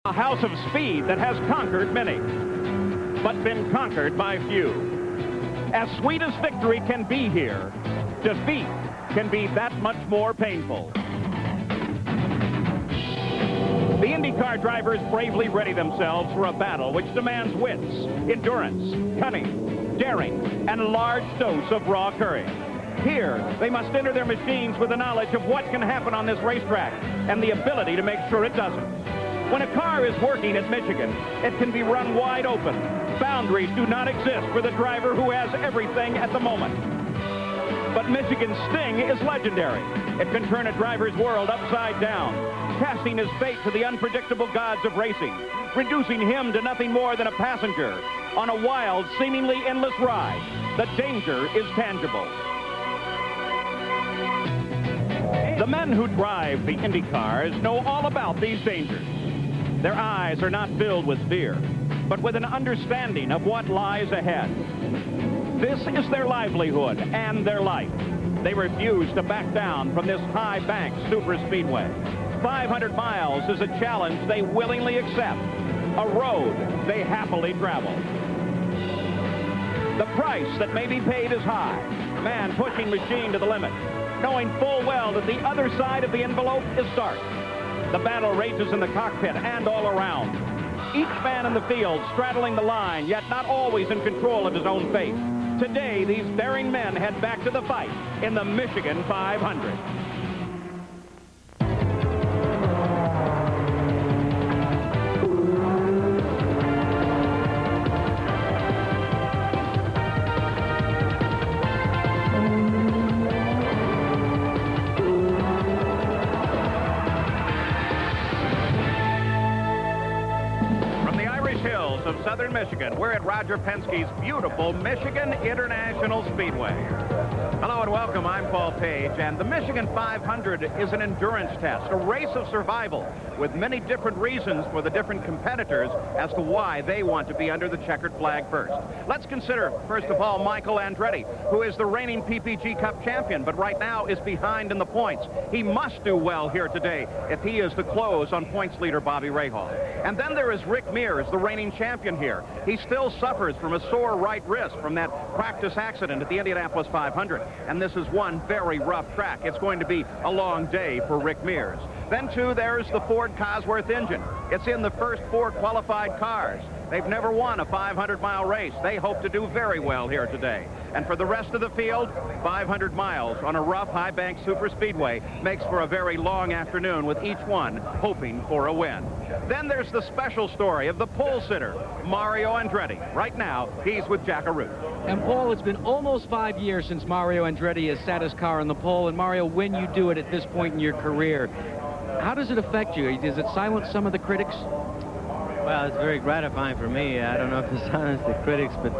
A house of speed that has conquered many, but been conquered by few. As sweet as victory can be here, defeat can be that much more painful. The IndyCar drivers bravely ready themselves for a battle which demands wits, endurance, cunning, daring, and a large dose of raw courage. Here, they must enter their machines with the knowledge of what can happen on this racetrack and the ability to make sure it doesn't. When a car is working at Michigan, it can be run wide open. Boundaries do not exist for the driver who has everything at the moment. But Michigan's sting is legendary. It can turn a driver's world upside down, casting his fate to the unpredictable gods of racing, reducing him to nothing more than a passenger on a wild, seemingly endless ride. The danger is tangible. The men who drive the Indy cars know all about these dangers. Their eyes are not filled with fear, but with an understanding of what lies ahead. This is their livelihood and their life. They refuse to back down from this high-bank super speedway. 500 miles is a challenge they willingly accept, a road they happily travel. The price that may be paid is high, man pushing machine to the limit, knowing full well that the other side of the envelope is dark. The battle rages in the cockpit and all around. Each man in the field straddling the line, yet not always in control of his own fate. Today, these daring men head back to the fight in the Michigan 500. Of southern Michigan, we're at Roger Penske's beautiful Michigan International Speedway. Hello and welcome, I'm Paul Page, and the Michigan 500 is an endurance test, a race of survival, with many different reasons for the different competitors as to why they want to be under the checkered flag first. Let's consider, first of all, Michael Andretti, who is the reigning PPG Cup champion, but right now is behind in the points. He must do well here today if he is to close on points leader Bobby Rahal. And then there is Rick Mears, the reigning champion here. He still suffers from a sore right wrist from that practice accident at the Indianapolis 500. And this is one very rough track. It's going to be a long day for Rick Mears. Then, too, there's the Ford Cosworth engine. It's in the first 4 qualified cars. They've never won a 500-mile race. They hope to do very well here today. And for the rest of the field, 500 miles on a rough, high-bank superspeedway makes for a very long afternoon with each one hoping for a win. Then there's the special story of the pole sitter, Mario Andretti. Right now, he's with Jack Arute. And Paul, it's been almost 5 years since Mario Andretti has sat his car on the pole. And Mario, when you do it at this point in your career, how does it affect you? Does it silence some of the critics? Well, it's very gratifying for me. I don't know if it silenced the critics, but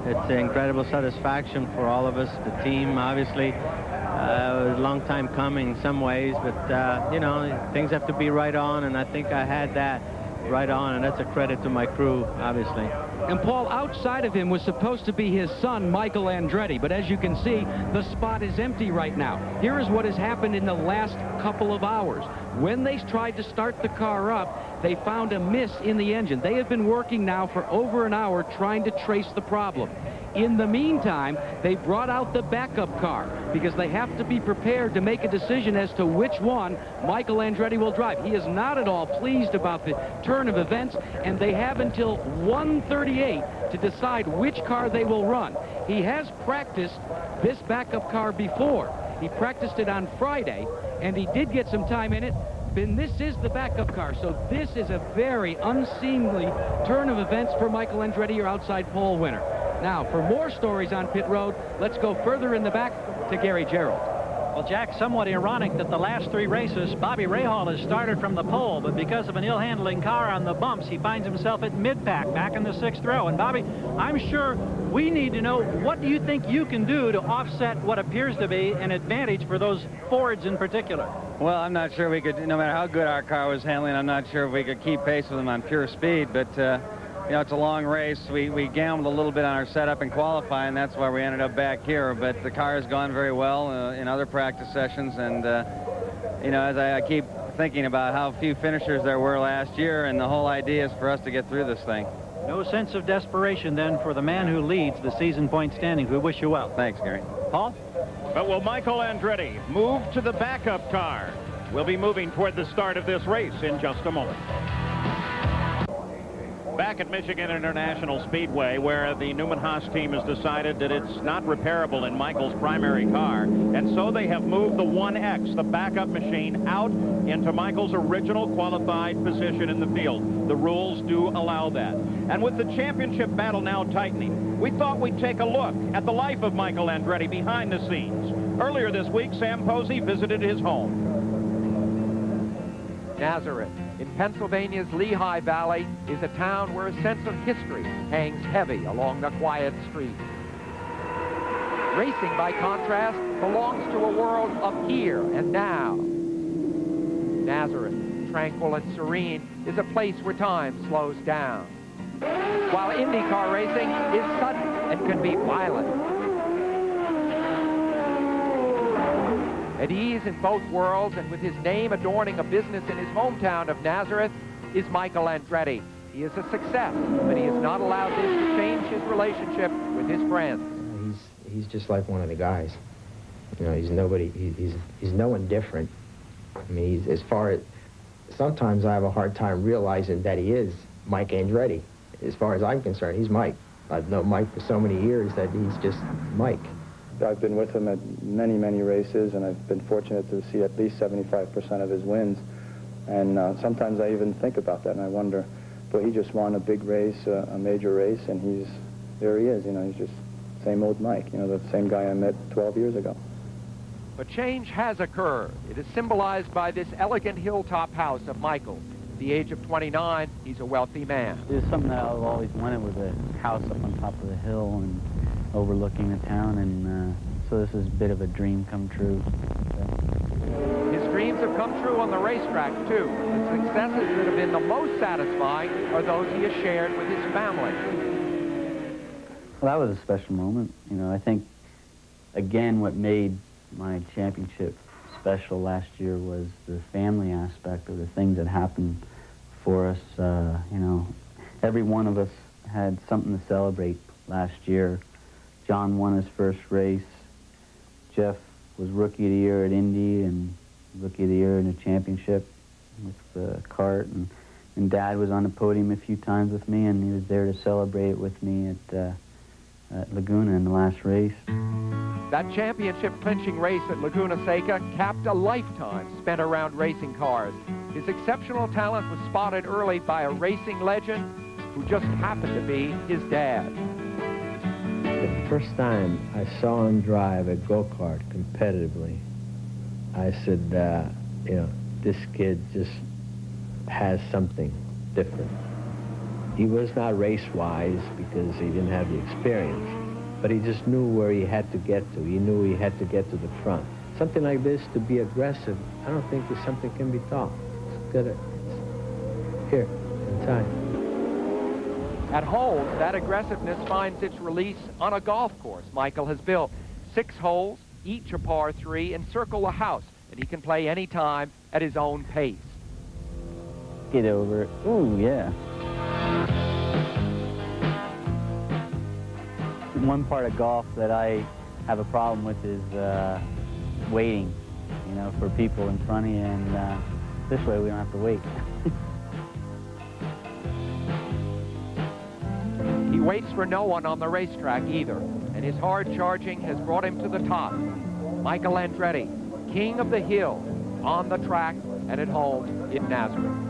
it's an incredible satisfaction for all of us, the team, obviously. It was a long time coming in some ways, but, you know, things have to be right on, and I think I had that right on, and that's a credit to my crew, obviously. And Paul, outside of him was supposed to be his son, Michael Andretti, but as you can see, the spot is empty right now. Here is what has happened in the last couple of hours. When they tried to start the car up, they found a miss in the engine. They have been working now for over an hour trying to trace the problem. In the meantime, they brought out the backup car because they have to be prepared to make a decision as to which one Michael Andretti will drive. He is not at all pleased about the turn of events, and they have until 1:38 to decide which car they will run. He has practiced this backup car before. He practiced it on Friday, and he did get some time in it. And this is the backup car, so this is a very unseemly turn of events for Michael Andretti, your outside pole winner. Now, for more stories on pit road, let's go further in the back to Gary Gerald. Well, Jack, somewhat ironic that the last 3 races, Bobby Rahal has started from the pole, but because of an ill-handling car on the bumps, he finds himself at mid-pack, back in the 6th row. And, Bobby, I'm sure we need to know, what do you think you can do to offset what appears to be an advantage for those Fords in particular? Well, I'm not sure we could, no matter how good our car was handling, I'm not sure if we could keep pace with them on pure speed, but you know, it's a long race. We gambled a little bit on our setup and qualifying. That's why we ended up back here. But the car has gone very well in other practice sessions. And, you know, as I keep thinking about how few finishers there were last year, and the whole idea is for us to get through this thing. No sense of desperation, then, for the man who leads the season point standings. We wish you well. Thanks, Gary. Paul? But will Michael Andretti move to the backup car? We'll be moving toward the start of this race in just a moment. Back at Michigan International Speedway, where the Newman-Haas team has decided that it's not repairable in Michael's primary car, and so they have moved the 1X, the backup machine, out into Michael's original qualified position in the field. The rules do allow that. And with the championship battle now tightening, we thought we'd take a look at the life of Michael Andretti behind the scenes. Earlier this week, Sam Posey visited his home. Nazareth, in Pennsylvania's Lehigh Valley, is a town where a sense of history hangs heavy along the quiet streets. Racing, by contrast, belongs to a world of here and now. Nazareth, tranquil and serene, is a place where time slows down, while IndyCar racing is sudden and can be violent. At ease in both worlds, and with his name adorning a business in his hometown of Nazareth, is Michael Andretti. He is a success, but he has not allowed this to change his relationship with his friends. He's just like one of the guys. You know, he's nobody. He's no one different. I mean, as far as sometimes I have a hard time realizing that he is Mike Andretti. As far as I'm concerned, he's Mike. I've known Mike for so many years that he's just Mike. I've been with him at many, many races, and I've been fortunate to see at least 75% of his wins. And sometimes I even think about that, and I wonder, but he just won a big race, a major race, and there he is. You know, he's just same old Mike. You know, the same guy I met 12 years ago. But change has occurred. It is symbolized by this elegant hilltop house of Michael. At the age of 29, he's a wealthy man. It's something that I've always wanted, with a house up on top of the hill and overlooking the town, and so this is a bit of a dream come true. His dreams have come true on the racetrack, too. The successes that have been the most satisfying are those he has shared with his family. Well, that was a special moment. You know, I think, again, what made my championship special last year was the family aspect of the things that happened for us. You know, every one of us had something to celebrate last year. John won his first race. Jeff was Rookie of the Year at Indy and Rookie of the Year in the championship with the kart. And Dad was on the podium a few times with me, and he was there to celebrate with me at Laguna in the last race. That championship-clinching race at Laguna Seca capped a lifetime spent around racing cars. His exceptional talent was spotted early by a racing legend who just happened to be his dad. The first time I saw him drive a go-kart competitively, I said, you know, this kid just has something different. He was not race-wise because he didn't have the experience, but he just knew where he had to get to. He knew he had to get to the front. Something like this, to be aggressive, I don't think is something can be taught. It's good. Here, inside. At home, that aggressiveness finds its release on a golf course Michael has built. 6 holes, each a par 3, encircle the house, and he can play any time at his own pace. Get over it. Ooh, yeah. One part of golf that I have a problem with is waiting, you know, for people in front of you, and this way we don't have to wait. He waits for no one on the racetrack either, and his hard charging has brought him to the top. Michael Andretti, king of the hill, on the track and at home in Nazareth.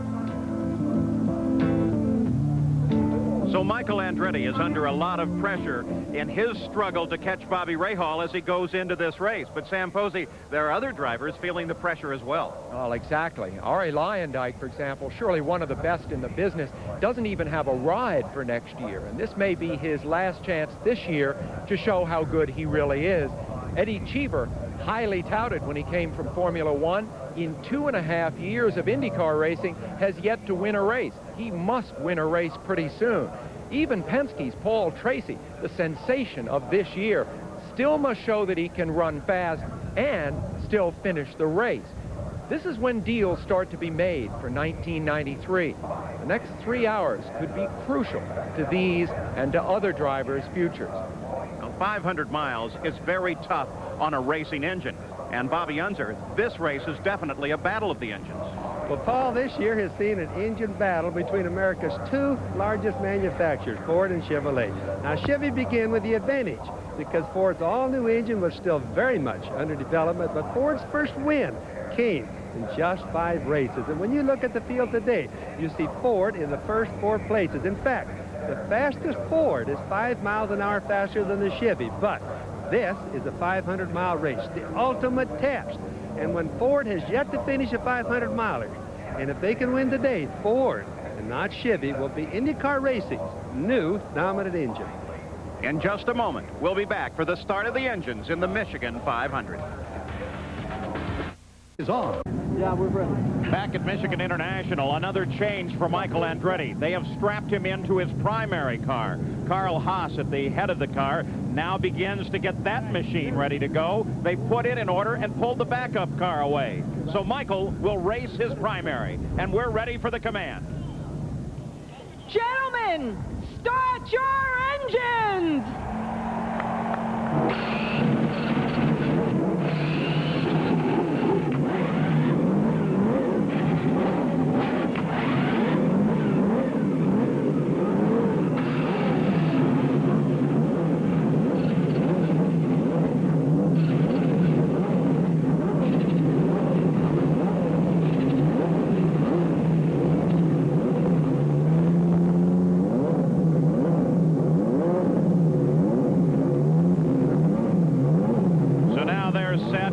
So Michael Andretti is under a lot of pressure in his struggle to catch Bobby Rahal as he goes into this race. But Sam Posey, there are other drivers feeling the pressure as well. Well, exactly. Ari Lyondike, for example, surely one of the best in the business, doesn't even have a ride for next year. And this may be his last chance this year to show how good he really is. Eddie Cheever, highly touted when he came from Formula One, in 2.5 years of IndyCar racing, has yet to win a race. He must win a race pretty soon. Even Penske's Paul Tracy, the sensation of this year, still must show that he can run fast and still finish the race. This is when deals start to be made for 1993. The next 3 hours could be crucial to these and to other drivers' futures. Now, 500 miles is very tough on a racing engine. And Bobby Unser, this race is definitely a battle of the engines. Well, Paul, this year has seen an engine battle between America's two largest manufacturers, Ford and Chevrolet. Now, Chevy began with the advantage because Ford's all-new engine was still very much under development, but Ford's first win came in just 5 races. And when you look at the field today, you see Ford in the first 4 places. In fact, the fastest Ford is 5 miles an hour faster than the Chevy, but this is a 500-mile race, the ultimate test. And when Ford has yet to finish a 500-miler, and if they can win today, Ford and not Chevy will be IndyCar Racing's new dominant engine. In just a moment, we'll be back for the start of the engines in the Michigan 500. Is on. Yeah, we're ready. Back at Michigan International, another change for Michael Andretti. They have strapped him into his primary car. Carl Haas at the head of the car now begins to get that machine ready to go. They put it in order and pulled the backup car away. So Michael will race his primary, and we're ready for the command. Gentlemen, start your engines!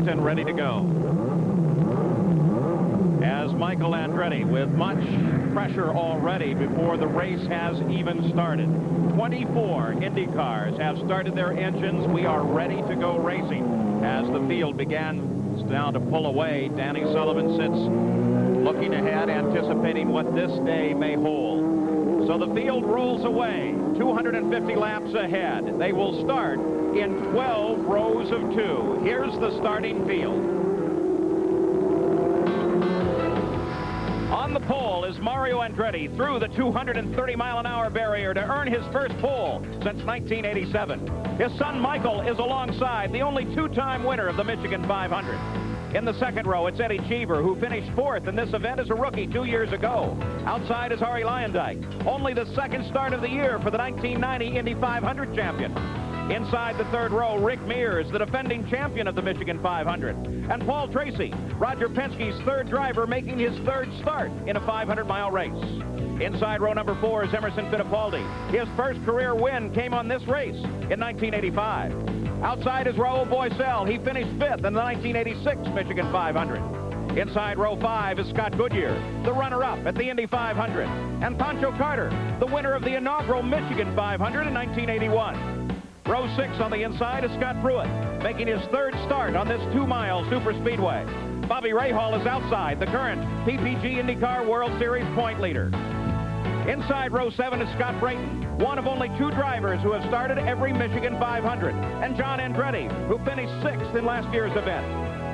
And ready to go. As Michael Andretti, with much pressure already before the race has even started. 24 Indy cars have started their engines. We are ready to go racing. As the field began now to pull away, Danny Sullivan sits looking ahead, anticipating what this day may hold. So the field rolls away, 250 laps ahead. They will start in 12 rows of 2. Here's the starting field. On the pole is Mario Andretti through the 230-mile-an-hour barrier to earn his first pole since 1987. His son Michael is alongside, the only 2-time winner of the Michigan 500. In the second row, it's Eddie Cheever, who finished 4th in this event as a rookie 2 years ago. Outside is Harry Lyondike, only the second start of the year for the 1990 Indy 500 champion. Inside the third row, Rick Mears, the defending champion of the Michigan 500. And Paul Tracy, Roger Penske's third driver, making his third start in a 500-mile race. Inside row number 4 is Emerson Fittipaldi. His first career win came on this race in 1985. Outside is Raul Boesel. He finished 5th in the 1986 Michigan 500. Inside row 5 is Scott Goodyear, the runner-up at the Indy 500. And Pancho Carter, the winner of the inaugural Michigan 500 in 1981. Row 6 on the inside is Scott Pruitt, making his third start on this 2-mile super speedway. Bobby Rahal is outside, the current PPG IndyCar World Series point leader. Inside row 7 is Scott Brayton, one of only 2 drivers who have started every Michigan 500, and John Andretti, who finished 6th in last year's event.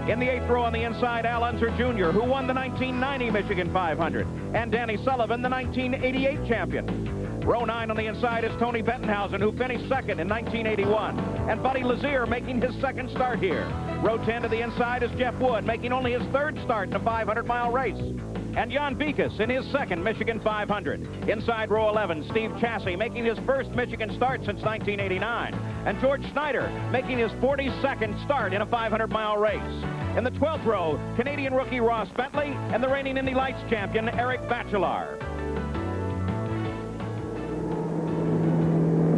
In the 8th row on the inside, Al Unser Jr., who won the 1990 Michigan 500, and Danny Sullivan, the 1988 champion. Row 9 on the inside is Tony Bettenhausen, who finished 2nd in 1981, and Buddy Lazier making his 2nd start here. Row 10 to the inside is Jeff Wood, making only his 3rd start in a 500-mile race. And Jan Beekes in his 2nd Michigan 500. Inside row 11, Steve Chassie making his 1st Michigan start since 1989. And George Schneider making his 42nd start in a 500-mile race. In the 12th row, Canadian rookie Ross Bentley and the reigning Indy Lights champion Eric Bachelard.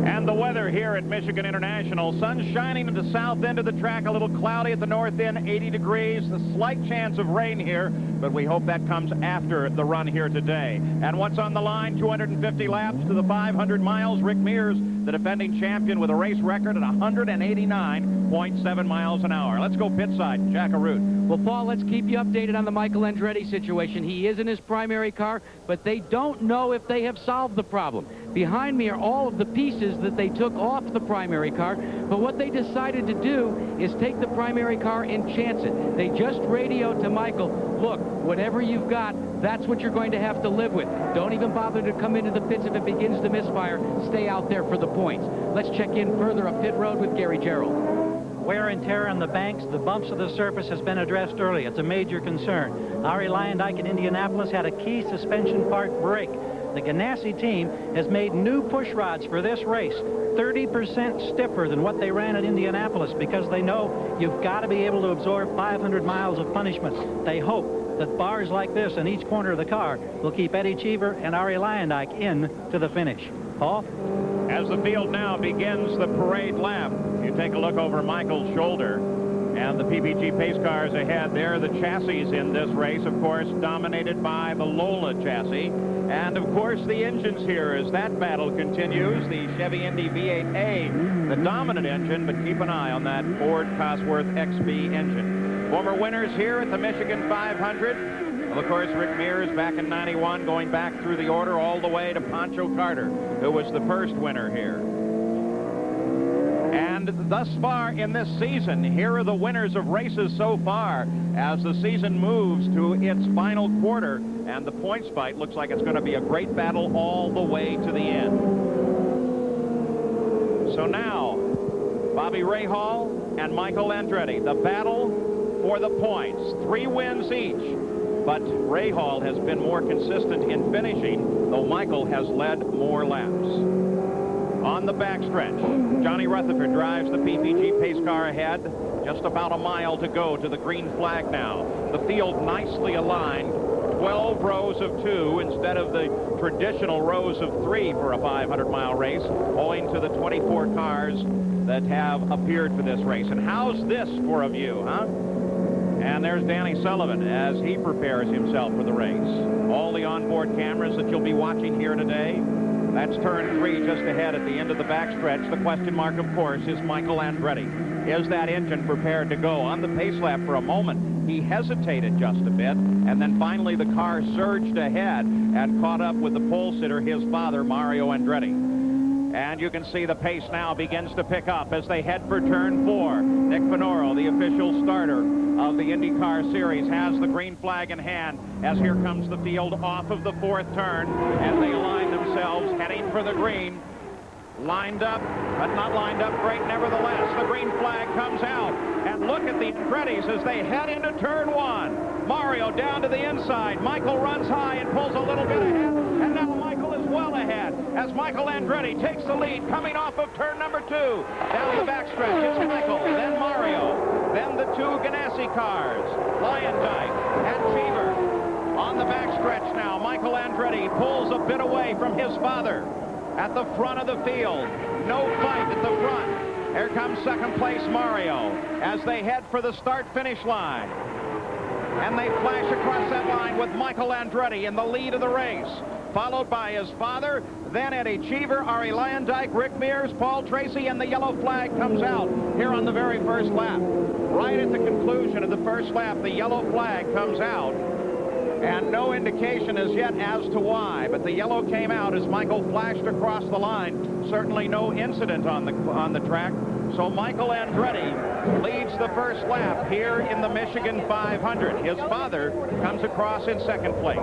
And the weather here at Michigan International, sun shining at the south end of the track, a little cloudy at the north end, 80 degrees, a slight chance of rain here, but we hope that comes after the run here today. And what's on the line, 250 laps to the 500 miles, Rick Mears, the defending champion with a race record at 189.7 miles an hour. Let's go pit side, Jack Arute. Well, Paul, let's keep you updated on the Michael Andretti situation. He is in his primary car, but they don't know if they have solved the problem. Behind me are all of the pieces that they took off the primary car, but what they decided to do is take the primary car and chance it. They just radioed to Michael, look, whatever you've got, that's what you're going to have to live with. Don't even bother to come into the pits if it begins to misfire. Stay out there for the points. Let's check in further up pit road with Gary Gerald. Wear and tear on the banks, the bumps of the surface has been addressed early. It's a major concern. Ari Lyondike in Indianapolis had a key suspension part break. The Ganassi team has made new push rods for this race, 30% stiffer than what they ran at Indianapolis, because they know you've got to be able to absorb 500 miles of punishment. They hope that bars like this in each corner of the car will keep Eddie Cheever and Ari Lyondike in to the finish. Paul? As the field now begins the parade lap, you take a look over Michael's shoulder, and the PPG pace cars ahead there. The chassis in this race, of course, dominated by the Lola chassis. And, of course, the engines here as that battle continues. The Chevy Indy V8A, the dominant engine, but keep an eye on that Ford Cosworth XB engine. Former winners here at the Michigan 500. Well, of course, Rick Mears back in '91, going back through the order all the way to Pancho Carter, who was the first winner here. And thus far in this season, here are the winners of races so far as the season moves to its final quarter, and the points fight looks like it's going to be a great battle all the way to the end. So now, Bobby Rahal and Michael Andretti, the battle for the points, 3 wins each. But Rahal has been more consistent in finishing, though Michael has led more laps. On the backstretch, Johnny Rutherford drives the PPG pace car ahead. Just about a mile to go to the green flag now. The field nicely aligned. 12 rows of 2 instead of the traditional rows of 3 for a 500-mile race, owing to the 24 cars that have appeared for this race. And how's this for a view, huh? And there's Danny Sullivan as he prepares himself for the race. All the onboard cameras that you'll be watching here today. That's turn 3 just ahead at the end of the backstretch. The question mark, of course, is Michael Andretti. Is that engine prepared to go? On the pace lap for a moment, he hesitated just a bit, and then finally the car surged ahead and caught up with the pole sitter, his father, Mario Andretti. And you can see the pace now begins to pick up as they head for turn 4. Nick Finoro, the official starter of the IndyCar Series, has the green flag in hand as here comes the field off of the 4th turn as they align themselves, heading for the green. Lined up, but not lined up great nevertheless. The green flag comes out, and look at the Andrettis as they head into turn 1. Mario down to the inside. Michael runs high and pulls a little bit ahead, and now Michael is well ahead as Michael Andretti takes the lead coming off of turn number 2. Down the backstretch, it's Michael, then Mario, then the 2 Ganassi cars, Lyondike and Cheever. On the backstretch now, Michael Andretti pulls a bit away from his father. At the front of the field, no fight at the front. Here comes second place Mario as they head for the start-finish line. And they flash across that line with Michael Andretti in the lead of the race, followed by his father, then Eddie Cheever, Ari Lyondike, Rick Mears, Paul Tracy, and the yellow flag comes out here on the very first lap. Right at the conclusion of the first lap, the yellow flag comes out. And no indication as yet as to why, but the yellow came out as Michael flashed across the line. Certainly no incident on the track. So Michael Andretti leads the first lap here in the Michigan 500. His father comes across in second place.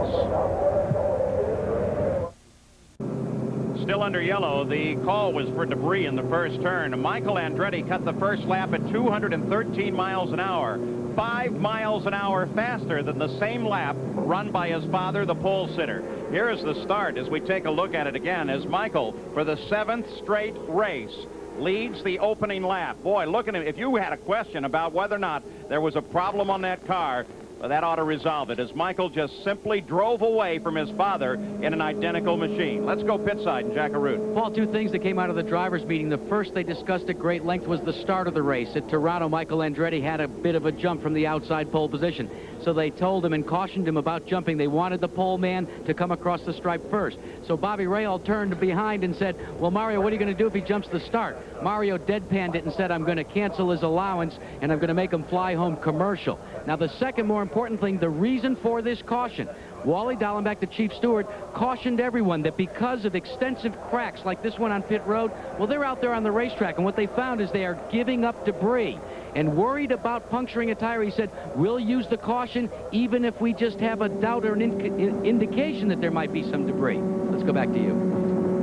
Still under yellow, the call was for debris in the first turn. Michael Andretti cut the first lap at 213 miles an hour. 5 miles an hour faster than the same lap run by his father, the pole sitter. Here is the start as we take a look at it again as Michael, for the 7th straight race, leads the opening lap. Boy, look at him. If you had a question about whether or not there was a problem on that car, well, that ought to resolve it, as Michael just simply drove away from his father in an identical machine. Let's go pit side and Jack Arute. Paul, 2 things that came out of the drivers' meeting. The first they discussed at great length was the start of the race. At Toronto, Michael Andretti had a bit of a jump from the outside pole position. So they told him and cautioned him about jumping. They wanted the pole man to come across the stripe first. So Bobby Rahal turned behind and said, well, Mario, what are you going to do if he jumps the start? Mario deadpanned it and said, I'm going to cancel his allowance and I'm going to make him fly home commercial. Now, the second more important thing, the reason for this caution Wally Dallenbach, the chief steward, cautioned everyone that because of extensive cracks like this one on pit road, well, they're out there on the racetrack, and what they found is they are giving up debris. And worried about puncturing a tire, he said, we'll use the caution even if we just have a doubt or an indication that there might be some debris. Let's go back to you.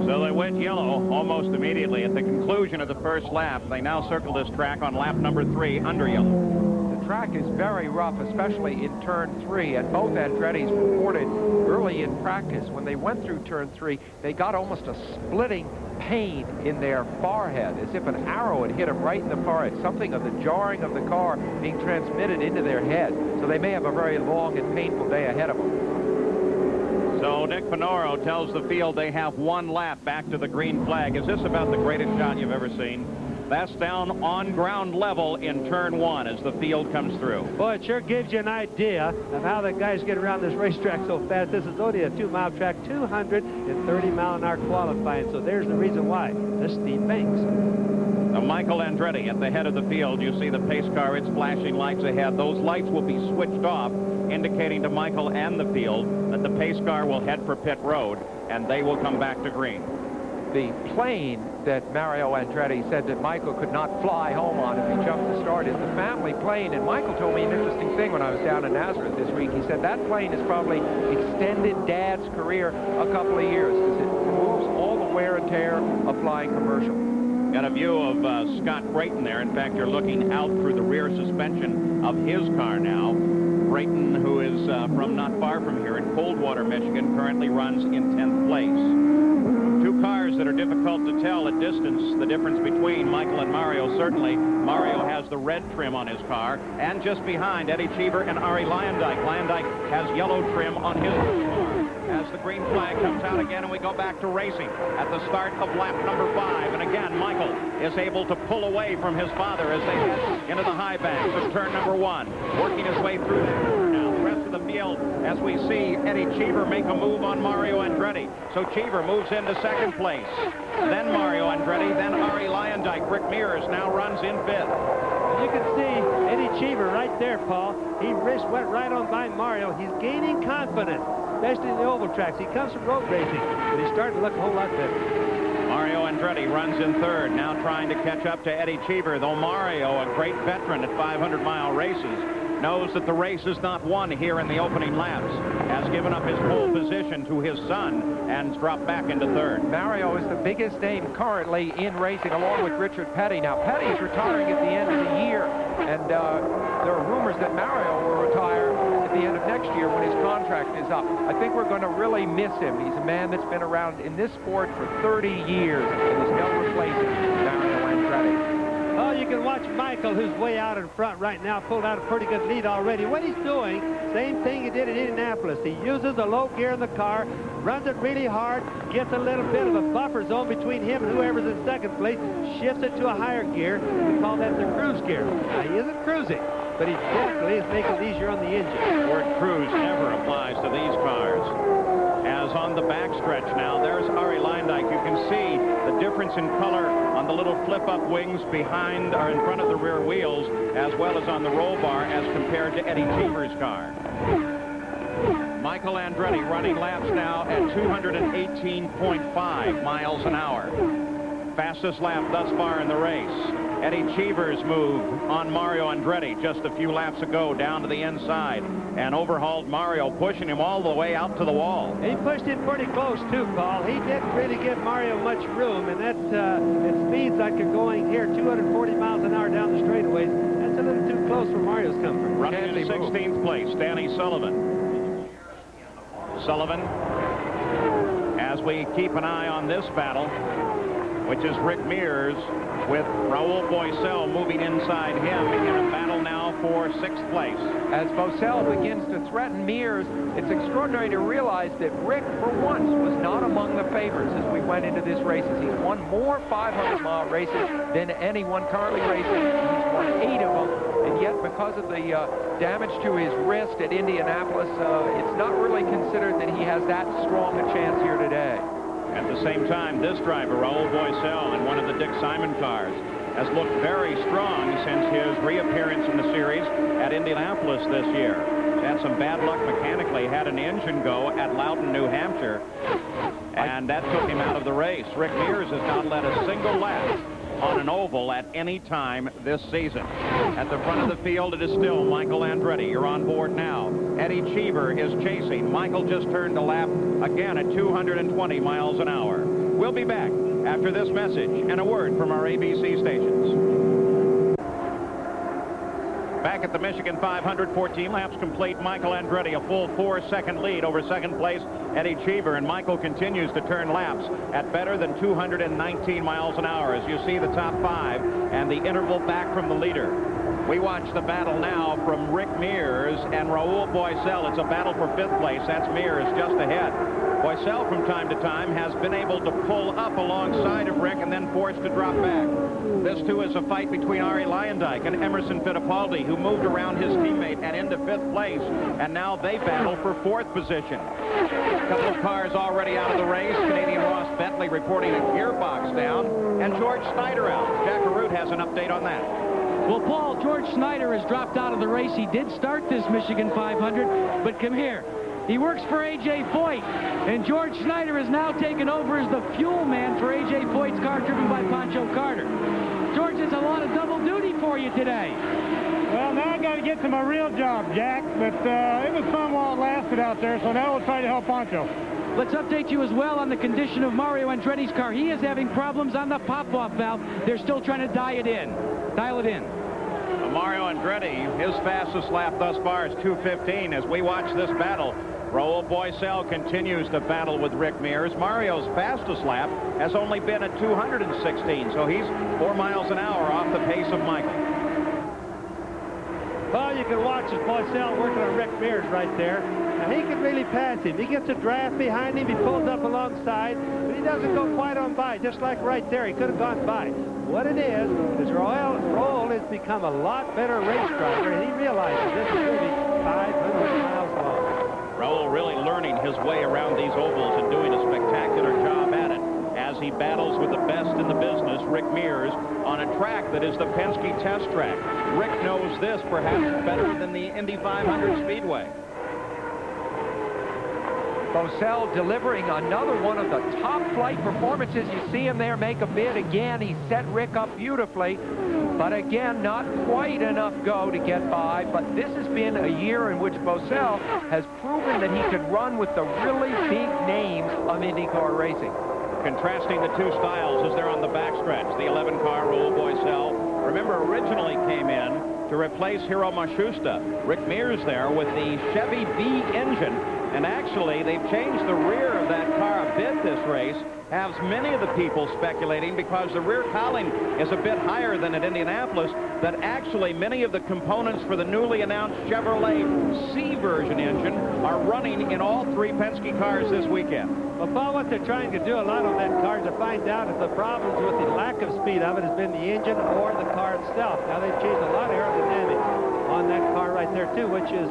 So they went yellow almost immediately at the conclusion of the first lap. They now circle this track on lap number 3 under yellow. The track is very rough, especially in turn 3, and both Andretti's reported early in practice when they went through turn 3, they got almost a splitting pain in their forehead, as if an arrow had hit them right in the forehead, something of the jarring of the car being transmitted into their head. So they may have a very long and painful day ahead of them. So Nick Finoro tells the field they have 1 lap back to the green flag. Is this about the greatest shot you've ever seen? That's down on ground level in turn 1 as the field comes through. Boy, it sure gives you an idea of how the guys get around this racetrack so fast. This is only a 2-mile track, 230-mile-an-hour qualifying, so there's the reason why. The steep banks. Now Michael Andretti at the head of the field. You see the pace car, its flashing lights ahead. Those lights will be switched off, indicating to Michael and the field that the pace car will head for pit road, and they will come back to green. The plane that Mario Andretti said that Michael could not fly home on if he jumped the start is the family plane. And Michael told me an interesting thing when I was down in Nazareth this week. He said that plane has probably extended Dad's career a couple of years because it removes all the wear and tear of flying commercial. Got a view of Scott Brayton there. In fact, you're looking out through the rear suspension of his car now. Brayton, who is from not far from here in Coldwater, Michigan, currently runs in 10th place. 2 cars that are difficult to tell at distance the difference between Michael and Mario. Certainly, Mario has the red trim on his car, and just behind Eddie Cheever and Arie Luyendyk. Luyendyk has yellow trim on his car. As the green flag comes out again, and we go back to racing at the start of lap number 5. And again, Michael is able to pull away from his father as they head into the high banks of turn number 1, working his way through now the rest of the field as we see Eddie Cheever make a move on Mario Andretti. So Cheever moves into 2nd place. Then Mario Andretti, then Arie Luyendyk. Rick Mears now runs in 5th. You can see Eddie Cheever right there, Paul. He went right on by Mario. He's gaining confidence, especially in the oval tracks. He comes from road racing, but he's starting to look a whole lot better. Mario Andretti runs in 3rd, now trying to catch up to Eddie Cheever, though Mario, a great veteran at 500-mile races, knows that the race is not won here in the opening laps, has given up his pole position to his son and dropped back into 3rd. Mario is the biggest name currently in racing, along with Richard Petty. Now, Petty's retiring at the end of the year, and there are rumors that Mario will retire at the end of next year when his contract is up. I think we're going to really miss him. He's a man that's been around in this sport for 30 years, and there's no replacing Mario Andretti. Oh, you can watch Michael, who's way out in front right now, pulled out a pretty good lead already. What he's doing, same thing he did in Indianapolis. He uses the low gear in the car, runs it really hard, gets a little bit of a buffer zone between him and whoever's in 2nd place, shifts it to a higher gear. We call that the cruise gear. Now, he isn't cruising, but he definitely is making it easier on the engine. The word cruise never applies to these cars. As on the backstretch now, there's Arie Luyendyk. You can see the difference in color on the little flip-up wings behind or in front of the rear wheels, as well as on the roll bar as compared to Eddie Cheever's car. Michael Andretti running laps now at 218.5 miles an hour. Fastest lap thus far in the race. Eddie Cheever's move on Mario Andretti just a few laps ago down to the inside and overhauled Mario, pushing him all the way out to the wall. He pushed him pretty close too, Paul. He didn't really give Mario much room, and that at speeds like you're going here, 240 miles an hour down the straightaways, that's a little too close for Mario's comfort. Running in 16th place, Danny Sullivan. Sullivan, as we keep an eye on this battle, which is Rick Mears with Rahal Boissel moving inside him in a battle now for 6th place. As Boissel begins to threaten Mears, it's extraordinary to realize that Rick, for once, was not among the favorites as we went into this race. He's won more 500-mile races than anyone currently racing. He's won 8 of them, and yet because of the damage to his wrist at Indianapolis, it's not really considered that he has that strong a chance here today. At the same time, this driver, Rahal Boissel, in one of the Dick Simon cars, has looked very strong since his reappearance in the series at Indianapolis this year. Had some bad luck mechanically, had an engine go at Loudon, New Hampshire, and that took him out of the race. Rick Mears has not led a single lap on an oval at any time this season. At the front of the field, it is still Michael Andretti. You're on board now. Eddie Cheever is chasing. Michael just turned a lap again at 220 miles an hour. We'll be back after this message and a word from our ABC stations. Back at the Michigan 500, 14 laps complete. Michael Andretti, a full 4-second lead over second place Eddie Cheever, and Michael continues to turn laps at better than 219 miles an hour as you see the top 5 and the interval back from the leader. We watch the battle now from Rick Mears and Rahal Boycell. It's a battle for 5th place. That's Mears just ahead. Boycell from time to time has been able to pull up alongside of Rick and then forced to drop back. This too is a fight between Arie Luyendyk and Emerson Fittipaldi, who moved around his teammate and into 5th place, and now they battle for 4th position. A couple of cars already out of the race. Canadian Ross Bentley reporting a gearbox down, and George Snyder out. Jack Arute has an update on that. Well, Paul, George Snyder has dropped out of the race. He did start this Michigan 500, but come here. He works for A.J. Foyt, and George Snyder has now taken over as the fuel man for A.J. Foyt's car driven by Pancho Carter. George, it's a lot of double duty for you today. Well, now I got to get to my real job, Jack, but it was fun while it lasted out there, so now we'll try to help Pancho. Let's update you as well on the condition of Mario Andretti's car. He is having problems on the pop-off valve. They're still trying to dial it in. Mario Andretti, his fastest lap thus far is 2:15. As we watch this battle, Rahal Boycell continues to battle with Rick Mears. Mario's fastest lap has only been at 216, so he's 4 miles an hour off the pace of Michael. Well, you can watch as Boycell working on Rick Mears right there. Now, he can really pass him. He gets a draft behind him. He pulls up alongside, but he doesn't go quite on by, just like right there. He could have gone by. What it is Rahal has become a lot better race driver, and he realizes this is really 500 miles long. Rahal really learning his way around these ovals and doing a spectacular job at it as he battles with the best in the business, Rick Mears, on a track that is the Penske test track. Rick knows this perhaps better than the Indy 500 Speedway. Boycell delivering another one of the top flight performances. You see him there make a bid again. He set Rick up beautifully, but again, not quite enough go to get by. But this has been a year in which Boycell has proven that he could run with the really big names of IndyCar racing. Contrasting the two styles as they're on the backstretch. The 11 car Rahal Boycell, remember, originally came in to replace Hiro Matsushita. Rick Mears there with the Chevy V engine. And actually, they've changed the rear of that car a bit this race, has many of the people speculating because the rear cowling is a bit higher than at Indianapolis, that actually many of the components for the newly announced Chevrolet C version engine are running in all 3 Penske cars this weekend. Well, Paul, what they're trying to do a lot on that car is to find out if the problems with the lack of speed of it has been the engine or the car itself. Now, they've changed a lot of aerodynamics on that car right there, too, which is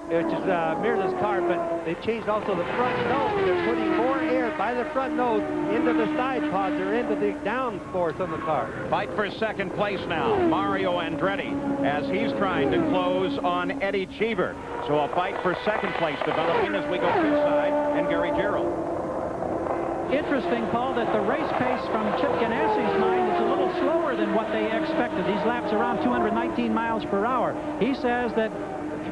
Mears' car, but they changed also the front nose. They're putting more air by the front nose into the side pods or into the downforce on the car. Fight for second place now, Mario Andretti, as he's trying to close on Eddie Cheever. So a fight for second place developing as we go inside, and Gary Gerald. Interesting, Paul, that the race pace from Chip Ganassi's mind is a little slower than what they expected. These laps around 219 miles per hour. He says that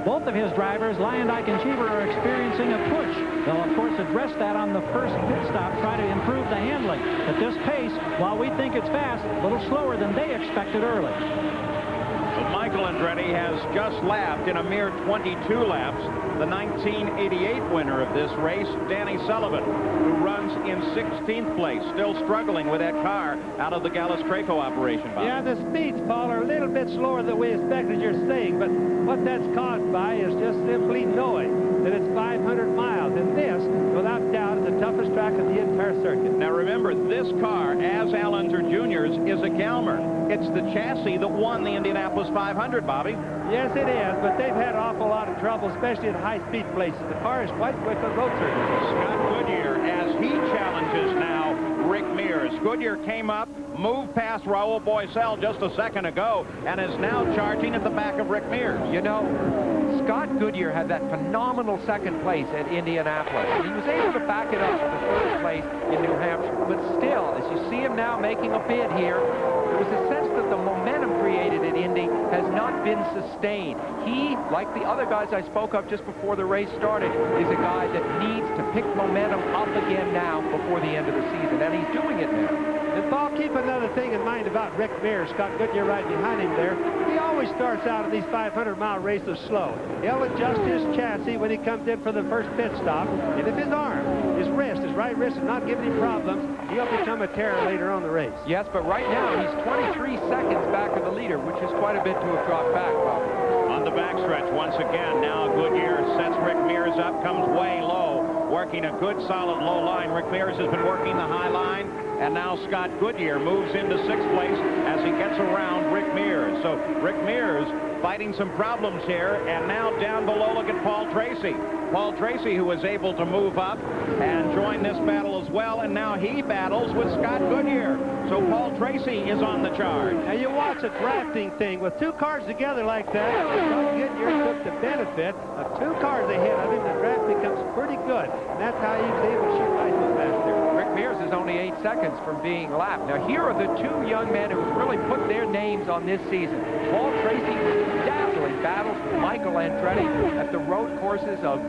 both of his drivers, Luyendyk and Cheever, are experiencing a push. They'll, of course, address that on the first pit stop, try to improve the handling. At this pace, while we think it's fast, a little slower than they expected early. Well, Michael Andretti has just lapped in a mere 22 laps the 1988 winner of this race, Danny Sullivan, who runs in 16th place, still struggling with that car out of the Gallus-Craco operation. Bob. Yeah, the speeds, Paul, are a little bit slower than we expected, you're saying, but what that's caused by is just simply knowing that it's 500 miles, and this, without doubt, is the toughest track of the entire circuit. Now remember, this car, as Allen's or Junior's, is a Galmer. It's the chassis that won the Indianapolis 500, Bobby. Yes, it is, but they've had an awful lot of trouble, especially at high-speed places. The car is quite quick on road surfaces. Scott Goodyear, as he challenges now Rick Mears. Goodyear came up, moved past Rahal Boycell just a second ago, and is now charging at the back of Rick Mears. You know, Scott Goodyear had that phenomenal second place at Indianapolis, and he was able to back it up with the third place in New Hampshire. But still, as you see him now making a bid here, there was a sense that the momentum created at Indy has not been sustained. He, like the other guys I spoke of just before the race started, is a guy that needs to pick momentum up again now before the end of the season, and he's doing it now. And Paul, keep another thing in mind about Rick Mears, Scott Goodyear right behind him there. He always starts out in these 500-mile races slow. He'll adjust his chassis when he comes in for the first pit stop. And if his arm, his right wrist is not giving him problems, he'll become a terror later on the race. Yes, but right now he's 23 seconds back of the leader, which is quite a bit to have dropped back, Bob. On the backstretch once again, now Goodyear sets Rick Mears up, comes way low, working a good solid low line. Rick Mears has been working the high line, and now Scott Goodyear moves into sixth place as he gets around Rick Mears. So Rick Mears fighting some problems here, and now down below, look at Paul Tracy. Paul Tracy, who was able to move up and join this battle as well, and now he battles with Scott Goodyear. So Paul Tracy is on the charge. Now you watch a drafting thing. With two cars together like that, Scott Goodyear took the benefit of two cars ahead of him. The draft becomes pretty good. And that's how he was able to shoot right so fast there. Rick Mears is only 8 seconds from being lapped. Now here are the two young men who really put their names on this season. Paul Tracy dazzling battles with Michael Andretti at the road courses of,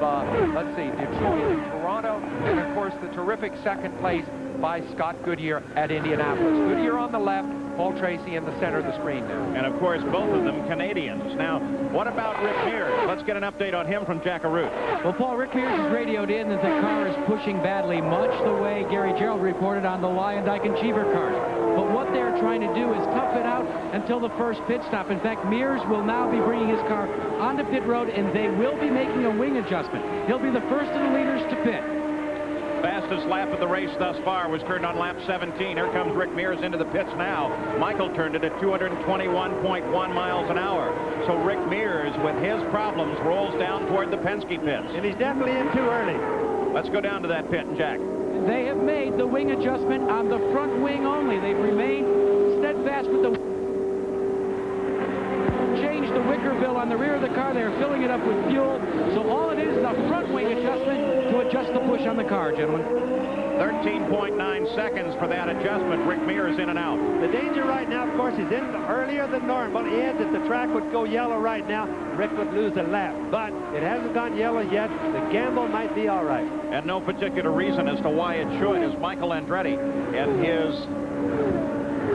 let's see, Detroit and Toronto, and of course the terrific second place by Scott Goodyear at Indianapolis. Goodyear on the left, Paul Tracy in the center of the screen now. And of course, both of them Canadians. Now, what about Rick Mears? Let's get an update on him from Jack Arute. Well, Paul, Rick Mears has radioed in that the car is pushing badly, much the way Gary Gerald reported on the Lyondike and Cheever cars. But what they're trying to do is tough it out until the first pit stop. In fact, Mears will now be bringing his car onto pit road, and they will be making a wing adjustment. He'll be the first of the leaders to pit. Fastest lap of the race thus far was turned on lap 17. Here comes Rick Mears into the pits now. Michael turned it at 221.1 miles an hour. So Rick Mears, with his problems, rolls down toward the Penske pits. And he's definitely in too early. Let's go down to that pit, Jack. They have made the wing adjustment on the front wing only. They've remained steadfast with the changed the wicker bill on the rear of the car. They're filling it up with fuel. So all it is a front wing adjustment to adjust the push on the car, gentlemen. 13.9 seconds for that adjustment. Rick Mears in and out. The danger right now, of course, is in earlier than normal. Ed, if the track would go yellow right now, Rick would lose a lap. But it hasn't gone yellow yet. The gamble might be all right. And no particular reason as to why it should, as Michael Andretti and his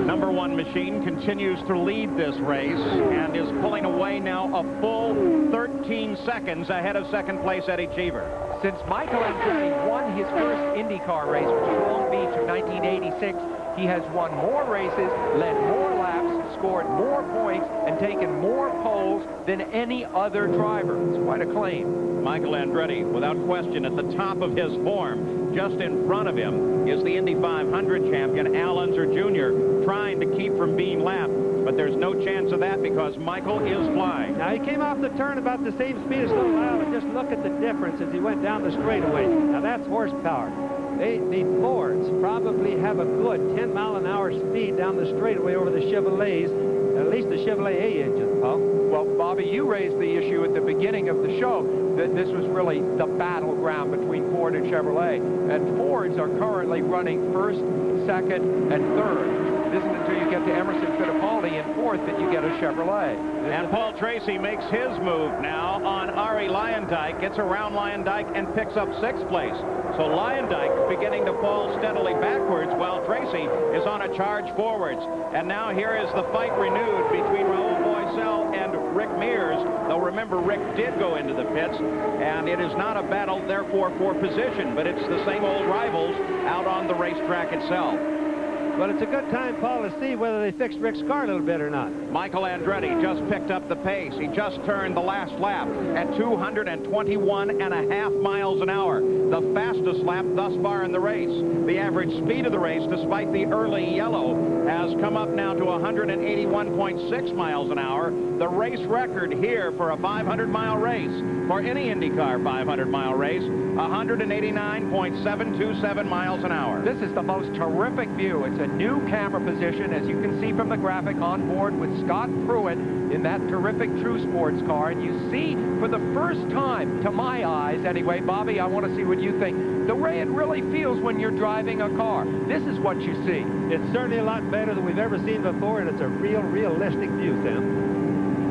#1 machine continues to lead this race and is pulling away now a full 13 seconds ahead of second place Eddie Cheever. Since Michael Andretti won his first IndyCar race, which was Long Beach of 1986, he has won more races, led more laps, scored more points, and taken more poles than any other driver. It's quite a claim. Michael Andretti, without question, at the top of his form. Just in front of him is the Indy 500 champion, Al Unser Jr., trying to keep from being lapped. But there's no chance of that because Michael is flying. Now, he came off the turn about the same speed as little Al, and just look at the difference as he went down the straightaway. Now, that's horsepower. The Fords probably have a good 10-mile-an-hour speed down the straightaway over the Chevrolets, at least the Chevrolet A engine, Paul. Well, Bobby, you raised the issue at the beginning of the show that this was really the battleground between Ford and Chevrolet. And Fords are currently running first, second, and third. It isn't until you get to Emerson Fittipaldi in fourth that you get a Chevrolet. And Paul Tracy makes his move now on Arie Luyendyk, gets around Luyendyk and picks up sixth place. So Luyendyk beginning to fall steadily backwards while Tracy is on a charge forwards. And now here is the fight renewed between Rahal Boisel and Rick Mears. Though remember, Rick did go into the pits, and it is not a battle, therefore, for position, but it's the same old rivals out on the racetrack itself. But it's a good time, Paul, to see whether they fixed Rick's car a little bit or not. Michael Andretti just picked up the pace. He just turned the last lap at 221.5 miles an hour. The fastest lap thus far in the race. The average speed of the race, despite the early yellow, has come up now to 181.6 miles an hour. The race record here for a 500-mile race, for any IndyCar 500-mile race, 189.727 miles an hour. This is the most terrific view. It's a new camera position, as you can see from the graphic, on board with Scott Pruitt in that terrific True Sports car. And you see, for the first time, to my eyes anyway, Bobby, I want to see what you think, the way it really feels when you're driving a car. This is what you see. It's certainly a lot better than we've ever seen before, and it's a realistic view, Sam.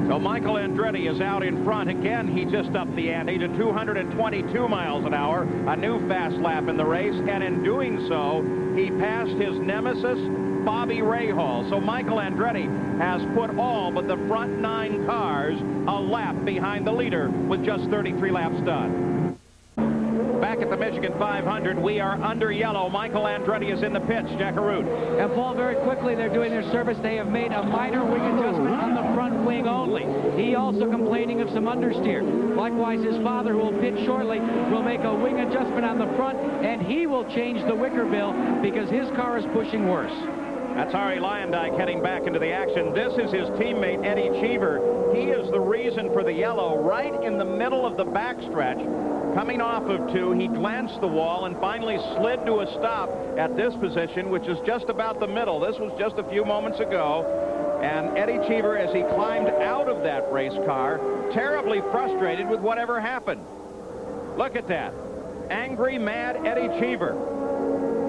So Michael Andretti is out in front. Again, he just upped the ante to 222 miles an hour, a new fast lap in the race, and in doing so, he passed his nemesis, Bobby Rahal. So Michael Andretti has put all but the front 9 cars a lap behind the leader with just 33 laps done. Back at the Michigan 500, we are under yellow. Michael Andretti is in the pits. Jack Arute. And Paul, very quickly, they're doing their service. They have made a minor wing adjustment on the front wing only. He also complaining of some understeer. Likewise, his father, who will pit shortly, will make a wing adjustment on the front, and he will change the wicker bill because his car is pushing worse. That's Ari Lyondike heading back into the action. This is his teammate, Eddie Cheever. He is the reason for the yellow right in the middle of the backstretch. Coming off of 2, he glanced the wall and finally slid to a stop at this position, which is just about the middle. This was just a few moments ago. And Eddie Cheever, as he climbed out of that race car, terribly frustrated with whatever happened. Look at that. Angry, mad Eddie Cheever.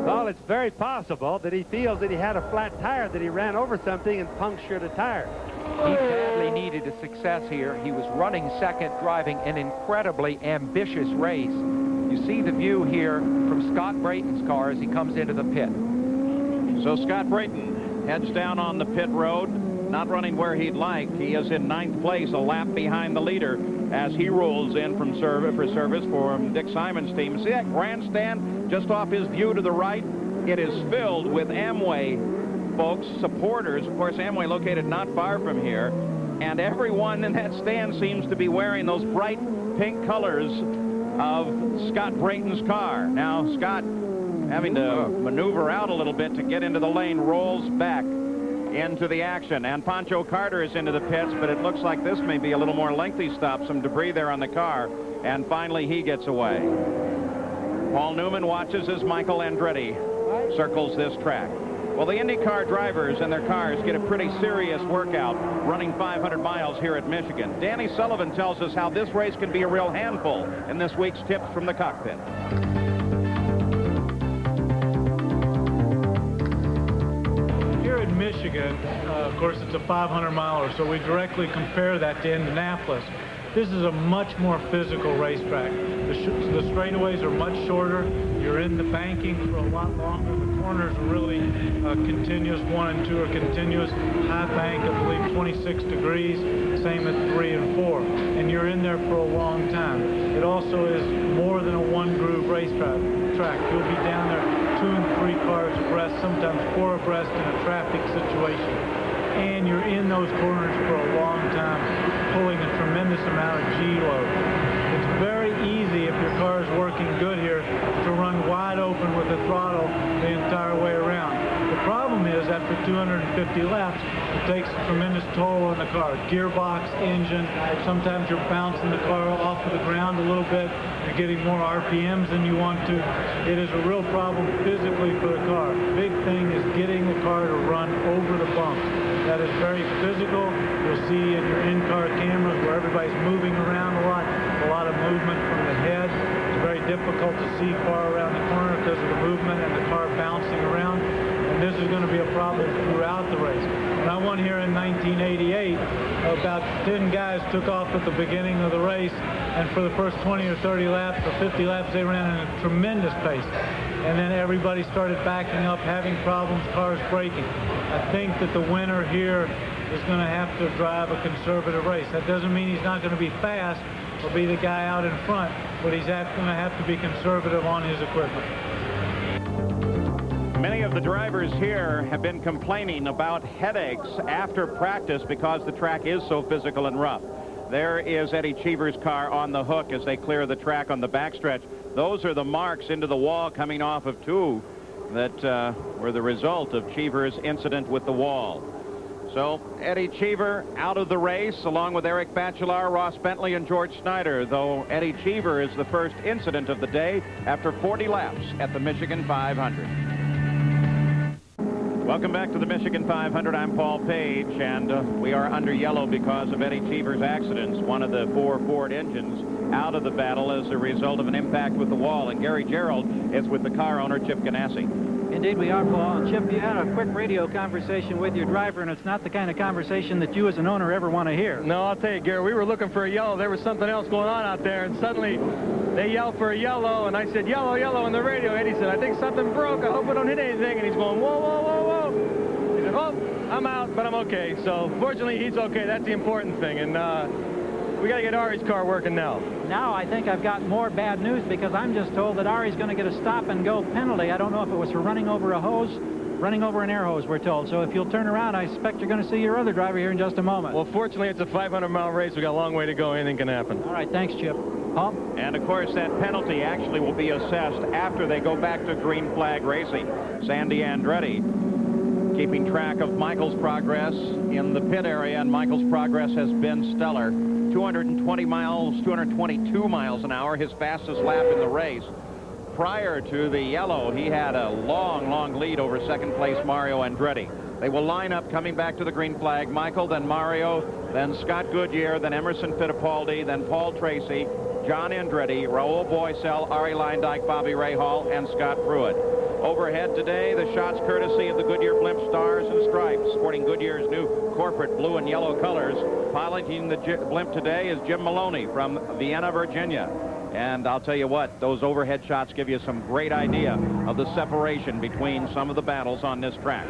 Well, it's very possible that he feels that he had a flat tire, that he ran over something and punctured a tire. He badly needed a success here. He was running second, driving an incredibly ambitious race. You see the view here from Scott Brayton's car as he comes into the pit. So Scott Brayton heads down on the pit road, not running where he'd like. He is in 9th place, a lap behind the leader, as he rolls in from service for Dick Simon's team. See that grandstand just off his view to the right? It is filled with Amway folks, supporters. Of course, Amway located not far from here, and everyone in that stand seems to be wearing those bright pink colors of Scott Brayton's car. Now Scott, having to maneuver out a little bit to get into the lane, rolls back into the action, and Pancho Carter is into the pits, but it looks like this may be a little more lengthy stop. Some debris there on the car, and finally he gets away. Paul Newman watches as Michael Andretti circles this track. Well, the IndyCar drivers and their cars get a pretty serious workout running 500 miles here at Michigan. Danny Sullivan tells us how this race can be a real handful in this week's Tips from the Cockpit. Here in Michigan, of course, it's a 500-miler, so we directly compare that to Indianapolis. This is a much more physical racetrack. The straightaways are much shorter. You're in the banking for a lot longer. The corners are really continuous. 1 and 2 are continuous. High bank, I believe, 26 degrees. Same at 3 and 4. And you're in there for a long time. It also is more than a one-groove racetrack. You'll be down there 2 and 3 cars abreast, sometimes 4 abreast in a traffic situation. And you're in those corners for a long time, pulling a tremendous amount of G-load. It's very easy, if your car is working good here, to run wide open with the throttle the entire way around. The problem is, after 250 laps, it takes a tremendous toll on the car. Gearbox, engine, sometimes you're bouncing the car off of the ground a little bit. You're getting more RPMs than you want to. It is a real problem physically for the car. Big thing is getting the car to run over the bumps. That is very physical. You'll see in your in-car cameras where everybody's moving around a lot of movement from the head. It's very difficult to see far around the corner because of the movement and the car bouncing around. And this is going to be a problem throughout the race. When I won here in 1988, about 10 guys took off at the beginning of the race, and for the first 20 or 30 laps or 50 laps, they ran at a tremendous pace. And then everybody started backing up, having problems, cars braking. I think that the winner here is going to have to drive a conservative race. That doesn't mean he's not going to be fast or be the guy out in front, but he's going to have to be conservative on his equipment. Many of the drivers here have been complaining about headaches after practice because the track is so physical and rough. There is Eddie Cheever's car on the hook as they clear the track on the backstretch. Those are the marks into the wall coming off of 2 that were the result of Cheever's incident with the wall. So Eddie Cheever out of the race along with Eric Bachelard, Ross Bentley, and George Snyder, though Eddie Cheever is the first incident of the day after 40 laps at the Michigan 500. Welcome back to the Michigan 500. I'm Paul Page, and we are under yellow because of Eddie Cheever's accidents. One of the 4 Ford engines out of the battle as a result of an impact with the wall, and Gary Gerald is with the car owner, Chip Ganassi. Indeed we are, Paul. And Chip, you had a quick radio conversation with your driver, and it's not the kind of conversation that you as an owner ever want to hear. No, I'll tell you, Gary, we were looking for a yellow. There was something else going on out there, and suddenly they yelled for a yellow, and I said, yellow, yellow, on the radio. Eddie said, I think something broke. I hope we don't hit anything. And he's going, whoa, whoa, whoa, whoa. He said, oh, I'm out, but I'm okay. So fortunately, he's okay. That's the important thing. And we got to get Ari's car working now. Now I think I've got more bad news, because I'm just told that Ari's going to get a stop-and-go penalty. I don't know if it was for running over a hose, running over an air hose, we're told. So if you'll turn around, I suspect you're going to see your other driver here in just a moment. Well, fortunately, it's a 500-mile race. We got a long way to go. Anything can happen. All right, thanks, Chip. Paul? And, of course, that penalty actually will be assessed after they go back to green flag racing. Sandy Andretti keeping track of Michael's progress in the pit area, and Michael's progress has been stellar. 220 miles, 222 miles an hour, his fastest lap in the race. Prior to the yellow, he had a long lead over second place Mario Andretti. They will line up coming back to the green flag. Michael, then Mario, then Scott Goodyear, then Emerson Fittipaldi, then Paul Tracy, John Andretti, Rahal Boycell, Arie Luyendyk, Bobby Rahal, and Scott Pruitt. Overhead today, the shots courtesy of the Goodyear Blimp Stars and Stripes, sporting Goodyear's new corporate blue and yellow colors. Piloting the blimp today is Jim Maloney from Vienna, Virginia. And I'll tell you what, those overhead shots give you some great idea of the separation between some of the battles on this track.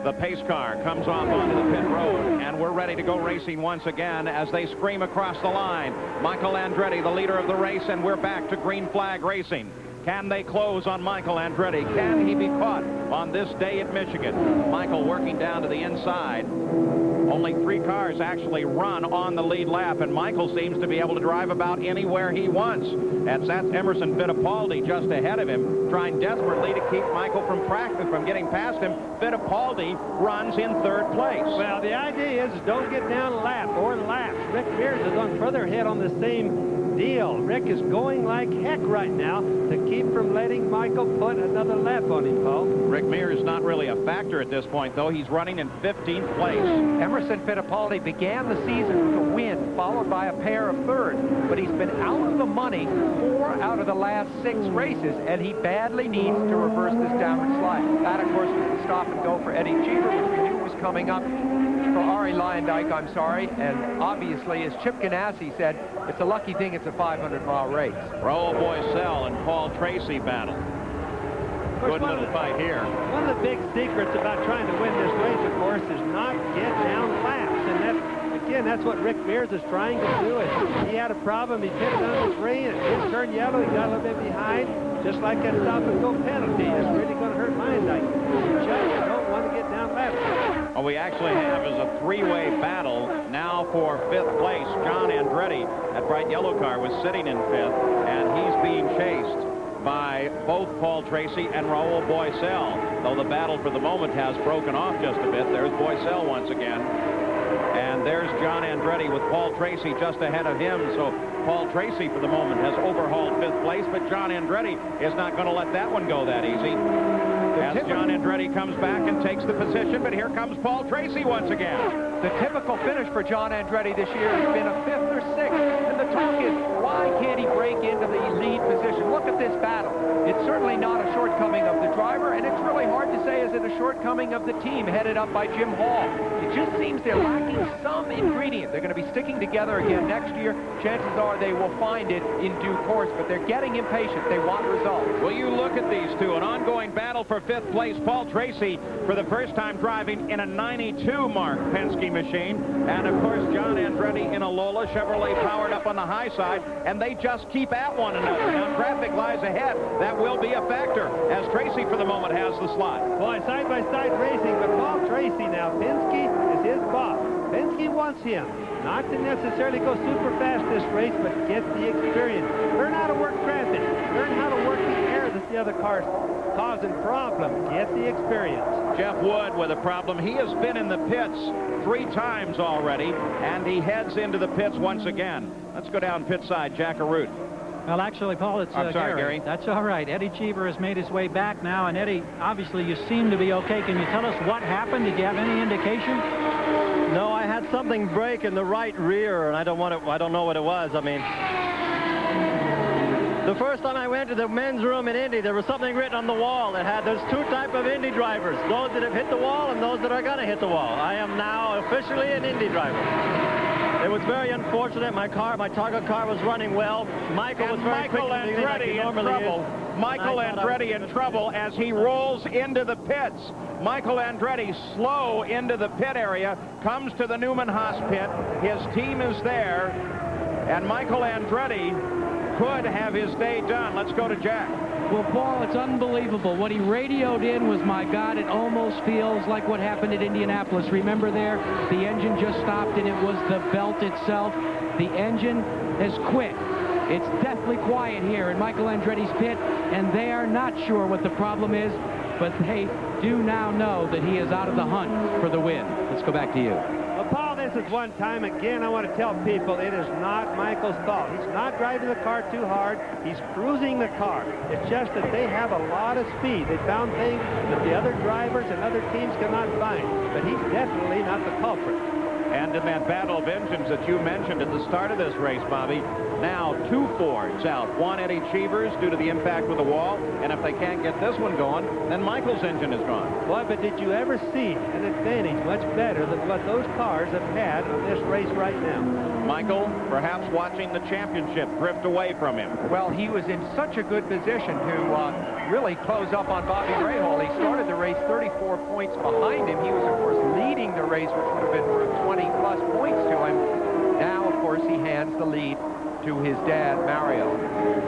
The pace car comes off onto the pit road, and we're ready to go racing once again as they scream across the line. Michael Andretti, the leader of the race, and we're back to green flag racing. Can they close on Michael Andretti? Can he be caught on this day at Michigan? Michael working down to the inside. Only 3 cars actually run on the lead lap, and Michael seems to be able to drive about anywhere he wants. And that's Emerson Fittipaldi just ahead of him, trying desperately to keep Michael from getting past him. Fittipaldi runs in 3rd place. Well, the idea is don't get down a lap or laps. Rick Mears is on further ahead on the same deal. Rick is going like heck right now to keep from letting Michael put another lap on him, Paul. Rick Mears is not really a factor at this point, though. He's running in 15th place. Emerson Fittipaldi began the season with a win, followed by a pair of 3rd, but he's been out of the money 4 out of the last 6 races, and he badly needs to reverse this downward slide. That, of course, was the stop and go for Eddie Cheever, which we knew was coming up. For Arie Luyendyk, I'm sorry, and obviously, as Chip Ganassi said, it's a lucky thing it's a 500-mile race. Rahal Boycell and Paul Tracy battle. Good little fight here. One of the big secrets about trying to win this race, of course, is not get down laps, and that's what Rick Mears is trying to do. He had a problem. He pitted on the green, and it turned yellow. He got a little bit behind, just like that stop-and-go penalty. It's really going to hurt Luyendyk. You just don't want to get down laps. What we actually have is a 3-way battle now for 5th place. John Andretti, that bright yellow car, was sitting in 5th, and he's being chased by both Paul Tracy and Rahal Boycell, though the battle for the moment has broken off just a bit. There's Boycell once again. And there's John Andretti with Paul Tracy just ahead of him. So Paul Tracy, for the moment, has overhauled 5th place, but John Andretti is not going to let that one go that easy. As John Andretti comes back and takes the position, but here comes Paul Tracy once again. The typical finish for John Andretti this year has been a 5th or 6th, and the talk is, why can't he break into the lead position? Look at this battle. It's certainly not a shortcoming of the driver, and it's really hard to say, is it a shortcoming of the team headed up by Jim Hall? It just seems they're lacking some ingredient. They're going to be sticking together again next year. Chances are they will find it in due course, but they're getting impatient. They want results. Well, you look at these two, an ongoing battle for 5th place. Paul Tracy, for the first time driving in a 92 mark Penske machine, and of course John Andretti in a Lola Chevrolet powered up on the high side, and they just keep at one another. Now traffic lies ahead. That will be a factor, as Tracy for the moment has the slot. Boy, side-by-side racing, but Paul Tracy now, Penske is his boss. Penske wants him not to necessarily go super fast this race, but get the experience. Learn how to work traffic. Learn how to work the air that the other cars causing problems. Get the experience. Jeff Wood with a problem. He has been in the pits 3 times already, and he heads into the pits once again. Let's go down pit side, Jack Arute. Well, actually, Paul, it's I'm sorry, Gary. That's all right. Eddie Cheever has made his way back now, and Eddie, obviously, you seem to be okay. Can you tell us what happened? Did you have any indication? No, I had something break in the right rear, and I don't know what it was. I mean, the first time I went to the men's room in Indy, there was something written on the wall that had, there's two types of Indy drivers, those that have hit the wall and those that are going to hit the wall. I am now officially an Indy driver. It was very unfortunate. My target car was running well. Michael was very quick. Andretti in trouble. Michael Andretti in trouble as he rolls into the pits. Michael Andretti slow into the pit area, comes to the Newman Haas pit. His team is there, and Michael Andretti could have his day done. Let's go to Jack. Well, Paul, it's unbelievable. What he radioed in was, my God, it almost feels like what happened at Indianapolis. Remember there, the engine just stopped, and it was the belt itself. The engine has quit. It's deathly quiet here in Michael Andretti's pit, and they are not sure what the problem is, but they do now know that he is out of the hunt for the win. Let's go back to you. Well, Paul, this is one time again I want to tell people it is not Michael's fault. He's not driving the car too hard. He's cruising the car. It's just that they have a lot of speed. They found things that the other drivers and other teams cannot find. But he's definitely not the culprit. And in that battle of engines that you mentioned at the start of this race, Bobby, now 2 Fords out. One Eddie Cheever's due to the impact with the wall, and if they can't get this one going, then Michael's engine is gone. Boy, but did you ever see an advantage much better than what those cars have had on this race right now? Michael, perhaps watching the championship drift away from him. Well, he was in such a good position to really close up on Bobby Rahal. He started the race 34 points behind him. He was, of course, leading the race, which would have been worth 20-plus points to him. Now, of course, he hands the lead to his dad, Mario.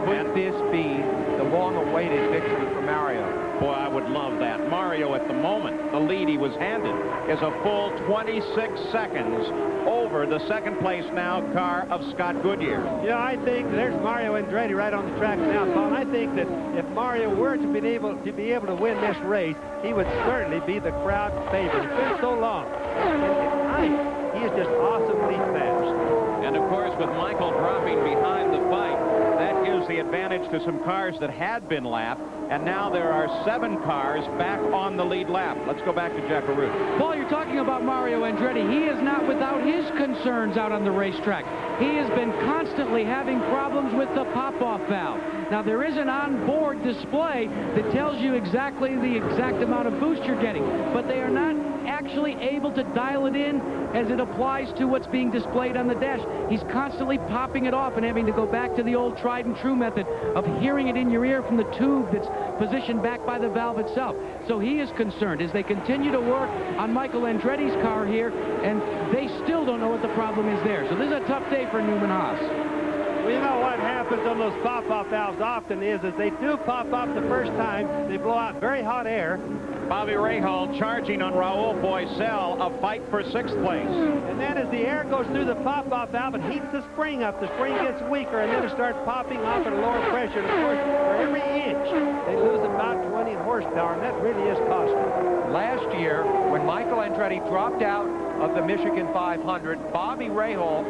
Could this be the long-awaited victory for Mario? Boy, I would love that. Mario, at the moment, the lead he was handed is a full 26 seconds over the second-place now car of Scott Goodyear. Yeah, I think there's Mario Andretti right on the track now, Paul. And I think that if Mario were to be able to win this race, he would certainly be the crowd favorite. It's been so long. And tonight, he is just awesomely fast. And, of course, with Michael dropping behind the fight, that gives the advantage to some cars that had been lapped, and now there are 7 cars back on the lead lap. Let's go back to Jack Arute. Paul, you're talking about Mario Andretti. He is not without his concerns out on the racetrack. He has been constantly having problems with the pop-off valve. Now, there is an onboard display that tells you exactly the exact amount of boost you're getting, but they are not actually able to dial it in as it applies to what's being displayed on the dash. He's constantly popping it off and having to go back to the old tried and true method of hearing it in your ear from the tube that's positioned back by the valve itself. So he is concerned as they continue to work on Michael Andretti's car here, and they still don't know what the problem is there. So this is a tough day for Newman Haas. Well, you know what happens on those pop-off valves often is they do pop off the first time. They blow out very hot air. Bobby Rahal charging on Rahul Boycell, a fight for 6th place. And then as the air goes through the pop-off valve, it heats the spring up. The spring gets weaker, and then it starts popping off at a lower pressure. And of course, for every inch, they lose about 20 horsepower, and that really is costly. Last year, when Michael Andretti dropped out of the Michigan 500, Bobby Rahal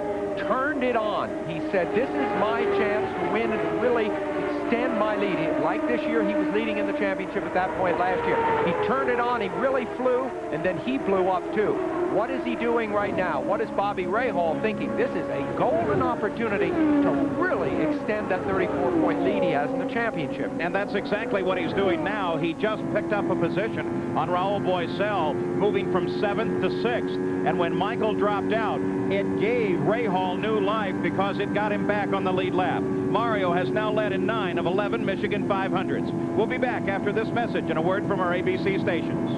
turned it on. He said, this is my chance to win and to really extend my lead. Like this year, he was leading in the championship at that point last year. He turned it on, he really flew, and then he blew up too. What is he doing right now? What is Bobby Rahal thinking? This is a golden opportunity to really extend that 34-point lead he has in the championship. And that's exactly what he's doing now. He just picked up a position on Rahul Boycell, moving from 7th to 6th. And when Michael dropped out, it gave Rahal new life because it got him back on the lead lap. Mario has now led in 9 of 11 Michigan 500s. We'll be back after this message and a word from our ABC stations.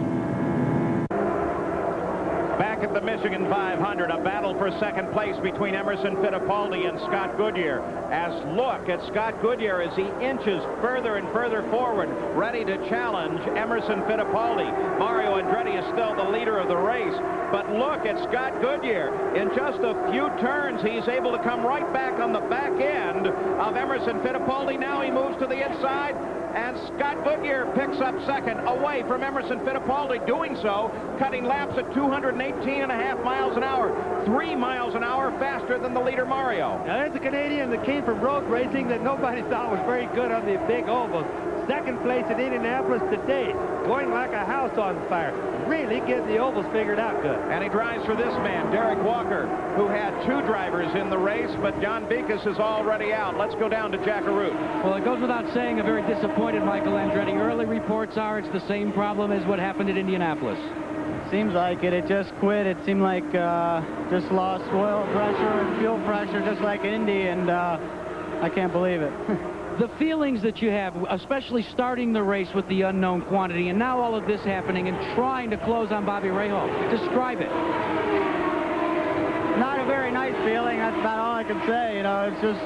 Back at the Michigan 500, a battle for second place between Emerson Fittipaldi and Scott Goodyear. As look at Scott Goodyear as he inches further and further forward, ready to challenge Emerson Fittipaldi. Mario Andretti is still the leader of the race, but look at Scott Goodyear. In just a few turns, he's able to come right back on the back end of Emerson Fittipaldi. Now he moves to the inside. And Scott Goodyear picks up second, away from Emerson Fittipaldi, doing so, cutting laps at 218.5 miles an hour, 3 miles an hour faster than the leader, Mario. Now, there's a Canadian that came from road racing that nobody thought was very good on the big ovals. Second place in Indianapolis today, going like a house on fire. Really getting the ovals figured out good. And he drives for this man, Derek Walker, who had 2 drivers in the race, but John Beekus is already out. Let's go down to Jack Arute. Well, it goes without saying, a very disappointed Michael Andretti. Early reports are it's the same problem as what happened at Indianapolis. Seems like it. It just quit. It seemed like just lost oil pressure and fuel pressure, just like Indy, and I can't believe it. The feelings that you have, especially starting the race with the unknown quantity, and now all of this happening and trying to close on Bobby Rahal. Describe it. Not a very nice feeling. That's about all I can say. You know, it's just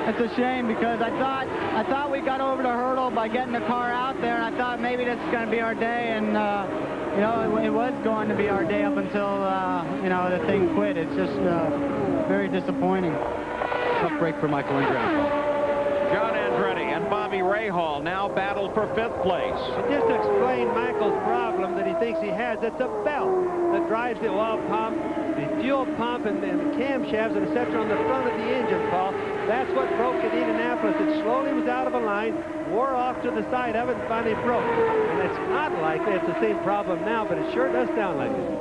it's a shame because I thought we got over the hurdle by getting the car out there, and I thought maybe this is going to be our day, and you know, it was going to be our day up until you know, the thing quit. It's just very disappointing. Tough break for Michael Andretti. John Andretti and Bobby Rahal now battle for 5th place. Just to explain Michael's problem that he thinks he has, it's a belt that drives the oil pump, the fuel pump, and the camshafts, and etc. on the front of the engine, Paul. That's what broke at Indianapolis. It slowly was out of a line, wore off to the side of it, and finally broke. And it's not likely it's the same problem now, but it sure does sound like it.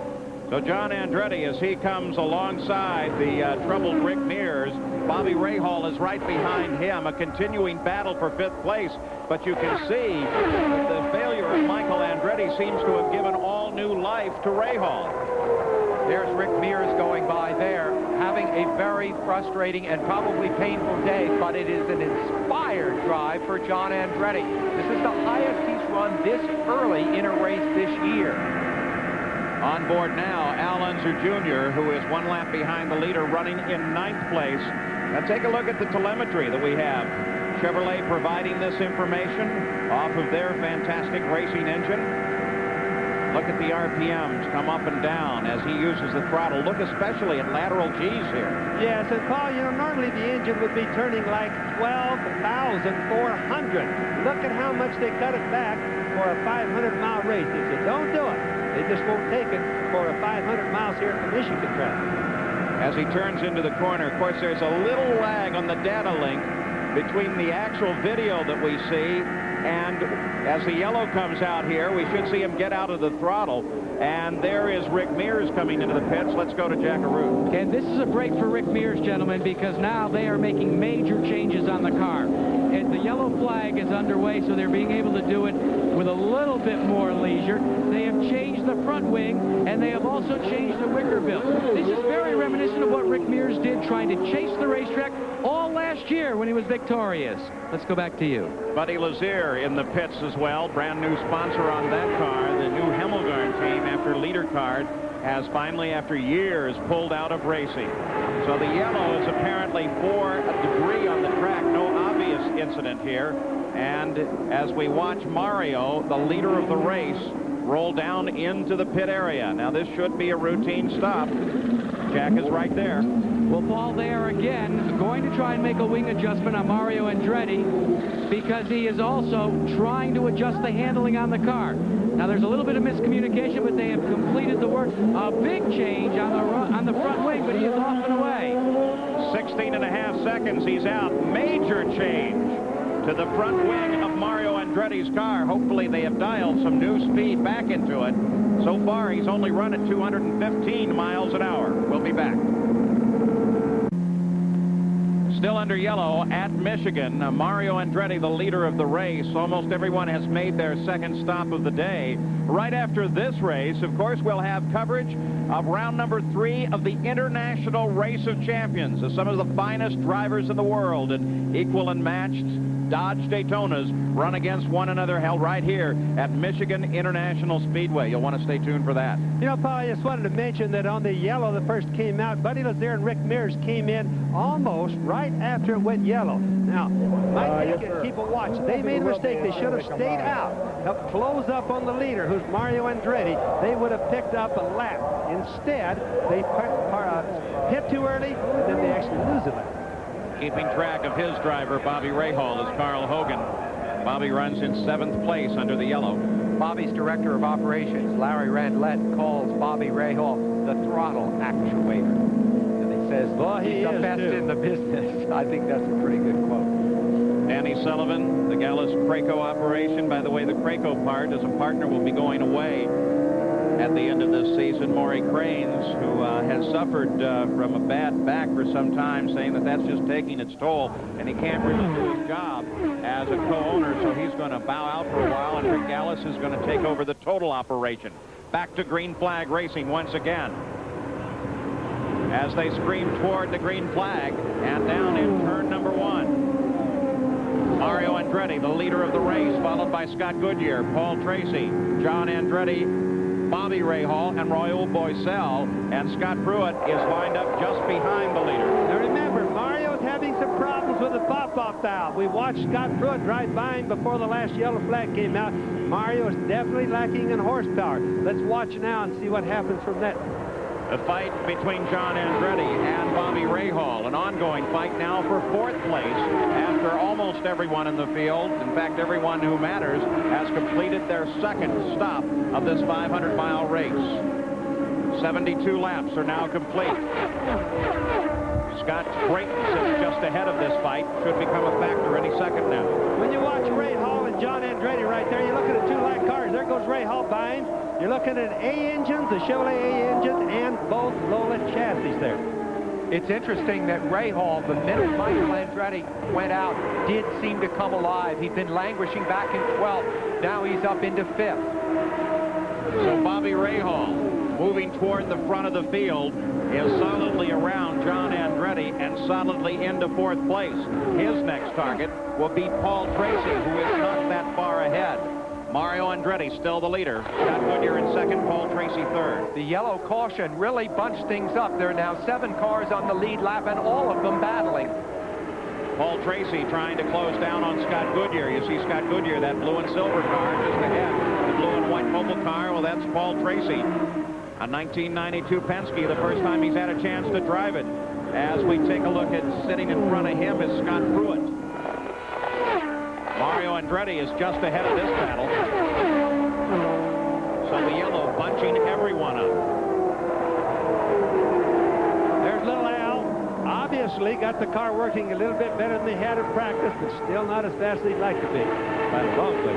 So John Andretti, as he comes alongside the troubled Rick Mears, Bobby Rahal is right behind him, a continuing battle for 5th place. But you can see that the failure of Michael Andretti seems to have given all new life to Rahal. There's Rick Mears going by there, having a very frustrating and probably painful day, but it is an inspired drive for John Andretti. This is the highest he's run this early in a race this year. On board now, Al Unser Jr., who is 1 lap behind the leader, running in 9th place. Now take a look at the telemetry that we have. Chevrolet providing this information off of their fantastic racing engine. Look at the RPMs come up and down as he uses the throttle. Look especially at lateral G's here. Yes, and Paul, you know, normally the engine would be turning like 12,400. Look at how much they cut it back for a 500-mile race. If you don't do it, they just won't take it for a 500 miles here at the Michigan track. As he turns into the corner, of course, there's a little lag on the data link between the actual video that we see, and as the yellow comes out here, we should see him get out of the throttle. And there is Rick Mears coming into the pits. Let's go to Jack Arute. And this is a break for Rick Mears, gentlemen, because now they are making major changes on the car. And the yellow flag is underway, so they're being able to do it with a little bit more leisure. They have changed the front wing, and they have also changed the wicker bill. This is very reminiscent of what Rick Mears did trying to chase the racetrack all last year when he was victorious. Let's go back to you. Buddy Lazier in the pits as well. Brand new sponsor on that car. The new Hemmelgarn team, after leader card, has finally, after years, pulled out of racing. So the yellow is apparently for a debris on the track. No obvious incident here. And as we watch Mario, the leader of the race, roll down into the pit area. Now this should be a routine stop. Jack is right there. Well, Paul, they are again going to try and make a wing adjustment on Mario Andretti because he is also trying to adjust the handling on the car. Now, there's a little bit of miscommunication, but they have completed the work. A big change on the front wing, but he is off and away. 16.5 seconds, he's out. Major change to the front wing of Mario Andretti's car. Hopefully they have dialed some new speed back into it. So far, he's only run at 215 miles an hour. We'll be back. Still under yellow at Michigan. Mario Andretti, the leader of the race. Almost everyone has made their second stop of the day. Right after this race, of course, we'll have coverage of round number 3 of the International Race of Champions. Some of the finest drivers in the world and equal and matched Dodge Daytonas run against one another, held right here at Michigan International Speedway. You'll want to stay tuned for that. You know, Paul, I just wanted to mention that on the yellow that first came out, Buddy Lazier and Rick Mears came in almost right after it went yellow. Now, people watch. They made a mistake. They should have stayed out, helped close up on the leader, who's Mario Andretti. They would have picked up a lap. Instead, they hit too early, and then they actually lose a lap. Keeping track of his driver, Bobby Rahal, is Carl Hogan. Bobby runs in 7th place under the yellow. Bobby's director of operations, Larry Randlett, calls Bobby Rahal the throttle actuator. And he says, well, he's the best in the business. I think that's a pretty good quote. Danny Sullivan, the Gallus Craco operation. By the way, the Craco part as a partner will be going away at the end of this season. Maury Cranes, who has suffered from a bad back for some time, saying that that's just taking its toll, and he can't really do his job as a co-owner, so he's going to bow out for a while, and Rick Gallus is going to take over the total operation. Back to green flag racing once again, as they scream toward the green flag, and down in turn number 1. Mario Andretti, the leader of the race, followed by Scott Goodyear, Paul Tracy, John Andretti, Bobby Rahal, and Royal Boycell, and Scott Pruitt is lined up just behind the leader. Now remember, Mario's having some problems with the pop-off valve. We watched Scott Pruitt drive by him before the last yellow flag came out. Mario is definitely lacking in horsepower. Let's watch now and see what happens from that. The fight between John Andretti and Bobby Rahal, an ongoing fight now for 4th place after almost everyone in the field, in fact everyone who matters, has completed their 2nd stop of this 500-mile race. 72 laps are now complete. Scott Brayton sits just ahead of this fight, should become a factor any second now. When you watch Rahal and John Andretti right there, you look at the 2 light cars. There goes Rahal by him. You're looking at A engines, the Chevrolet A engines, and both Lola chassis there. It's interesting that Rahal, the minute Michael Andretti went out, did seem to come alive. He'd been languishing back in 12th. Now he's up into 5th. So Bobby Rahal, moving toward the front of the field, is solidly around John Andretti and solidly into 4th place. His next target will be Paul Tracy, who is not that far ahead. Mario Andretti still the leader. Scott Goodyear in 2nd, Paul Tracy 3rd. The yellow caution really bunched things up. There are now 7 cars on the lead lap, and all of them battling. Paul Tracy trying to close down on Scott Goodyear. You see Scott Goodyear, that blue and silver car just ahead. The blue and white mobile car, well, that's Paul Tracy. A 1992 Penske, the first time he's had a chance to drive it. As we take a look at sitting in front of him is Scott Pruitt. Mario Andretti is just ahead of this battle. So the yellow bunching everyone up. There's little Al. Obviously got the car working a little bit better than they had in practice, but still not as fast as he'd like to be. By the long way.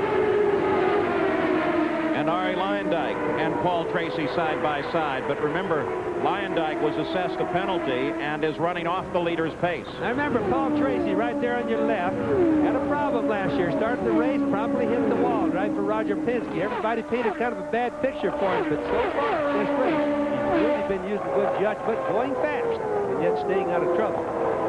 And Ari Leyendyke and Paul Tracy side by side. But remember, Leyendyke was assessed a penalty and is running off the leader's pace. Now remember, Paul Tracy right there on your left had a problem last year. Started the race, probably hit the wall, right, for Roger Penske. Everybody painted kind of a bad picture for him, but so far this race, he's really been using good judgment, going fast, and yet staying out of trouble.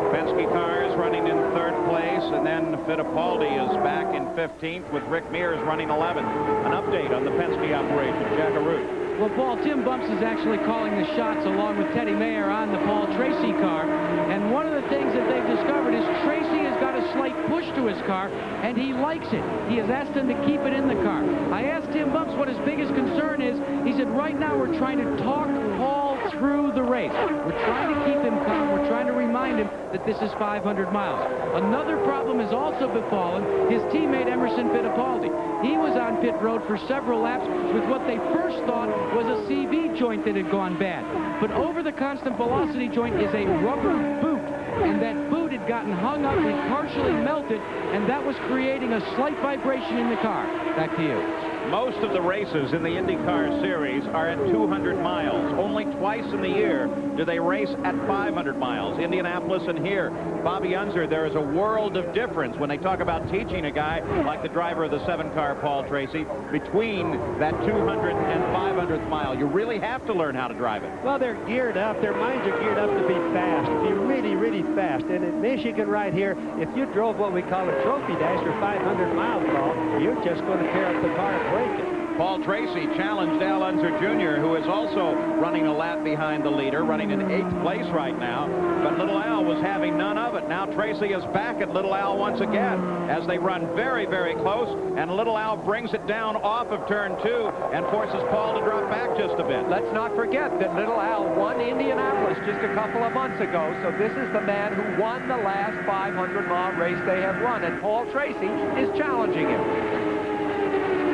Penske car is running in 3rd place, and then Fittipaldi is back in 15th with Rick Mears running 11th. An update on the Penske operation, Jack Arute. Well, Paul, Tim Bumps is actually calling the shots along with Teddy Mayer on the Paul Tracy car. And one of the things that they've discovered is Tracy has got a slight push to his car, and he likes it. He has asked him to keep it in the car. I asked Tim Bumps what his biggest concern is. He said, right now we're trying to talk Paul through the race. We're trying to keep him calm. We're trying to remind him that this is 500 miles. Another problem has also befallen his teammate Emerson Fittipaldi. He was on pit road for several laps with what they first thought was a CV joint that had gone bad. But over the constant velocity joint is a rubber boot, and that boot had gotten hung up and partially melted, and that was creating a slight vibration in the car. Back to you. Most of the races in the IndyCar Series are at 200 miles. Only twice in the year do they race at 500 miles. Indianapolis and here. Bobby Unser, there is a world of difference when they talk about teaching a guy like the driver of the 7-car, Paul Tracy, between that 200th and 500th mile. You really have to learn how to drive it. Well, they're geared up. Their minds are geared up to be fast, to be really, really fast. And in Michigan right here, if you drove what we call a trophy dash or 500 miles, Paul, you're just going to tear up the car and break it. Paul Tracy challenged Al Unser Jr., who is also running a lap behind the leader, running in 8th place right now. But Little Al was having none of it. Now Tracy is back at Little Al once again as they run very, very close. And Little Al brings it down off of turn 2 and forces Paul to drop back just a bit. Let's not forget that Little Al won Indianapolis just a couple of months ago. So this is the man who won the last 500-mile race they have run. And Paul Tracy is challenging him.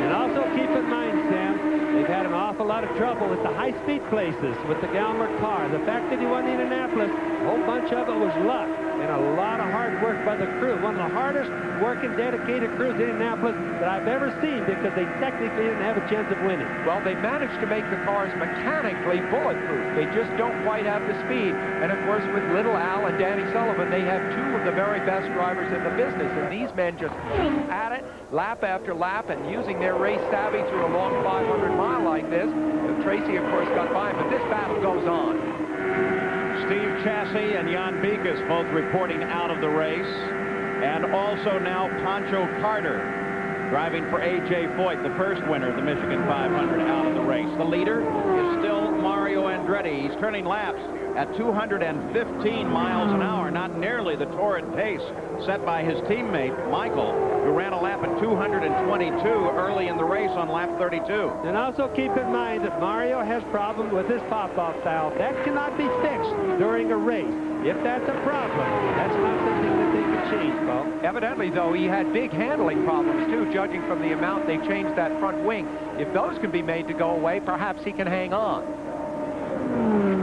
And also keep in mind, Sam, they've had an awful lot of trouble at the high-speed places with the Galmer car. The fact that he won Indianapolis, a whole bunch of it was luck and a lot of hard work by the crew. One of the hardest working, dedicated crews in Indianapolis that I've ever seen, because they technically didn't have a chance of winning. Well, they managed to make the cars mechanically bulletproof. They just don't quite have the speed. And, of course, with Little Al and Danny Sullivan, they have two of the very best drivers in the business. And these men just keep at it, lap after lap, and using their race savvy through a long 500-mile like this. Tracy, of course, got by, but this battle goes on. Steve Chassie and Jan Beekes both reporting out of the race. And also now Pancho Carter driving for A.J. Foyt, the first winner of the Michigan 500, out of the race. The leader is still Mario Andretti. He's turning laps at 215 miles an hour, not nearly the torrid pace set by his teammate, Michael, who ran a lap at 222 early in the race on lap 32. And also keep in mind that Mario has problems with his pop-off valve. That cannot be fixed during a race. If that's a problem, that's not something that they can change, Paul. Evidently, though, he had big handling problems, too, judging from the amount they changed that front wing. If those can be made to go away, perhaps he can hang on.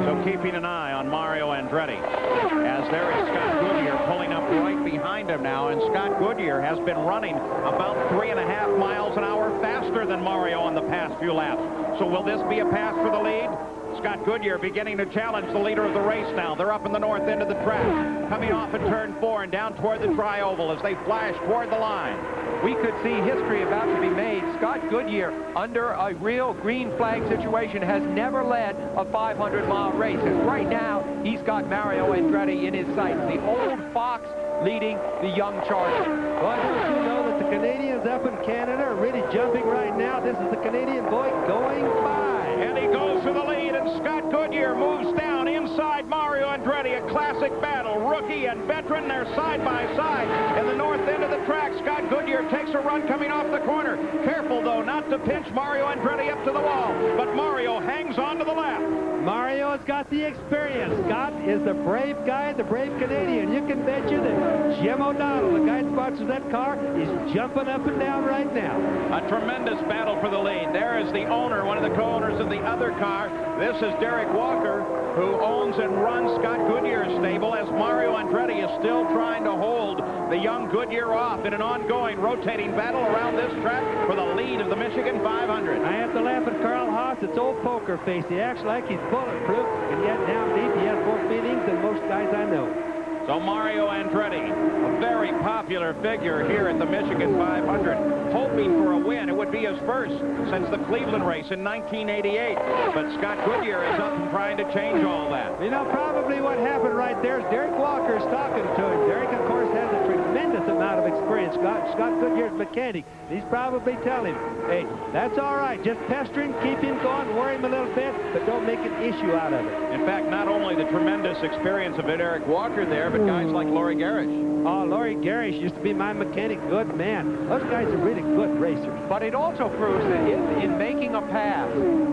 So keeping an eye on Mario Andretti, as there is Scott Goodyear pulling up right behind him now, and Scott Goodyear has been running about 3.5 miles an hour faster than Mario on the past few laps. So will this be a pass for the lead? Scott Goodyear beginning to challenge the leader of the race now. They're up in the north end of the track, coming off at turn 4 and down toward the tri-oval as they flash toward the line. We could see history about to be made. Scott Goodyear, under a real green flag situation, has never led a 500-mile race. And right now, he's got Mario Andretti in his sights. The old fox leading the young Charger. Well, don't you know that the Canadians up in Canada are really jumping right now? This is the Canadian boy going by. And he goes for the lead, and Scott Goodyear moves down inside Mario Andretti. A classic battle. Rookie and veteran, they're side by side. In the north end of the track, Scott Goodyear takes a run coming off the corner. Careful, though, not to pinch Mario Andretti up to the wall. But Mario hangs on to the lap. Mario has got the experience. Scott is the brave guy, the brave Canadian. You can bet you that Jim O'Donnell, the guy that sponsors that car, is jumping up and down right now. A tremendous battle for the lead. There is the owner, one of the co-owners of the other car. This is Derek Walker, who owns and runs Scott Goodyear's stable, as Mario Andretti is still trying to hold the young Goodyear off in an ongoing rotating battle around this track for the lead of the Michigan 500. I have to laugh at Carl Haas. It's old poker face. He acts like he's bulletproof, and yet down deep he has more feelings than most guys I know. So Mario Andretti, a very popular figure here at the Michigan 500, hoping for a win. It would be his first since the Cleveland race in 1988. But Scott Goodyear is up and trying to change all that. You know, probably what happened right there is Derek Walker is talking to him. Derek, of course, has a tremendous amount of experience. Scott Goodyear's mechanic. He's probably telling him, hey, that's all right. Just pester him, keep him going, worry him a little bit, but don't make an issue out of it. In fact, not only the tremendous experience of Derek Walker there, but guys like Laurie Garish. Oh, Laurie Garish used to be my mechanic. Good man. Those guys are really good racers. But it also proves that in making a pass,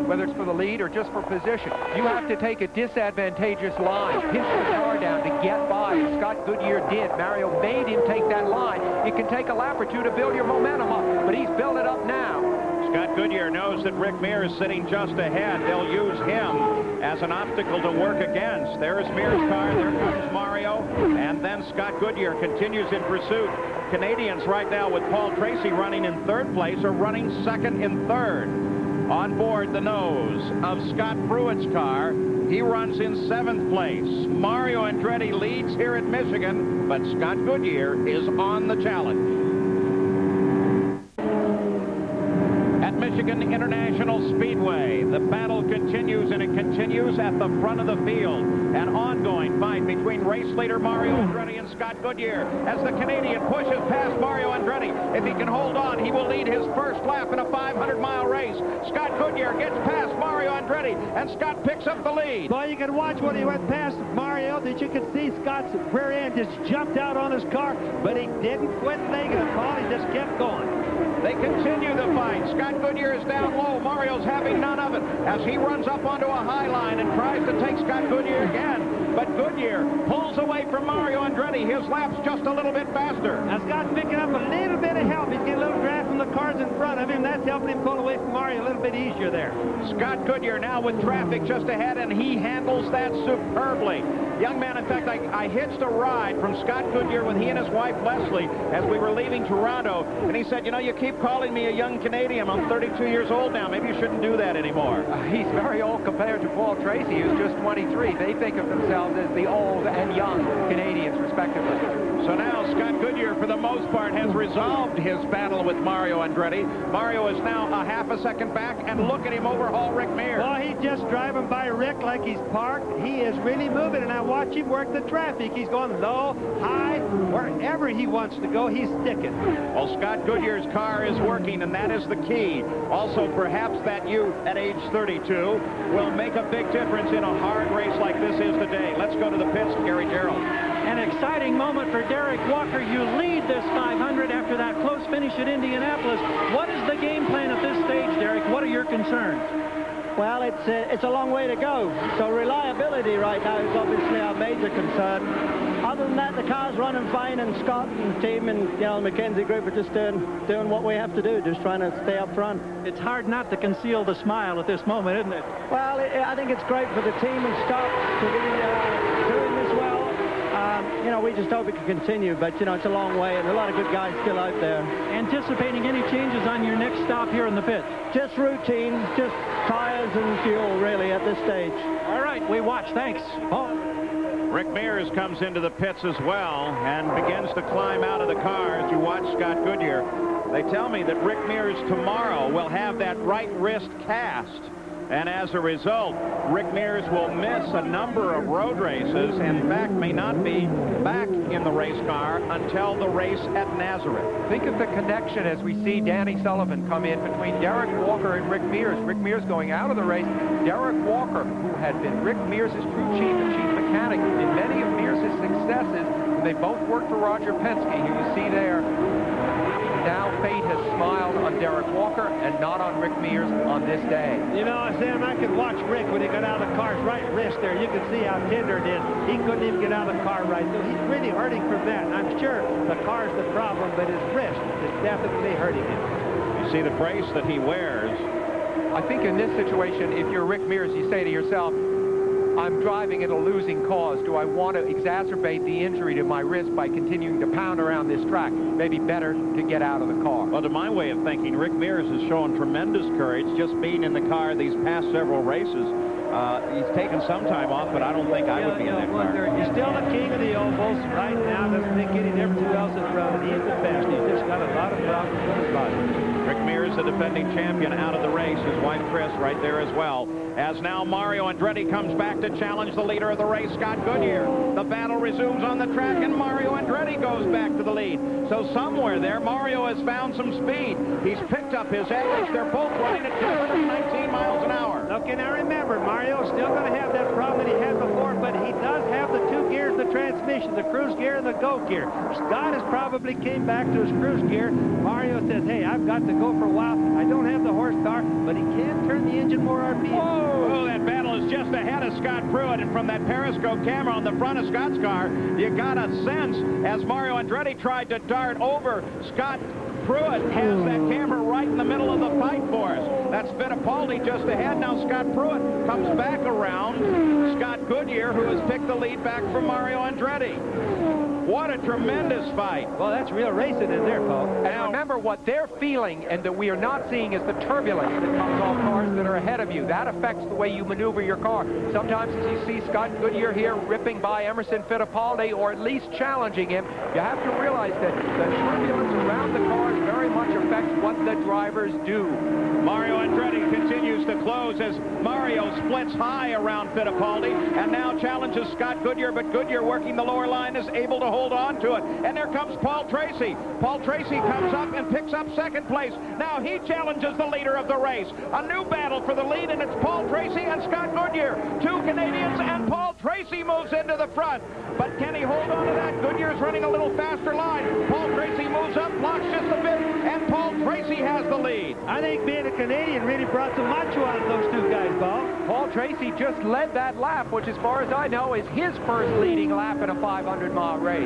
whether it's for the lead or just for position, you have to take a disadvantageous line, pinch the car down to get by, and Scott Goodyear did. Mario made him take that line. It can take a lap or two to build your momentum up, but he's built it up now. Scott Goodyear knows that Rick Mears is sitting just ahead. They'll use him as an obstacle to work against. There's Mears' car. There comes Mario. And then Scott Goodyear continues in pursuit. Canadians right now with Paul Tracy running in 3rd place are running 2nd and 3rd. On board the nose of Scott Pruitt's car, he runs in 7th place. Mario Andretti leads here at Michigan, but Scott Goodyear is on the challenge. Michigan International Speedway. The battle continues, and it continues at the front of the field. An ongoing fight between race leader Mario Andretti and Scott Goodyear as the Canadian pushes past Mario Andretti. If he can hold on, he will lead his first lap in a 500-mile race. Scott Goodyear gets past Mario Andretti, and Scott picks up the lead. Well, you can watch when he went past Mario that you could see Scott's rear end just jumped out on his car, but he didn't quit making a call. He just kept going. They continue the fight. Scott Goodyear is down low. Mario's having none of it as he runs up onto a high line and tries to take Scott Goodyear again. But Goodyear pulls away from Mario Andretti. His lap's just a little bit faster. Now Scott's picking up a little bit of help. He's getting a little draft from the cars in front of him. That's helping him pull away from Mario a little bit easier there. Scott Goodyear now with traffic just ahead, and he handles that superbly. Young man, in fact, I hitched a ride from Scott Goodyear with he and his wife, Leslie, as we were leaving Toronto, and he said, you know, you keep calling me a young Canadian. I'm 32 years old now. Maybe you shouldn't do that anymore. He's very old compared to Paul Tracy, who's just 23. They think of themselves as the old and young Canadians, respectively. So now Scott Goodyear, for the most part, has resolved his battle with Mario Andretti. Mario is now a half a second back, and look at him overhaul Rick Mears. Well, he's just driving by Rick like he's parked. He is really moving, and I watch him work the traffic. He's going low, high, wherever he wants to go, he's sticking. Well, Scott Goodyear's car is working, and that is the key. Also, perhaps that youth at age 32 will make a big difference in a hard race like this is today. Let's go to the pits, Gary Gerald. An exciting moment for Derek Walker. You lead this 500 after that close finish at Indianapolis. What is the game plan at this stage, Derek? What are your concerns? Well, it's a long way to go. So reliability right now is obviously our major concern. Other than that, the car's running fine, and Scott and team and the McKenzie group are just doing what we have to do, just trying to stay up front. It's hard not to conceal the smile at this moment, isn't it? Well, I think it's great for the team and Scott to be doing this well. You know, we just hope it can continue, but, you know, it's a long way, and a lot of good guys still out there. Anticipating any changes on your next stop here in the pit? Just routine, just tires and fuel, really, at this stage. All right, we watch. Thanks. Paul. Rick Mears comes into the pits as well and begins to climb out of the car as you watch Scott Goodyear. They tell me that Rick Mears tomorrow will have that right wrist cast. And as a result, Rick Mears will miss a number of road races, and in fact may not be back in the race car until the race at Nazareth. Think of the connection as we see Danny Sullivan come in between Derek Walker and Rick Mears. Rick Mears going out of the race. Derek Walker, who had been Rick Mears' crew chief and chief mechanic in many of Mears' successes. They both worked for Roger Penske, who you see there. Now fate has smiled on Derek Walker and not on Rick Mears on this day. You know, Sam, I could watch Rick when he got out of the car's right wrist there. You could see how tender it is. He couldn't even get out of the car right. So he's really hurting from that. And I'm sure the car's the problem, but his wrist is definitely hurting him. You see the brace that he wears. I think in this situation, if you're Rick Mears, you say to yourself, I'm driving at a losing cause. Do I want to exacerbate the injury to my wrist by continuing to pound around this track? Maybe better to get out of the car. Well, to my way of thinking, Rick Mears has shown tremendous courage just being in the car these past several races. He's taken some time off, but I don't think I would be in that car. He's still the king of the ovals. Right now, doesn't think any difference who else is running. He's the best. He's just got a lot of problems with his body. Rick Mears, the defending champion, out of the race. His wife, Chris, right there as well. As now Mario Andretti comes back to challenge the leader of the race, Scott Goodyear. The battle resumes on the track, and Mario Andretti goes back to the lead. So somewhere there, Mario has found some speed. He's picked up his edge. They're both running at 219 miles an hour. Okay, now remember, Mario's still going to have that problem that he had before, but he does have the two gears, the transmission, the cruise gear and the go gear. Scott has probably came back to his cruise gear. Mario says, hey, I've got to go for a while. I don't have the horsepower, but he can turn the engine more RPM. Oh, that battle is just ahead of Scott Pruitt, and from that periscope camera on the front of Scott's car, you got a sense as Mario Andretti tried to dart over. Scott Pruitt has that camera right in the middle of the fight for us. That's Fittipaldi just ahead. Now Scott Pruitt comes back around Scott Goodyear, who has picked the lead back from Mario Andretti. What a tremendous fight. Well, that's real racing in there, Paul. And remember, what they're feeling and that we are not seeing is the turbulence that comes off cars that are ahead of you. That affects the way you maneuver your car. Sometimes as you see Scott Goodyear here ripping by Emerson Fittipaldi, or at least challenging him, you have to realize that the turbulence around the cars very much affects what the drivers do. Mario Andretti continues to close as Mario splits high around Fittipaldi and now challenges Scott Goodyear, but Goodyear, working the lower line, is able to hold on to it. And there comes Paul Tracy. Paul Tracy comes up and picks up second place. Now he challenges the leader of the race. A new battle for the lead, and it's Paul Tracy and Scott Goodyear. Two Canadians, and Paul Tracy moves into the front. But can he hold on to that? Goodyear's running a little faster line. Paul Tracy moves up, blocks just a bit, and Paul Tracy has the lead. I think being a Canadian really brought some macho out of those two guys, Paul. Paul Tracy just led that lap, which as far as I know is his first leading lap in a 500-mile race.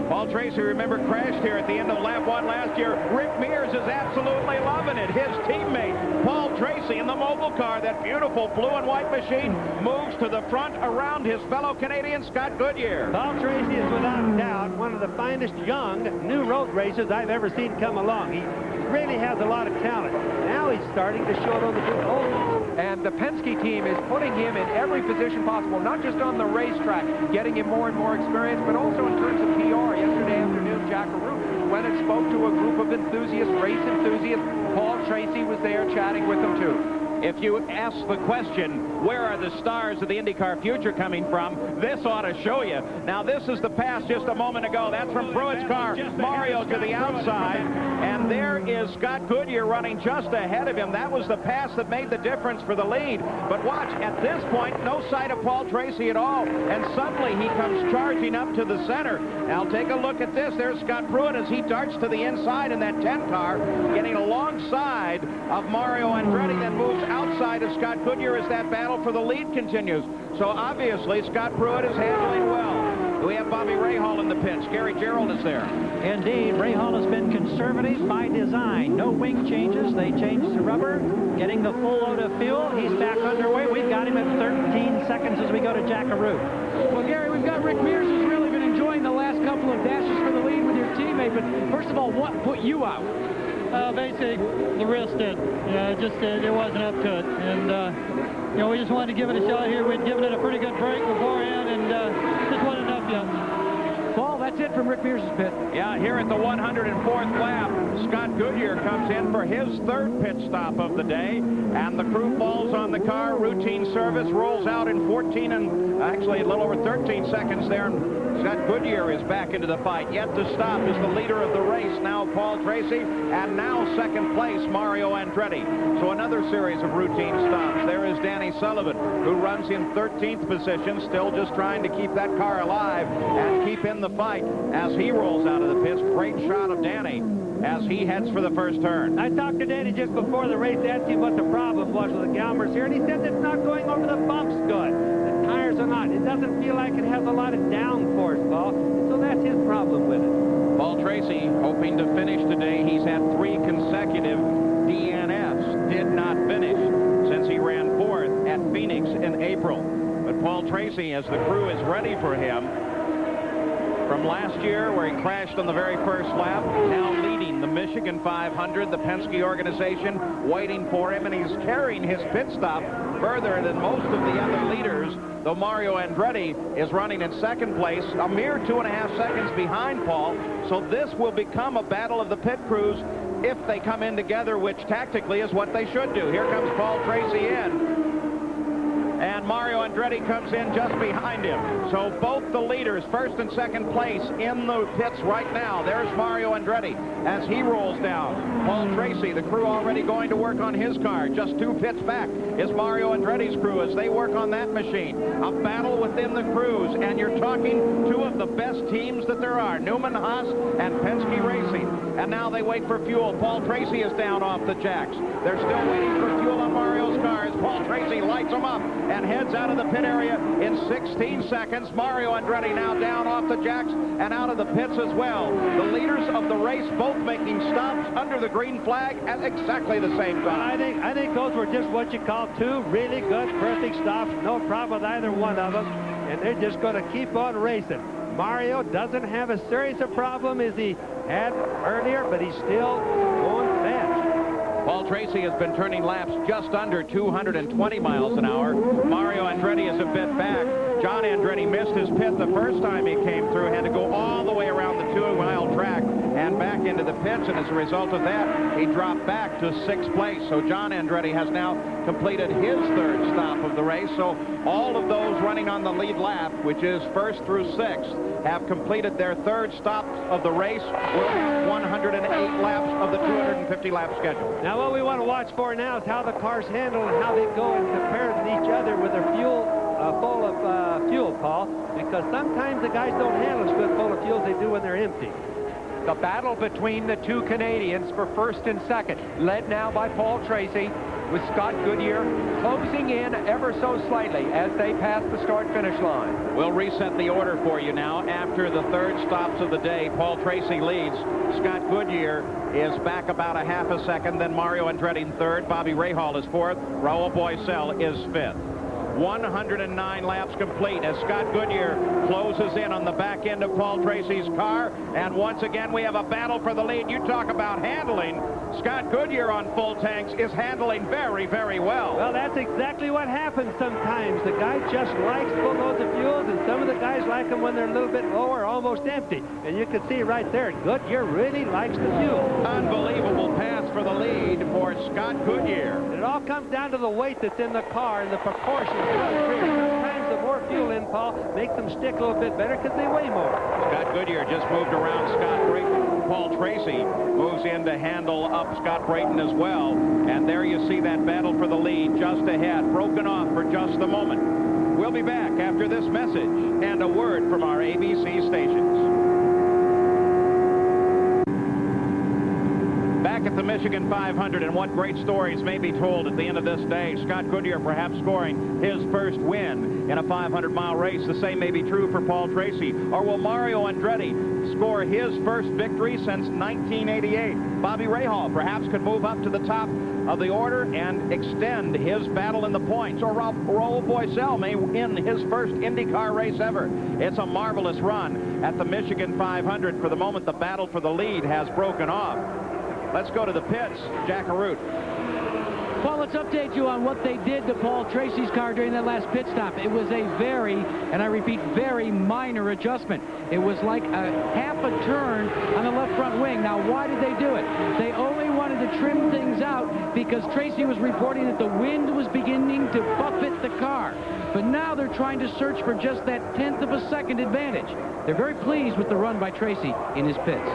Paul Tracy, remember, crashed here at the end of lap 1 last year. Rick Mears is absolutely loving it. His teammate, Paul Tracy, in the mobile car, that beautiful blue and white machine, moves to the front around his fellow Canadian, Scott Goodyear. Paul Tracy is without doubt one of the finest young new road racers I've ever seen come along. He really has a lot of talent. Now he's starting to show it on the big ovals. And the Penske team is putting him in every position possible, not just on the racetrack, getting him more and more experience, but also in terms of PR. Yesterday afternoon, Jack Arute went and spoke to a group of enthusiasts, race enthusiasts. Paul Tracy was there chatting with them too. If you ask the question, where are the stars of the IndyCar future coming from, this ought to show you. Now, this is the pass just a moment ago. That's from Pruitt's car. Mario to the outside. And there is Scott Goodyear running just ahead of him. That was the pass that made the difference for the lead. But watch, at this point, no sight of Paul Tracy at all. And suddenly he comes charging up to the center. Now, take a look at this. There's Scott Pruitt as he darts to the inside in that 10 car, getting alongside of Mario Andretti, then moves outside of Scott Goodyear as that battle for the lead continues. So obviously Scott Pruitt is handling well. We have Bobby Rahal in the pits. Gary Gerald is there. Indeed, Rahal has been conservative by design. No wing changes. They changed the rubber, getting the full load of fuel. He's back underway. We've got him at 13 seconds as we go to Jack Arute. Well, Gary, we've got Rick Mears, who's really been enjoying the last couple of dashes for the lead with your teammate. But first of all, what put you out? Basically, the wrist did. Yeah, it wasn't up to it. And, you know, we just wanted to give it a shot here. We'd given it a pretty good break beforehand, and just wasn't enough yet. Paul, that's it from Rick Mears' pit. Yeah, here at the 104th lap, Scott Goodyear comes in for his third pit stop of the day, and the crew falls on the car. Routine service rolls out in 14 and actually a little over 13 seconds there. Scott Goodyear is back into the fight. Yet to stop is the leader of the race, now Paul Tracy, and now second place, Mario Andretti. So another series of routine stops. There is Danny Sullivan, who runs in 13th position, still just trying to keep that car alive and keep in the fight as he rolls out of the pits. Great shot of Danny as he heads for the first turn. I talked to Danny just before the race, asked him what the problem was with the Galmers here, and he said it's not going over the bumps good. The tires are not. It doesn't feel like it has a lot of downforce, Paul. So that's his problem with it. Paul Tracy hoping to finish today. He's had 3 consecutive DNFs. Did not finish since he ran 4th at Phoenix in April. But Paul Tracy, as the crew is ready for him, from last year where he crashed on the very first lap, now leading the Michigan 500, the Penske organization waiting for him, and he's carrying his pit stop further than most of the other leaders, though Mario Andretti is running in second place, a mere 2.5 seconds behind Paul. So this will become a battle of the pit crews if they come in together, which tactically is what they should do. Here comes Paul Tracy in. And Mario Andretti comes in just behind him. So both the leaders, first and second place, in the pits right now. There's Mario Andretti as he rolls down. Paul Tracy, the crew already going to work on his car. Just 2 pits back is Mario Andretti's crew as they work on that machine. A battle within the crews, and you're talking 2 of the best teams that there are, Newman Haas and Penske Racing. And now they wait for fuel. Paul Tracy is down off the jacks. They're still waiting for fuel on Mario's cars. Paul Tracy lights them up and heads out of the pit area in 16 seconds. Mario Andretti now down off the jacks and out of the pits as well. The leaders of the race both making stops under the green flag at exactly the same time. I think those were just what you call 2 really good, perfect stops. No problem with either one of them. And they're just going to keep on racing. Mario doesn't have a series of problems as he had earlier, but he's still going fast. Paul Tracy has been turning laps just under 220 miles an hour. Mario Andretti is a bit back. John Andretti missed his pit the first time he came through, had to go all the way around the 2-mile track and back into the pits, and as a result of that, he dropped back to 6th place. So John Andretti has now completed his 3rd stop of the race. So all of those running on the lead lap, which is 1st through 6th, have completed their 3rd stop of the race. We'll have 108 laps of the 250-lap schedule. Now, what we want to watch for now is how the cars handle and how they go and compare to each other with their fuel full of fuel, Paul, because sometimes the guys don't handle as good full of fuel as they do when they're empty. The battle between the two Canadians for 1st and 2nd, led now by Paul Tracy, with Scott Goodyear closing in ever so slightly as they pass the start-finish line. We'll reset the order for you now. After the 3rd stops of the day, Paul Tracy leads. Scott Goodyear is back about a half a second. Then Mario Andretti in 3rd. Bobby Rahal is 4th. Rahal Boycell is 5th. 109 laps complete as Scott Goodyear closes in on the back end of Paul Tracy's car. And once again, we have a battle for the lead. You talk about handling. Scott Goodyear on full tanks is handling very, very well. Well, that's exactly what happens sometimes. The guy just likes full loads of fuels, and some of the guys like them when they're a little bit lower, almost empty. And you can see right there, Goodyear really likes the fuel. Unbelievable pass for the lead for Scott Goodyear. It all comes down to the weight that's in the car and the proportions. Sometimes the more fuel in, Paul, makes them stick a little bit better because they weigh more. Scott Goodyear just moved around Scott Brayton. Paul Tracy moves in to handle up Scott Brayton as well. And there you see that battle for the lead just ahead, broken off for just a moment. We'll be back after this message and a word from our ABC stations. Back at the Michigan 500, and what great stories may be told at the end of this day. Scott Goodyear perhaps scoring his 1st win in a 500-mile race. The same may be true for Paul Tracy. Or will Mario Andretti score his 1st victory since 1988? Bobby Rahal perhaps could move up to the top of the order and extend his battle in the points. Or Rahal Boycell may win his 1st IndyCar race ever. It's a marvelous run at the Michigan 500. For the moment, the battle for the lead has broken off. Let's go to the pits. Jack Arute. Paul, let's update you on what they did to Paul Tracy's car during that last pit stop. It was a very, and I repeat, very minor adjustment. It was like a half a turn on the left front wing. Now, why did they do it? They only wanted to trim things out because Tracy was reporting that the wind was beginning to buffet the car. But now they're trying to search for just that 1/10 of a second advantage. They're very pleased with the run by Tracy in his pits.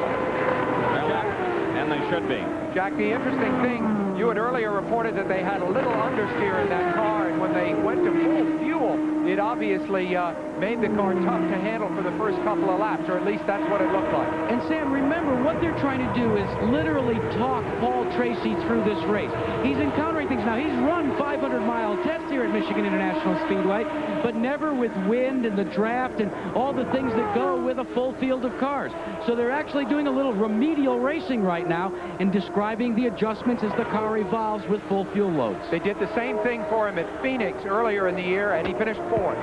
And they should be. Jack, the interesting thing, you had earlier reported that they had a little understeer in that car, and when they went to full fuel, it obviously made the car tough to handle for the first couple of laps, or at least that's what it looked like. And Sam, remember, what they're trying to do is literally talk Paul Tracy through this race. He's encountering things now. He's run 500-mile tests here at Michigan International Speedway, but never with wind and the draft and all the things that go with a full field of cars. So they're actually doing a little remedial racing right now and describing the adjustments as the car evolves with full fuel loads. They did the same thing for him at Phoenix earlier in the year, and he finished 4th.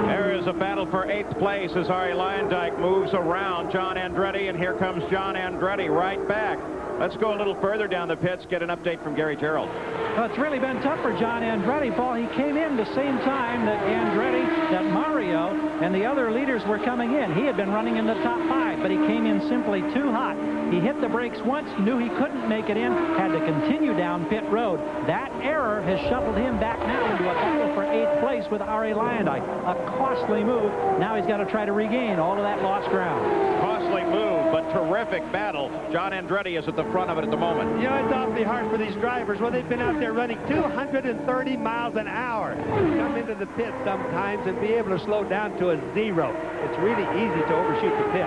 There is a battle for 8th place as Arie Luyendyk moves around John Andretti, and here comes John Andretti right back. Let's go a little further down the pits, get an update from Gary Gerald. Well, it's really been tough for John Andretti, Paul. He came in the same time that Mario and the other leaders were coming in. He had been running in the top 5, but he came in simply too hot. He hit the brakes once, knew he couldn't make it in, had to continue down pit road. That error has shuffled him back now into a battle for 8th place with Arie Luyendyk. A costly move. Now he's got to try to regain all of that lost ground. Costly move, but terrific battle. John Andretti is at the front of it at the moment. You know, it's awfully hard for these drivers when they've been out there running 230 miles an hour. Come into the pit sometimes and be able to slow down to a 0. It's really easy to overshoot the pit.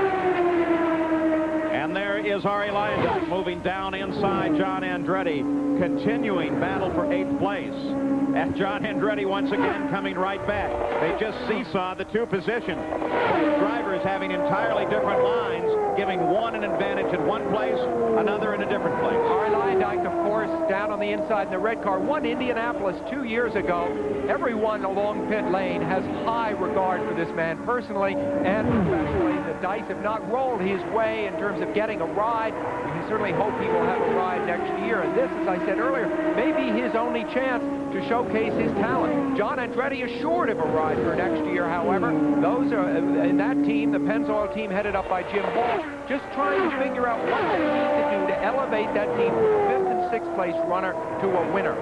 And there is Arie Luyendyk moving down inside John Andretti, continuing battle for 8th place. And John Andretti once again coming right back. They just seesaw the 2 positions. Both drivers having entirely different lines. giving one an advantage in one place, another in a different place. All right, Lyondike, of course, down on the inside in the red car, won Indianapolis 2 years ago. Everyone along pit lane has high regard for this man personally and professionally. The dice have not rolled his way in terms of getting a ride. We can certainly hope he will have a ride next year. And this, as I said earlier, may be his only chance to showcase his talent. John Andretti is assured of a ride for next year, however. Those are in that team, the Pennzoil team headed up by Jim Hall, just trying to figure out what they need to do to elevate that team from a 5th and 6th place runner to a winner.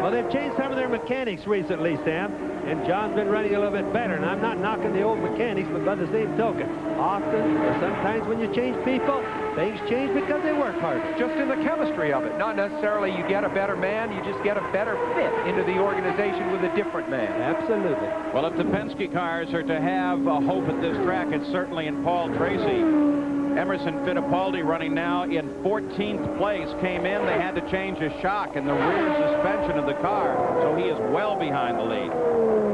Well, they've changed some of their mechanics recently, Sam, and John's been running a little bit better. And I'm not knocking the old mechanics, but by the same token, often or sometimes when you change people, things change because they work harder. Just in the chemistry of it. Not necessarily you get a better man, you just get a better fit into the organization with a different man. Absolutely. Well, if the Penske cars are to have a hope at this track, it's certainly in Paul Tracy. Emerson Fittipaldi, running now in 14th place, came in. They had to change his shock in the rear suspension of the car, so he is well behind the lead.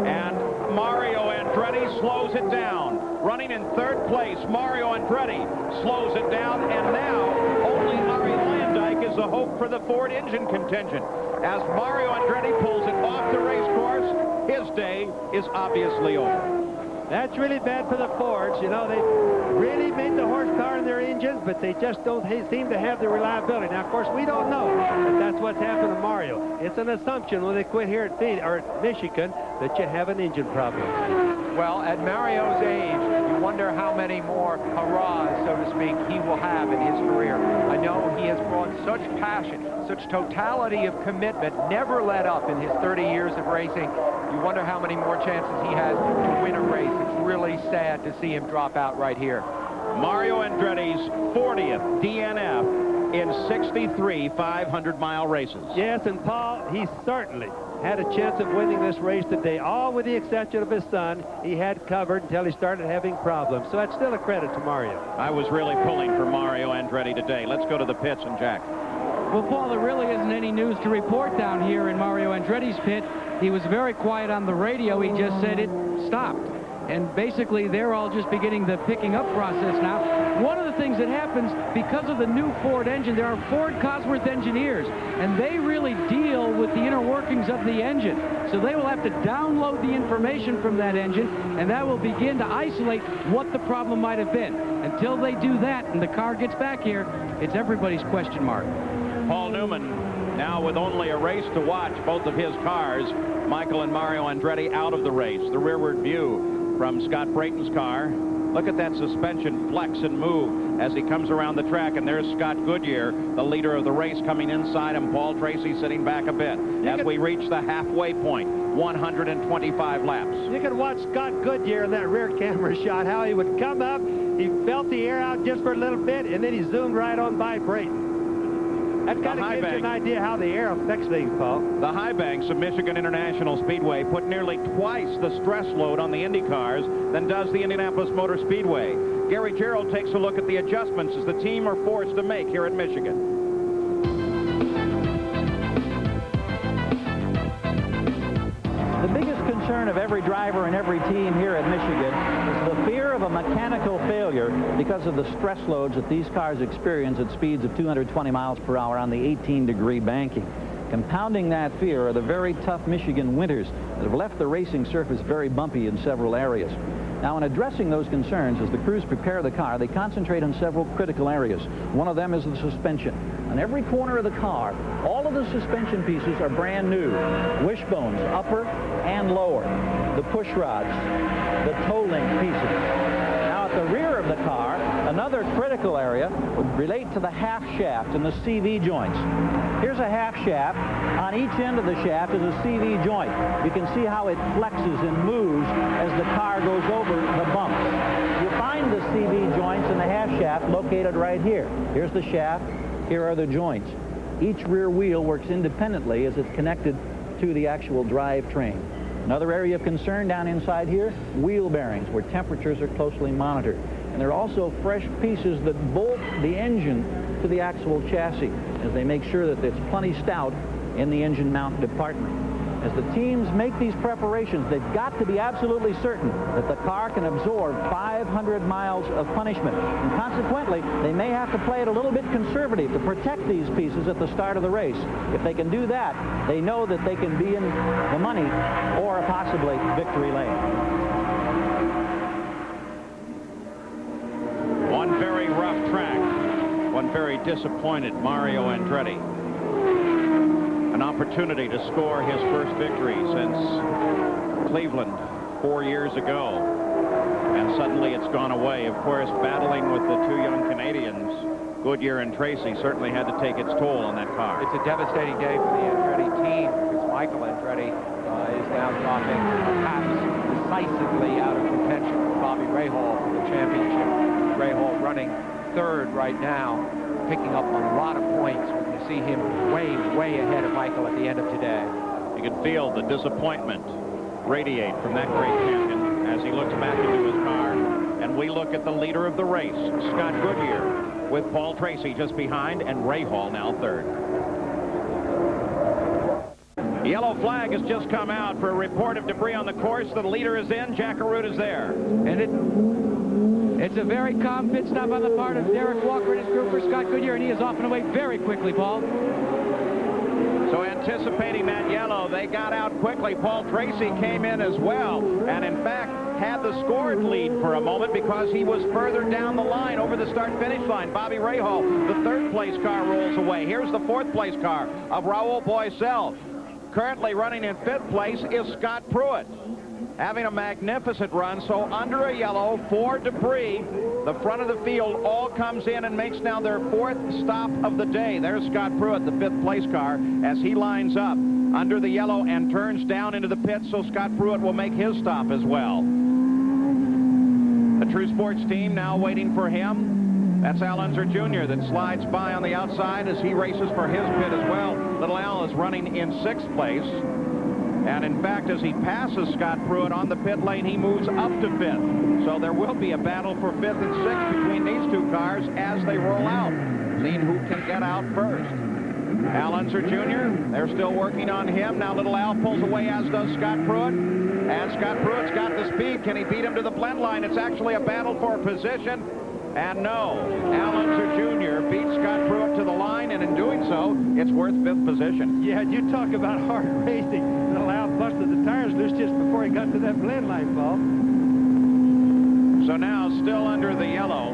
And Mario Andretti slows it down. Running in 3rd place, Mario Andretti slows it down, and now only Arie Luyendyk is a hope for the Ford engine contingent. As Mario Andretti pulls it off the race course, his day is obviously over. That's really bad for the Fords. You know, they really made the horsepower in their engines, but they just don't seem to have the reliability. Now, of course, we don't know if that's what's happened to Mario. It's an assumption when they quit here at Michigan that you have an engine problem. Well, at Mario's age, you wonder how many more hurrahs, so to speak, he will have in his career. I know he has brought such passion, such totality of commitment, never let up in his 30 years of racing. You wonder how many more chances he has to win a race. It's really sad to see him drop out right here. Mario Andretti's 40th DNF in 63 500-mile races. Yes, and Paul, he certainly had a chance of winning this race today, all with the exception of his son. He had covered until he started having problems. So that's still a credit to Mario. I was really pulling for Mario Andretti today. Let's go to the pits and Jack. Well, Paul, there really isn't any news to report down here in Mario Andretti's pit. He was very quiet on the radio. He just said it stopped. And basically, they're all just beginning the picking up process now. One of the things that happens, because of the new Ford engine, there are Ford Cosworth engineers, and they really deal with the inner workings of the engine. So they will have to download the information from that engine, and that will begin to isolate what the problem might have been. Until they do that and the car gets back here, it's everybody's question mark. Paul Newman, now with only a race to watch, both of his cars, Michael and Mario Andretti, out of the race. The rearward view from Scott Brayton's car. Look at that suspension flex and move as he comes around the track, and there's Scott Goodyear, the leader of the race, coming inside him. Paul Tracy sitting back a bit as we reach the halfway point, 125 laps. You can watch Scott Goodyear in that rear camera shot, how he would come up, he felt the air out just for a little bit, and then he zoomed right on by Brayton. That kind of gives you an idea how the air affects things, Paul. The high banks of Michigan International Speedway put nearly twice the stress load on the Indy cars than does the Indianapolis Motor Speedway. Gary Gerald takes a look at the adjustments as the team are forced to make here at Michigan. The biggest concern of every driver and every team here at Michigan is the fear of a mechanical failure because of the stress loads that these cars experience at speeds of 220 miles per hour on the 18-degree banking. Compounding that fear are the very tough Michigan winters that have left the racing surface very bumpy in several areas. Now, in addressing those concerns, as the crews prepare the car, they concentrate on several critical areas. One of them is the suspension. On every corner of the car, all of the suspension pieces are brand new. Wishbones, upper and lower. The push rods, the toe link pieces. Now, at the rear of the car, another critical area would relate to the half shaft and the CV joints. Here's a half shaft. On each end of the shaft is a CV joint. You can see how it flexes and moves as the car goes over the bumps. You find the CV joints in the half shaft located right here. Here's the shaft. Here are the joints. Each rear wheel works independently as it's connected to the actual drivetrain. Another area of concern down inside here, wheel bearings, where temperatures are closely monitored. And there are also fresh pieces that bolt the engine to the actual chassis as they make sure that it's plenty stout in the engine mount department. as the teams make these preparations, they've got to be absolutely certain that the car can absorb 500 miles of punishment. And consequently, they may have to play it a little bit conservative to protect these pieces at the start of the race. If they can do that, they know that they can be in the money or possibly victory lane. One very rough track. One very disappointed Mario Andretti. An opportunity to score his first victory since Cleveland 4 years ago. And suddenly it's gone away. Of course, battling with the two young Canadians, Goodyear and Tracy, certainly had to take its toll on that car. It's a devastating day for the Andretti team because Michael Andretti is now dropping perhaps decisively out of contention with Bobby Rahal for the championship. Rahal running third right now, picking up a lot of points when you see him way ahead of Michael at the end of today. You can feel the disappointment radiate from that great champion as he looks back into his car. And we look at the leader of the race, Scott Goodyear, with Paul Tracy just behind and Rahal now third. The yellow flag has just come out for a report of debris on the course. The leader is in. Jack Arute is there. And it's a very calm pit stop on the part of Derek Walker and his group for Scott Goodyear, and he is off and away very quickly, Paul. So anticipating that yellow, they got out quickly. Paul Tracy came in as well, and in fact had the scored lead for a moment because he was further down the line over the start-finish line. Bobby Rahal, the third-place car, rolls away. Here's the fourth-place car of Rahul Boycel. Currently running in fifth place is Scott Pruitt, having a magnificent run. So under a yellow for debris, the front of the field all comes in and makes now their fourth stop of the day. There's Scott Pruitt, the fifth place car, as he lines up under the yellow and turns down into the pit. So Scott Pruitt will make his stop as well. The True Sports team now waiting for him. That's Al Unser Jr. that slides by on the outside as he races for his pit as well. Little Al is running in sixth place. And in fact, as he passes Scott Pruitt on the pit lane, he moves up to fifth. So there will be a battle for fifth and sixth between these two cars as they roll out. Seeing who can get out first. Al Unser Jr., they're still working on him. Now little Al pulls away, as does Scott Pruitt. And Scott Pruitt's got the speed. Can he beat him to the blend line? It's actually a battle for position. And no, Al Unser Jr. beats Scott Pruitt to the line, and in doing so, it's worth fifth position. Yeah, you talk about hard racing. Little Al busted the tires loose just before he got to that blend line, Paul. So now, still under the yellow,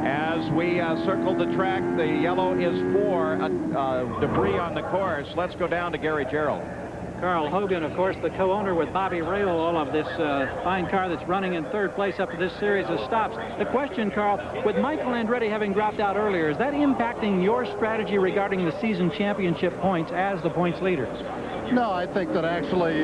as we circle the track, the yellow is for debris on the course. Let's go down to Gary Gerald. Carl Hogan, of course, the co-owner with Bobby Rahal of this fine car that's running in third place after this series of stops. The question, Carl, with Michael Andretti having dropped out earlier, is that impacting your strategy regarding the season championship points as the points leaders? No, I think that actually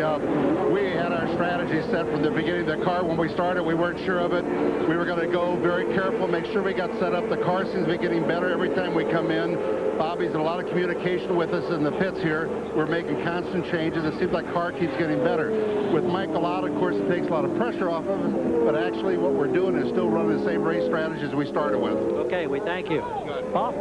we had our strategy set from the beginning of the car. When we started, we weren't sure of it. We were going to go very careful, make sure we got set up. The car seems to be getting better every time we come in. Bobby's in a lot of communication with us in the pits here. We're making constant changes. It seems like car keeps getting better. With Michael out, of course, it takes a lot of pressure off of us, but actually what we're doing is still running the same race strategy as we started with. Okay, we thank you. Paul?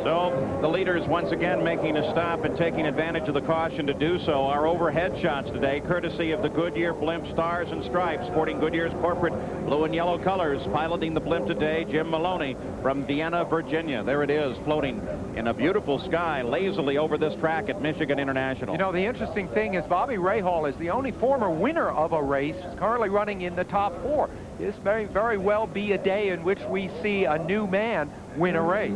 So the leaders once again making a stop and taking advantage of the caution to do so. Our overhead shots today, courtesy of the Goodyear blimp Stars and Stripes, sporting Goodyear's corporate blue and yellow colors. Piloting the blimp today, Jim Maloney from Vienna, Virginia. There it is, floating in a beautiful sky lazily over this track at Michigan International. You know, the interesting thing is Bobby Rahal is the only former winner of a race, currently running in the top 4. This may very well be a day in which we see a new man win a race.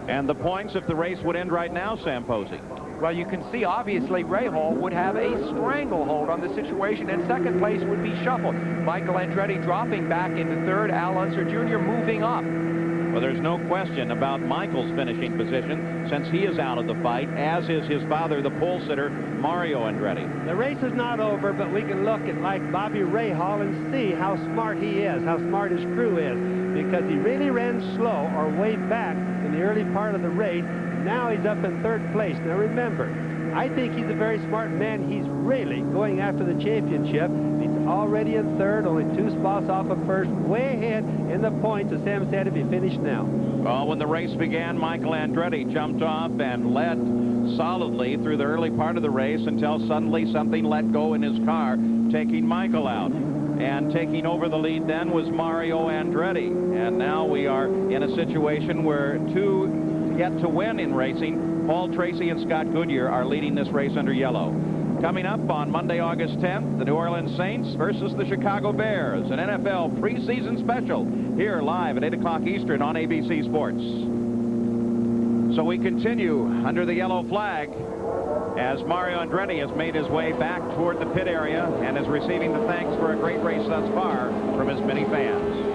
And the points, if the race would end right now, Sam Posey? Well, you can see, obviously, Rahal would have a stranglehold on the situation, and second place would be shuffled. Michael Andretti dropping back into third, Al Unser Jr. moving up. Well, there's no question about Michael's finishing position since he is out of the fight, as is his father, the pole sitter, Mario Andretti. The race is not over, but we can look at like Bobby Rahal and see how smart he is, how smart his crew is, because he really ran slow or way back in the early part of the race. Now he's up in third place. Now remember, I think he's a very smart man. He's really going after the championship. He's already in third, only 2 spots off of first, way ahead in the points, as Sam said, if he finished now. Well, when the race began, Michael Andretti jumped off and led solidly through the early part of the race until suddenly something let go in his car, taking Michael out. And taking over the lead then was Mario Andretti. And now we are in a situation where two yet to win in racing. Paul Tracy and Scott Goodyear are leading this race under yellow. Coming up on Monday, August 10th, the New Orleans Saints versus the Chicago Bears, an NFL preseason special here live at 8 o'clock Eastern on ABC Sports. So we continue under the yellow flag as Mario Andretti has made his way back toward the pit area and is receiving the thanks for a great race thus far from his many fans.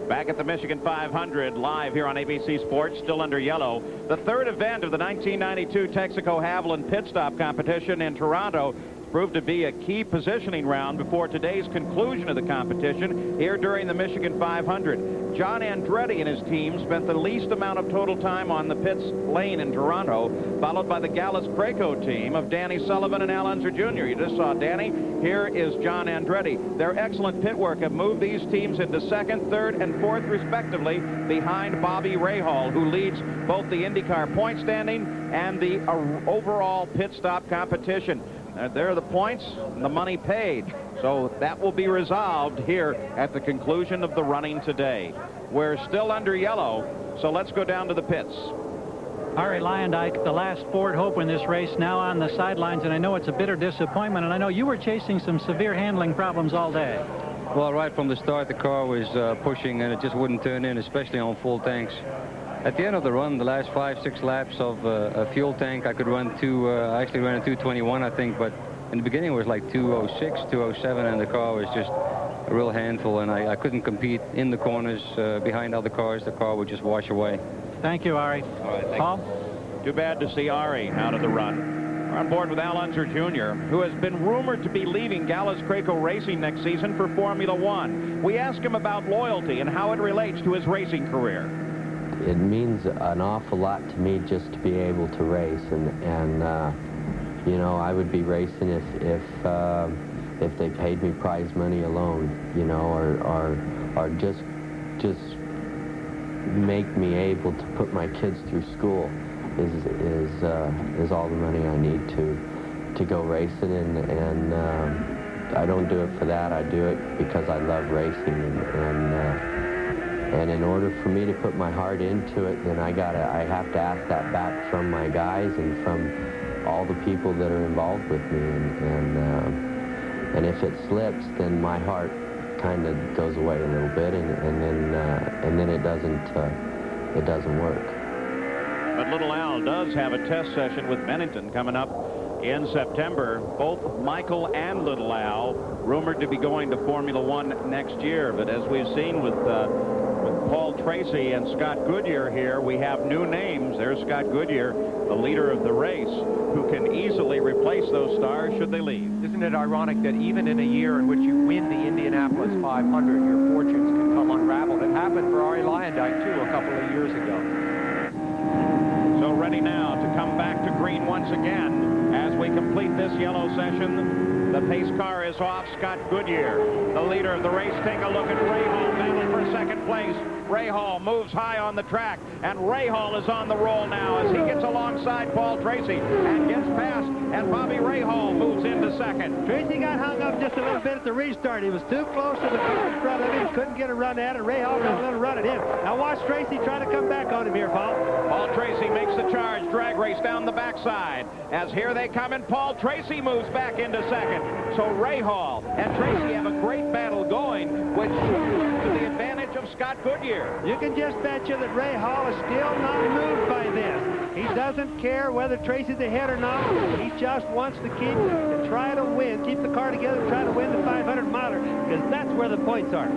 Back at the Michigan 500, live here on ABC Sports, still under yellow. The third event of the 1992 Texaco Haviland Pit Stop competition in Toronto proved to be a key positioning round before today's conclusion of the competition here during the Michigan 500. John Andretti and his team spent the least amount of total time on the pits lane in Toronto, followed by the Gallus-Craco team of Danny Sullivan and Al Unser Jr. You just saw Danny. Here is John Andretti. Their excellent pit work have moved these teams into second, third, and fourth, respectively, behind Bobby Rahal, who leads both the IndyCar point standing and the overall pit stop competition. There are the points and the money paid. So that will be resolved here at the conclusion of the running today. We're still under yellow, so let's go down to the pits. Ari Lyondike, the last Ford hope in this race, now on the sidelines, and I know it's a bitter disappointment, and I know you were chasing some severe handling problems all day. Well, right from the start, the car was pushing, and it just wouldn't turn in, especially on full tanks. At the end of the run, the last 5-6 laps of a fuel tank, I could run I actually ran a 221, I think, but in the beginning it was like 206, 207, and the car was just a real handful, and I couldn't compete in the corners behind other cars. The car would just wash away. Thank you, Ari. All right, thank Paul? Too bad to see Ari out of the run. We're on board with Al Unser Jr., who has been rumored to be leaving Gallus-Craco Racing next season for Formula One. We ask him about loyalty and how it relates to his racing career. It means an awful lot to me just to be able to race, and you know, I would be racing if they paid me prize money alone, you know, or just make me able to put my kids through school is all the money I need to go racing, and I don't do it for that. I do it because I love racing, and in order for me to put my heart into it, then I have to ask that back from my guys and from all the people that are involved with me, and if it slips, then my heart kind of goes away a little bit, and then it doesn't work. But little Al does have a test session with Bennington coming up in September. Both Michael and little Al rumored to be going to Formula One next year, but as we've seen with Paul Tracy and Scott Goodyear here, we have new names. There's Scott Goodyear, the leader of the race, who can easily replace those stars should they leave. Isn't it ironic that even in a year in which you win the Indianapolis 500, your fortunes can come unraveled? It happened for Ari Lyondike, too, a couple of years ago. So ready now to come back to green once again as we complete this yellow session. The pace car is off. Scott Goodyear, the leader of the race. Take a look at Rahal battling for second place. Rahal moves high on the track, and Rahal is on the roll now as he gets alongside Paul Tracy and gets past, and Bobby Rahal moves into second. Tracy got hung up just a little bit at the restart. He was too close to the car in front of him. He couldn't get a run at it. Rahal got a little run at him. Now watch Tracy try to come back on him here, Paul. Paul Tracy makes the charge. Drag race down the backside as here they come, and Paul Tracy moves back into second. So Rahal and Tracy have a great battle going, which to the advantage of Scott Goodyear. You can just bet you that Rahal is still not moved by this. He doesn't care whether Tracy's ahead or not. He just wants to try to win, keep the car together, try to win the 500-miler, because that's where the points are.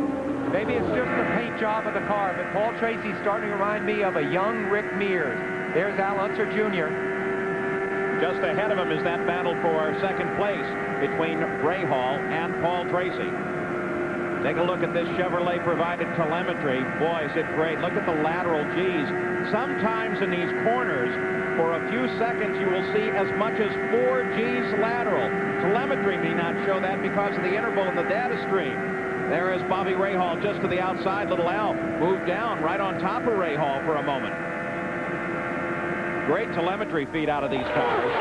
Maybe it's just the paint job of the car, but Paul Tracy's starting to remind me of a young Rick Mears. There's Al Unser Jr. Just ahead of him is that battle for second place between Rahal and Paul Tracy. Take a look at this Chevrolet-provided telemetry. Boy, is it great. Look at the lateral G's. Sometimes in these corners, for a few seconds, you will see as much as 4 G's lateral. Telemetry may not show that because of the interval in the data stream. There is Bobby Rahal just to the outside. Little Al moved down right on top of Rahal for a moment. Great telemetry feed out of these cars.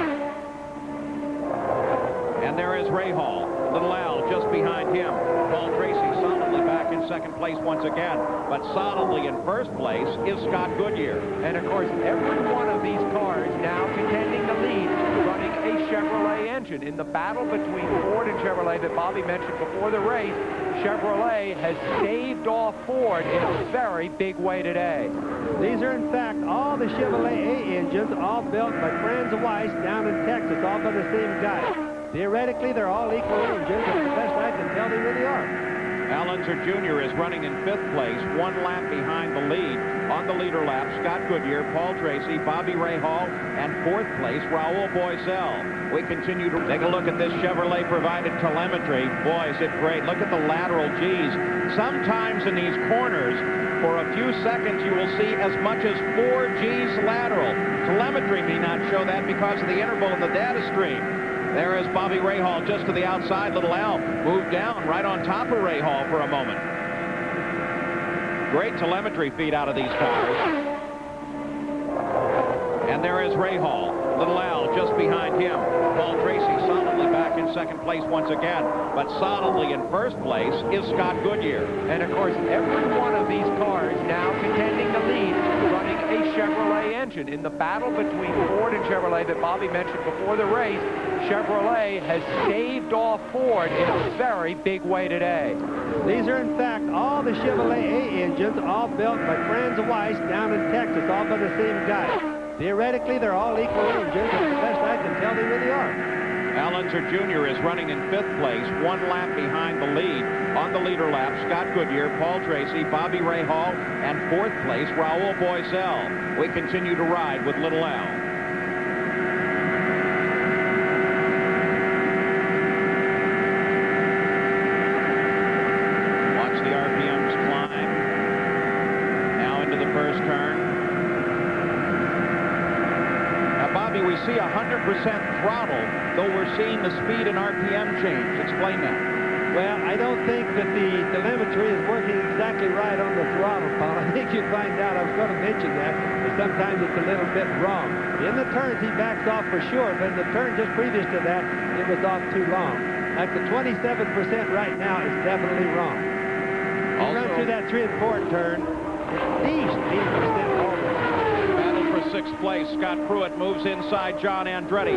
And there is Rahal. Little Al just behind him. Paul Tracy solidly back in second place once again. But solidly in first place is Scott Goodyear. And of course, every one of these cars now contending the lead, running a Chevrolet engine. In the battle between Ford and Chevrolet that Bobby mentioned before the race, Chevrolet has staved off Ford in a very big way today. These are, in fact, all the Chevrolet A engines, all built by Franz Weiss down in Texas, all by the same guy. Theoretically, they're all equal engines, and the best I can tell, they really are. Al Unser Jr. is running in 5th place, 1 lap behind the lead. On the leader lap, Scott Goodyear, Paul Tracy, Bobby Rahal, and 4th place, Rahul Boisel. We continue to take a look at this Chevrolet-provided telemetry. Boy, is it great. Look at the lateral G's. Sometimes in these corners, for a few seconds, you will see as much as 4 G's lateral. Telemetry may not show that because of the interval in the data stream. There is Bobby Rahal just to the outside. Little Al moved down right on top of Rahal for a moment. Great telemetry feed out of these cars. And there is Rahal. Little Al just behind him. Paul Tracy solidly back in second place once again. But solidly in first place is Scott Goodyear. And of course, every one of these cars now contending the lead, running a Chevrolet engine. In the battle between Ford and Chevrolet that Bobby mentioned before the race, Chevrolet has staved off Ford in a very big way today. These are, in fact, all the Chevrolet A engines, all built by Franz Weiss down in Texas, all by the same guy. Theoretically, they're all equal engines, and the best I can tell, they really are. Al Unser Jr. is running in 5th place, 1 lap behind the lead. On the leader lap, Scott Goodyear, Paul Tracy, Bobby Rahal, and 4th place, Rahul Boisel. We continue to ride with Little Al. Watch the RPMs climb. Now into the first turn. Bobby, we see 100% throttle, though we're seeing the speed and RPM change. Explain that. Well, I don't think that the telemetry is working exactly right on the throttle, Paul. I think you'd find out, I was going to mention that sometimes it's a little bit wrong. In the turns, he backs off for sure, but in the turn just previous to that, it was off too long. Like the 27% right now is definitely wrong. You run through that 3 and 4 turn, at least 80% over. 6th place, Scott Pruitt moves inside John Andretti.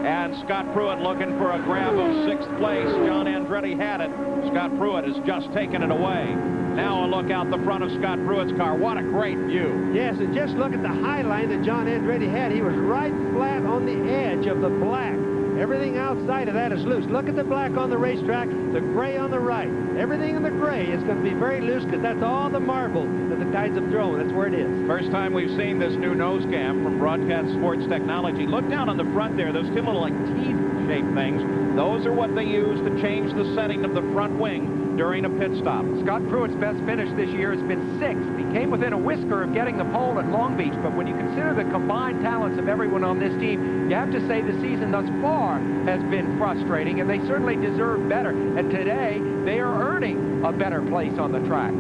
And Scott Pruitt looking for a grab of 6th place. John Andretti had it. Scott Pruitt has just taken it away. Now a look out the front of Scott Pruitt's car. What a great view. Yes, and just look at the high line that John Andretti had. He was right flat on the edge of the black. Everything outside of that is loose. Look at the black on the racetrack, the gray on the right. Everything in the gray is going to be very loose because that's all the marbles that the guys have thrown. That's where it is. First time we've seen this new nose cam from Broadcast Sports Technology. Look down on the front there. Those two little like teeth-shaped things. Those are what they use to change the setting of the front wing during a pit stop. Scott Pruitt's best finish this year has been 6th. He came within a whisker of getting the pole at Long Beach, but when you consider the combined talents of everyone on this team, you have to say the season thus far has been frustrating, and they certainly deserve better. And today, they are earning a better place on the track.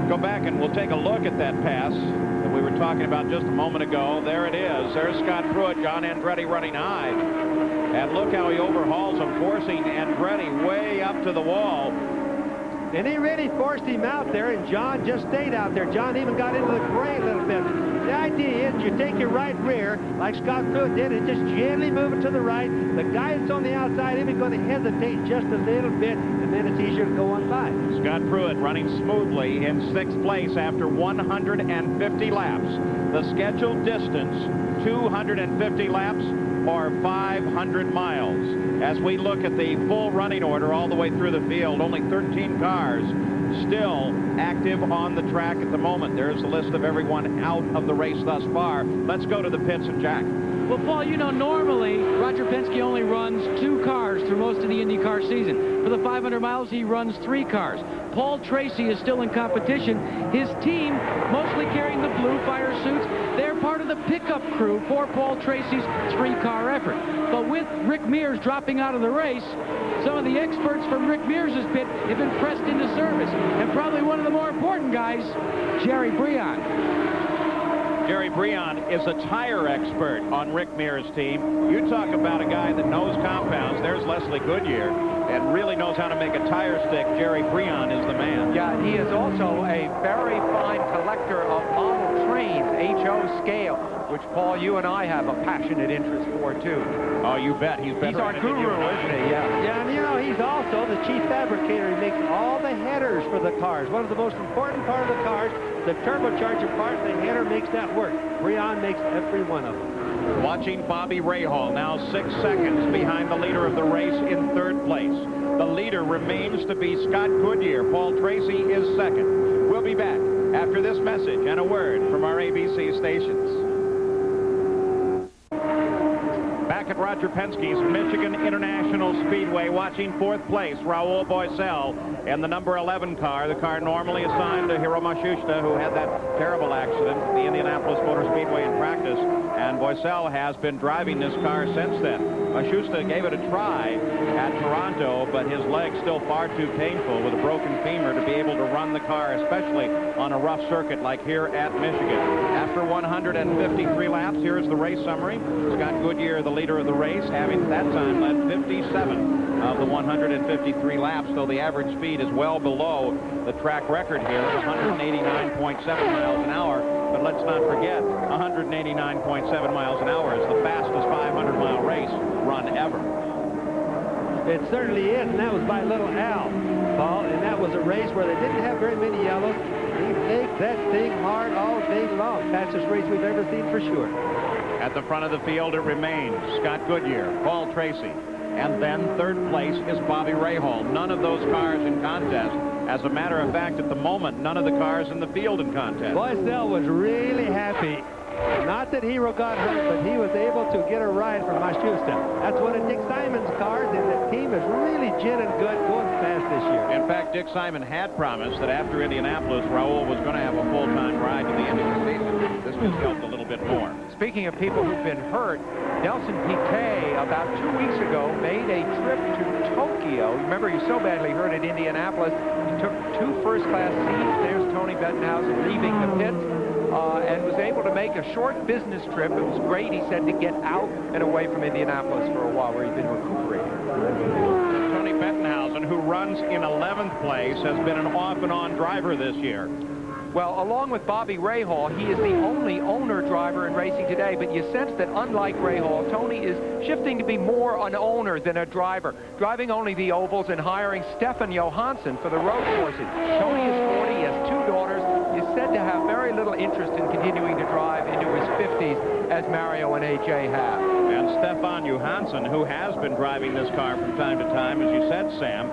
Go back and we'll take a look at that pass that we were talking about just a moment ago. There it is. There's Scott Pruitt, John Andretti running high. And look how he overhauls him, forcing Andretti way up to the wall. And he really forced him out there, and John just stayed out there. John even got into the gray a little bit. The idea is you take your right rear, like Scott Pruitt did, and just gently move it to the right. The guy that's on the outside isn't going to hesitate just a little bit, and then it's easier to go on by. Scott Pruitt running smoothly in 6th place after 150 laps. The scheduled distance, 250 laps, or 500 miles. As we look at the full running order all the way through the field, only 13 cars still active on the track at the moment. There's a list of everyone out of the race thus far. Let's go to the pits and Jack. Well, Paul, you know, normally Roger Penske only runs 2 cars through most of the IndyCar season. For the 500 miles, he runs 3 cars. Paul Tracy is still in competition. His team, mostly carrying the blue fire suits, they're part of the pickup crew for Paul Tracy's 3-car effort. But with Rick Mears dropping out of the race, some of the experts from Rick Mears' pit have been pressed into service. And probably one of the more important guys, Jerry Breon. Jerry Brayton is a tire expert on Rick Mears' team. You talk about a guy that knows compounds. There's Leslie Goodyear, and really knows how to make a tire stick. Jerry Brayton is the man. Yeah, he is also a very fine collector of model trains, HO scale, which, Paul, you and I have a passionate interest for, too. Oh, you bet. He's our guru, isn't he? Yeah. Yeah, and you know, he's also the chief fabricator. He makes all the headers for the cars. One of the most important part of the cars, the turbocharger part, the header makes that work. Brayton makes every one of them. Watching Bobby Rahal, now 6 seconds behind the leader of the race in third place. The leader remains to be Scott Goodyear. Paul Tracy is second. We'll be back after this message and a word from our ABC stations. Back at Roger Penske's Michigan International Speedway, watching fourth place, Rahal Boycel in the number 11 car, the car normally assigned to Hiro Matsushita, who had that terrible accident at the Indianapolis Motor Speedway in practice, and Boycel has been driving this car since then. Matsushita gave it a try at Toronto, but his leg's still far too painful with a broken femur to be able to run the car, especially on a rough circuit like here at Michigan. After 153 laps, here's the race summary. Scott Goodyear, the leader of the race, having at that time led 57 of the 153 laps, though the average speed is well below the track record here at 189.7 miles an hour. But let's not forget, 189.7 miles an hour is the fastest 500-mile race run ever. It certainly is, and that was by Little Al, Paul, and that was a race where they didn't have very many yellows. He faked that thing hard all day long. Fastest race we've ever seen for sure. At the front of the field, it remains Scott Goodyear, Paul Tracy, and then third place is Bobby Rahal. None of those cars in contest. As a matter of fact, at the moment, none of the cars in the field in contest. Boycel was really happy. Not that Hiro got hurt, but he was able to get a ride from Matsushita. That's one of Dick Simon's cars, and the team is really gin and good, going fast this year. In fact, Dick Simon had promised that after Indianapolis, Rahal was going to have a full-time ride to the end of the season. This just helped a little bit more. Speaking of people who've been hurt, Nelson Piquet, about 2 weeks ago, made a trip to Tokyo. Remember, he was so badly hurt at Indianapolis. He took 2 first-class seats. There's Tony Bettenhausen leaving the pit. And was able to make a short business trip. It was great, he said, to get out and away from Indianapolis for a while, where he'd been recuperating. Tony Bettenhausen, who runs in 11th place, has been an off-and-on driver this year. Well, along with Bobby Rahal, he is the only owner driver in racing today, but you sense that unlike Rahal, Tony is shifting to be more an owner than a driver, driving only the ovals and hiring Stefan Johansson for the road courses. Tony is 40, he has 2 daughters, is said to have very little interest in continuing to drive into his 50s as Mario and AJ have. And Stefan Johansson, who has been driving this car from time to time, as you said, Sam,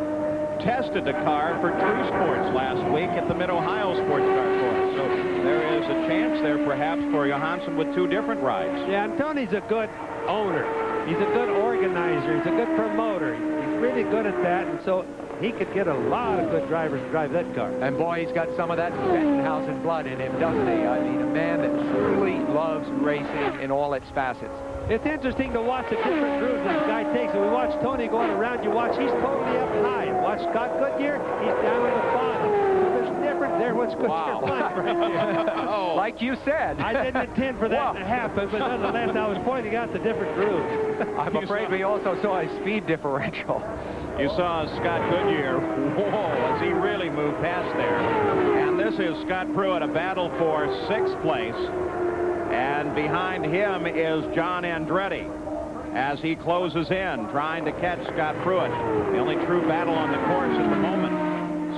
tested the car for True Sports last week at the Mid-Ohio Sports Car Course. So there is a chance there perhaps for Johansson with 2 different rides. Yeah, and Tony's a good owner. He's a good organizer. He's a good promoter. He's really good at that, and so he could get a lot of good drivers to drive that car. And boy, he's got some of that Bettenhausen blood in him, doesn't he? I mean, a man that truly loves racing in all its facets. It's interesting to watch the different grooves this guy takes. When we watch Tony going around, you watch, he's totally up high. Watch Scott Goodyear, he's down at the bottom. So there's different there. What's Goodyear like right there? Oh. Like you said. I didn't intend for that to happen, but nonetheless, I was pointing out the different grooves. I'm afraid we also saw a speed differential. You saw Scott Goodyear, whoa, as he really moved past there. And this is Scott Pruitt, a battle for 6th place. And behind him is John Andretti as he closes in, trying to catch Scott Pruitt. The only true battle on the course at the moment.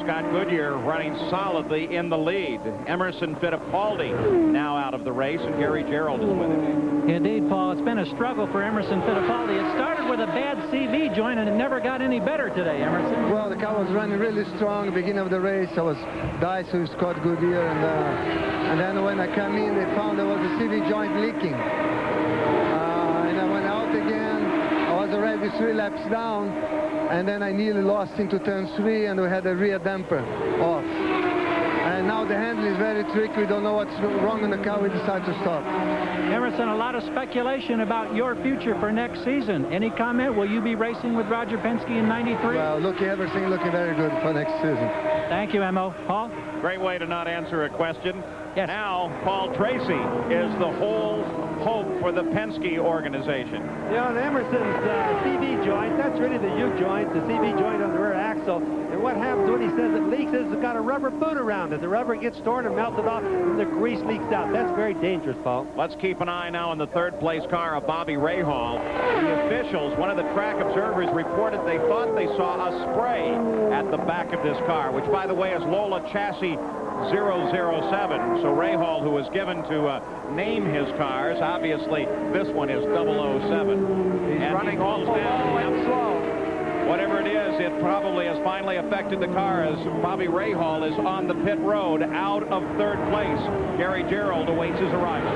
Scott Goodyear running solidly in the lead. Emerson Fittipaldi now out of the race, and Gary Gerald is with him. Indeed, Paul, it's been a struggle for Emerson Fittipaldi. It started with a bad CV joint, and it never got any better today, Emerson. Well, the car was running really strong at the beginning of the race. I was diced with Scott Goodyear, and then when I came in, they found there was a CV joint leaking. And I went out again. I was already 3 laps down, and then I nearly lost into turn 3, and we had a rear damper off. And now the handle is very tricky. We don't know what's wrong in the car. We decide to stop. Emerson, a lot of speculation about your future for next season. Any comment? Will you be racing with Roger Penske in '93? Well, everything looking very good for next season. Thank you, Emo. Paul? Great way to not answer a question. Yes. Now, Paul Tracy is the whole hope for the Penske organization. You know, Emerson's CV joint, that's really the U joint, the CV joint on the rear axle. And what happens when he says it leaks is it's got a rubber boot around it. The rubber gets torn and melted off, and the grease leaks out. That's very dangerous, Paul. Let's keep an eye now on the third-place car of Bobby Rahal. The officials, one of the track observers, reported they thought they saw a spray at the back of this car, which, by the way, is Lola Chassis 007. So Rahal, who was given to name his cars, obviously this one is 007. He's running awful low and slow. Whatever it is, it probably has finally affected the car as Bobby Rahal is on the pit road out of third place. Gary Gerold awaits his arrival.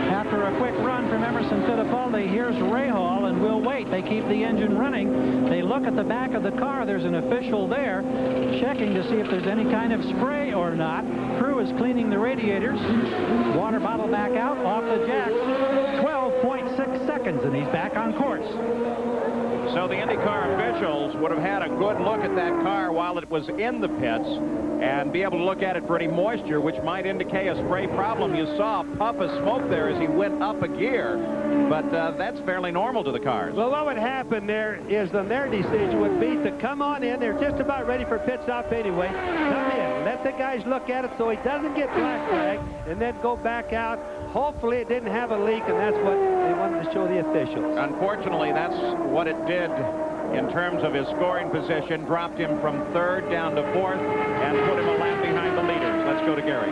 After a quick run from Emerson Fittipaldi, here's Rahal, and we'll wait. They keep the engine running. They look at the back of the car. There's an official there checking to see if there's any kind of spray or not. Crew is cleaning the radiators. Water bottle back out, off the jacks. 12.6 seconds, and he's back on course. So the IndyCar officials would have had a good look at that car while it was in the pits and be able to look at it for any moisture, which might indicate a spray problem. You saw a puff of smoke there as he went up a gear, but that's fairly normal to the cars. Well, what would happen there is then their decision would be to come on in. They're just about ready for pit stop anyway. Come in, let the guys look at it so he doesn't get black flagged, and then go back out. Hopefully it didn't have a leak, and that's what they wanted to show the officials. Unfortunately, that's what it did in terms of his scoring position. Dropped him from third down to fourth and put him a lap behind the leaders. Let's go to Gary.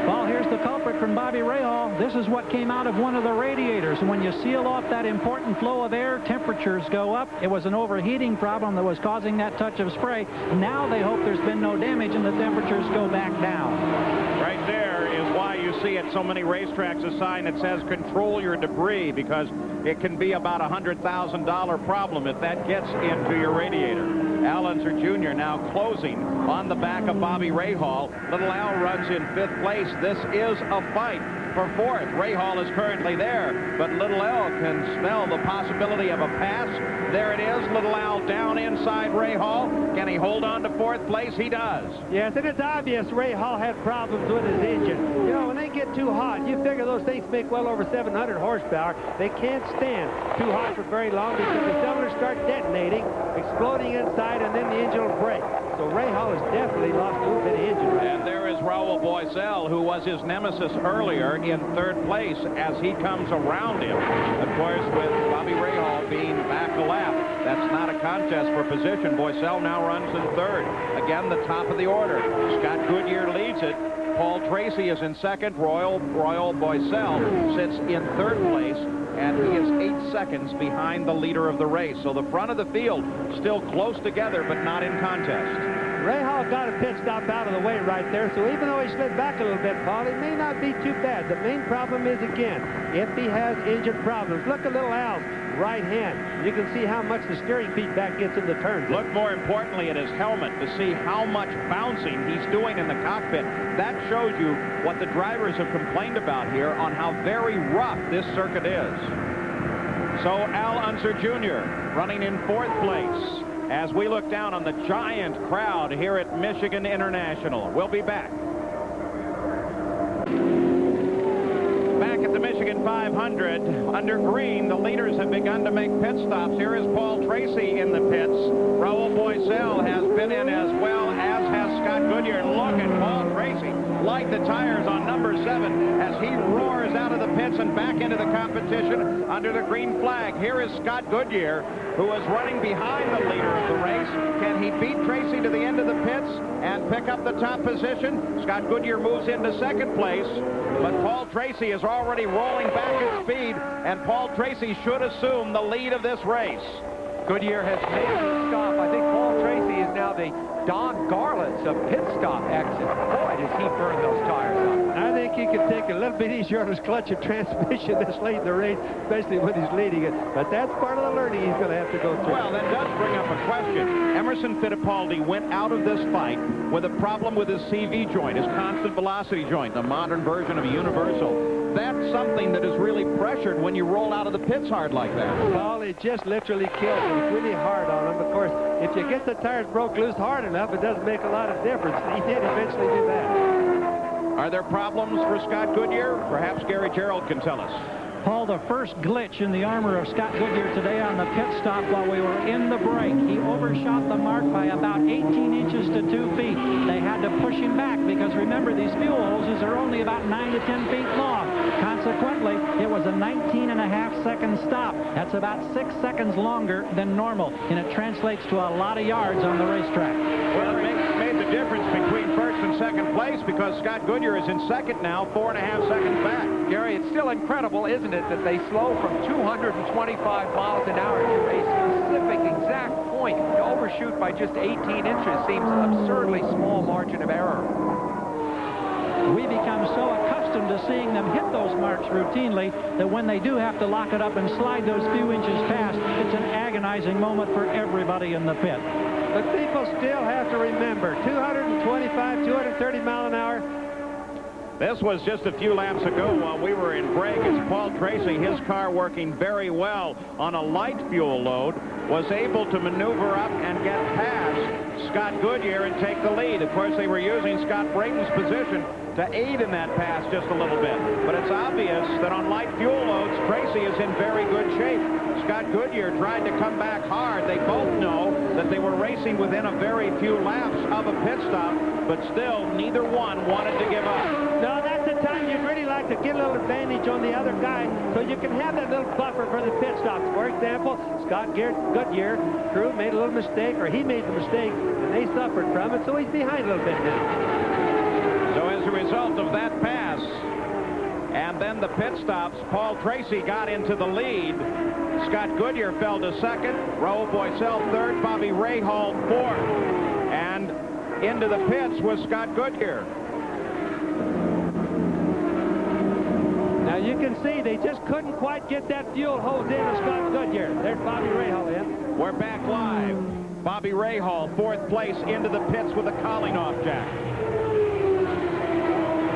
Well, here's the culprit from Bobby Rahal. This is what came out of one of the radiators. And when you seal off that important flow of air, temperatures go up. It was an overheating problem that was causing that touch of spray. Now they hope there's been no damage and the temperatures go back down. Right there is why you see at so many racetracks a sign that says control your debris, because it can be about a $100,000 problem if that gets into your radiator. Al Unser Jr. now closing on the back of Bobby Rahal. Little Al runs in fifth place. This is a fight for fourth. Rahal is currently there, but Little Al can smell the possibility of a pass. There it is. Little Al down inside Rahal. Can he hold on to fourth place? He does. Yes, and it's obvious Rahal had problems with his engine. You know, when they get too hot, you figure those things make well over 700 horsepower. They can't stand too hot for very long because the cylinders start detonating, exploding inside, and then the engine will break. So Rahal has definitely lost a little bit of engine. And there is Rahal Boisel, who was his nemesis earlier, in third place as he comes around him. Of course, with Bobby Rahal being back a lap, that's not a contest for position. Boisel now runs in third. Again, the top of the order. Scott Goodyear leads it. Paul Tracy is in second. Royal Boisel sits in third place, and he is 8 seconds behind the leader of the race. So the front of the field still close together, but not in contest. Rahal got a pit stop out of the way right there, so even though he slid back a little bit, Paul, it may not be too bad. The main problem is, again, if he has engine problems. Look at Little Al's right hand. You can see how much the steering feedback gets in the turns. Look more importantly at his helmet to see how much bouncing he's doing in the cockpit. That shows you what the drivers have complained about here on how very rough this circuit is. So Al Unser Jr. running in fourth place as we look down on the giant crowd here at Michigan International. We'll be back. Back at the Michigan 500, under green, the leaders have begun to make pit stops. Here is Paul Tracy in the pits. Rahal Boisel has been in as well, as has Scott Goodyear. Look at Paul Tracy light the tires on number 7 as he roars out of the pits and back into the competition under the green flag. Here is Scott Goodyear, who is running behind the leader of the race. Can he beat Tracy to the end of the pits and pick up the top position? Scott Goodyear moves into second place, but Paul Tracy is already rolling back at speed, and Paul Tracy should assume the lead of this race. Goodyear has made a stop. I think Paul Tracy is now the Don Garlits of pit stop action. Boy, does he burn those tires up. I think he could take a little bit easier on his clutch and transmission this late in the race, especially when he's leading it. But that's part of the learning he's going to have to go through. Well, that does bring up a question. Emerson Fittipaldi went out of this fight with a problem with his CV joint, his constant velocity joint, the modern version of a universal. That's something that is really pressured when you roll out of the pits hard like that. Well, it just literally kills him. It's really hard on him. Of course, if you get the tires broke loose hard enough, it doesn't make a lot of difference. He did eventually do that. Are there problems for Scott Goodyear? Perhaps Gary Gerald can tell us. Paul, the first glitch in the armor of Scott Goodyear today on the pit stop while we were in the break. He overshot the mark by about 18 inches to 2 feet. They had to push him back because, remember, these fuel hoses are only about 9 to 10 feet long. Consequently, it was a 19.5-second stop. That's about 6 seconds longer than normal, and it translates to a lot of yards on the racetrack. Well, it made the difference between first and second place because Scott Goodyear is in second now, 4.5 seconds back. Gary, it's still incredible, isn't it, that they slow from 225 miles an hour to a specific exact point. To overshoot by just 18 inches seems an absurdly small margin of error. We become so accustomed to seeing them hit those marks routinely that when they do have to lock it up and slide those few inches past, it's an agonizing moment for everybody in the pit. But people still have to remember, 225, 230 mile an hour. This was just a few laps ago while we were in break. It's Paul Tracy, his car working very well on a light fuel load, was able to maneuver up and get past Scott Goodyear and take the lead. Of course, they were using Scott Brayton's position to aid in that pass just a little bit. But it's obvious that on light fuel loads, Tracy is in very good shape. Scott Goodyear tried to come back hard. They both know that they were racing within a very few laps of a pit stop, but still, neither one wanted to give up. No, that's the time you'd really like to get a little advantage on the other guy so you can have that little buffer for the pit stops. For example, Scott Goodyear crew made a little mistake, or he made the mistake, and they suffered from it, so he's behind a little bit now. So as a result of that pass, and then the pit stops, Paul Tracy got into the lead. Scott Goodyear fell to second, Rahal Boycell third, Bobby Rahal fourth. And into the pits was Scott Goodyear. Now you can see they just couldn't quite get that fuel hose in of Scott Goodyear. There's Bobby Rahal in. We're back live. Bobby Rahal, fourth place, into the pits with a cooling off jack.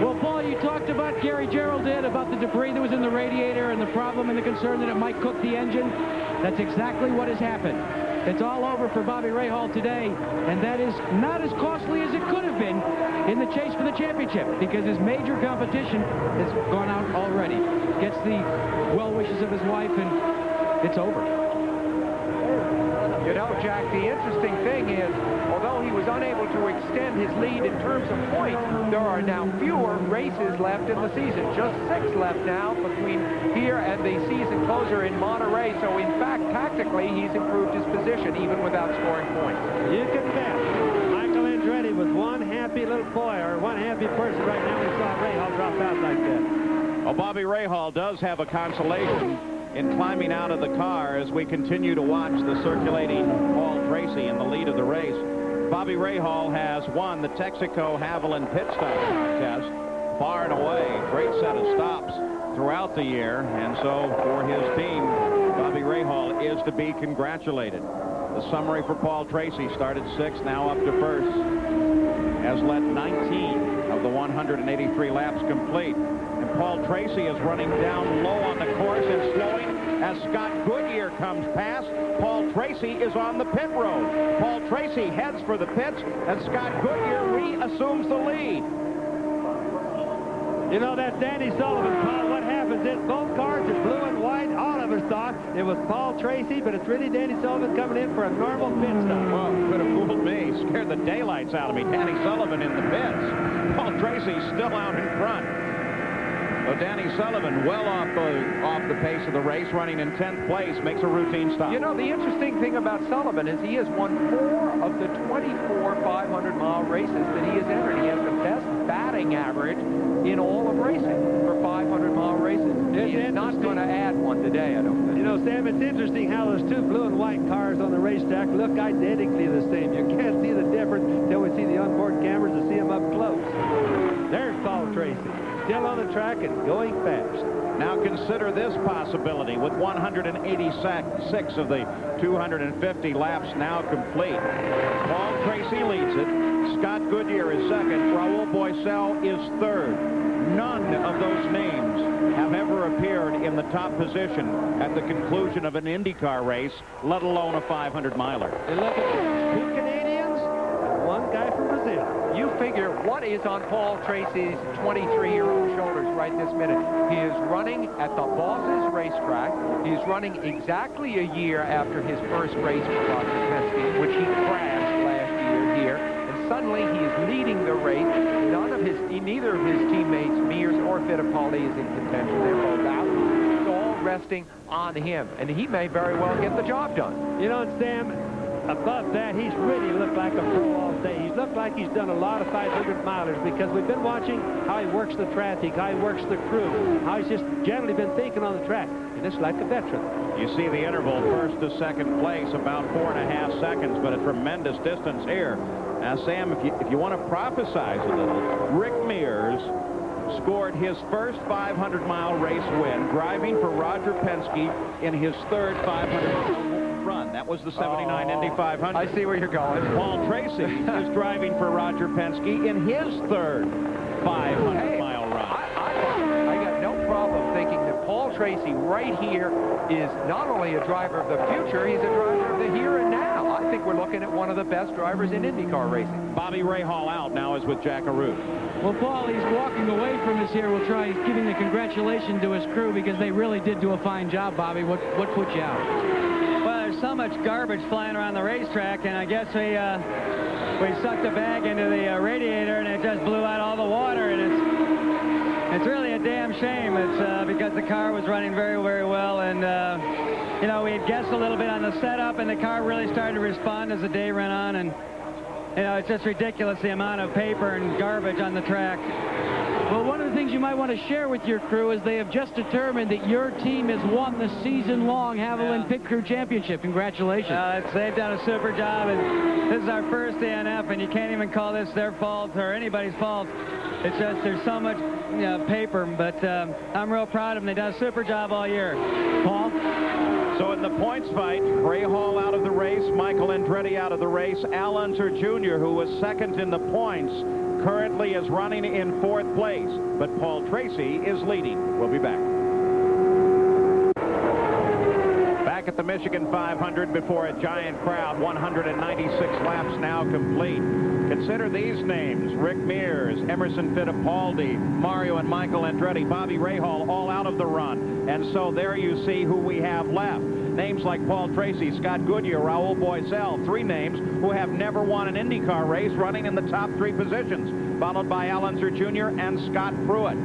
Well, Paul, you talked about, Gary Gerald did, about the debris that was in the radiator and the problem and the concern that it might cook the engine. That's exactly what has happened. It's all over for Bobby Rahal today, and that is not as costly as it could have been in the chase for the championship, because his major competition has gone out already. Gets the well wishes of his wife, and it's over. You know, Jack, the interesting thing is, although he was unable to extend his lead in terms of points, there are now fewer races left in the season. Just 6 left now between here and the season closer in Monterey. So, in fact, tactically, he's improved his position even without scoring points. You can bet. Michael Andretti was one happy little boy, or one happy person right now when he saw Rahal drop out like that. Well, Bobby Rahal does have a consolation in climbing out of the car as we continue to watch the circulating Paul Tracy in the lead of the race. Bobby Rahal has won the Texaco Haviland Pit Stop Contest far and away. Great set of stops throughout the year, and so for his team, Bobby Rahal is to be congratulated. The summary for Paul Tracy: started 6th, now up to 1st. Has led 19 of the 183 laps complete. And Paul Tracy is running down low on the course and slowing as Scott Goodyear comes past. Paul Tracy is on the pit road. Paul Tracy heads for the pits, and Scott Goodyear reassumes the lead. You know, that's Danny Sullivan, Paul. What happens is both cars are blue and white. All of us thought it was Paul Tracy, but it's really Danny Sullivan coming in for a normal pit stop. Well, could have fooled me. Scared the daylights out of me. Danny Sullivan in the pits. Paul Tracy still out in front. So Danny Sullivan, well off the pace of the race, running in 10th place, makes a routine stop. You know, the interesting thing about Sullivan is he has won 4 of the 24 500-mile races that he has entered. He has the best batting average in all of racing for 500-mile races. He's not going to add one today, I don't think. You know, Sam, it's interesting how those 2 blue and white cars on the racetrack look identically the same. You can't see the difference until we see the onboard cameras to see them up close. There's Paul Tracy, still on the track and going fast. Now consider this possibility with 186 of the 250 laps now complete. Paul Tracy leads it. Scott Goodyear is second. Rahal Boycell is third. None of those names have ever appeared in the top position at the conclusion of an IndyCar race, let alone a 500-miler. And look at 2 Canadians and 1 guy from Brazil. you figure what is on Paul Tracy's 23-year-old shoulders right this minute. He is running at the Boss's racetrack. He's running exactly a year after his first race for Roger Penske, which he crashed last year here. And suddenly he is leading the race. Neither of his teammates, Mears or Fittipaldi, is in contention. They're both out. It's all resting on him, and he may very well get the job done. You know, Sam, above that, he's really looked like a pro all day. He's looked like he's done a lot of 500 milers because we've been watching how he works the traffic, how he works the crew, how he's just generally been thinking on the track. And it's like a veteran. You see the interval first to second place, about 4.5 seconds, but a tremendous distance here. Now, Sam, if you want to prophesize a little, Rick Mears scored his first 500-mile race win driving for Roger Penske in his third 500-mile run. That was the 79 Indy 500. I see where you're going. Paul Tracy is driving for Roger Penske in his third 500-mile run. I got no problem thinking that Paul Tracy right here is not only a driver of the future, he's a driver of the here and now. I think we're looking at one of the best drivers in IndyCar racing. Bobby Rahal out now is with Jack Arute. Well, Paul, he's walking away from us here. We'll try giving the congratulations to his crew because they really did do a fine job, Bobby. What put you out? Well, there's so much garbage flying around the racetrack, and I guess we sucked the bag into the radiator, and it just blew out all the water, and it's really a damn shame. It's because the car was running very, very well, and you know, we had guessed a little bit on the setup, and the car really started to respond as the day went on, and you know, it's just ridiculous the amount of paper and garbage on the track. Well, one of the things you might want to share with your crew is they have just determined that your team has won the season-long Haviland Pit Crew Championship. Congratulations. They've done a super job, and this is our first DNF, and you can't even call this their fault or anybody's fault. It's just there's so much paper, but I'm real proud of them. They've done a super job all year. Paul? So in the points fight, Rahal out of the race, Michael Andretti out of the race. Al Unser Jr., who was second in the points, currently is running in fourth place, but Paul Tracy is leading. We'll be back. Back at the Michigan 500 before a giant crowd, 196 laps now complete. Consider these names: Rick Mears, Emerson Fittipaldi, Mario and Michael Andretti, Bobby Rahal, all out of the run. And so there you see who we have left. Names like Paul Tracy, Scott Goodyear, Rahul Boisel, three names who have never won an IndyCar race, running in the top three positions, followed by Al Unser Jr. and Scott Pruitt.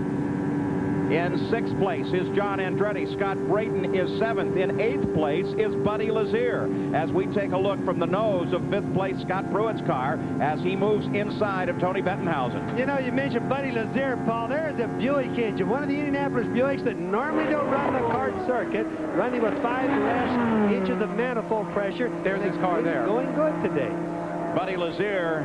In sixth place is John Andretti. Scott Brayton is seventh. In eighth place is Buddy Lazier. As we take a look from the nose of fifth place Scott Pruitt's car as he moves inside of Tony Bettenhausen. You know, you mentioned Buddy Lazier, Paul. There's a Buick engine, one of the Indianapolis Buicks that normally don't run the kart circuit, running with 5 less inches of manifold pressure. There's his car there. Going good today. Buddy Lazier,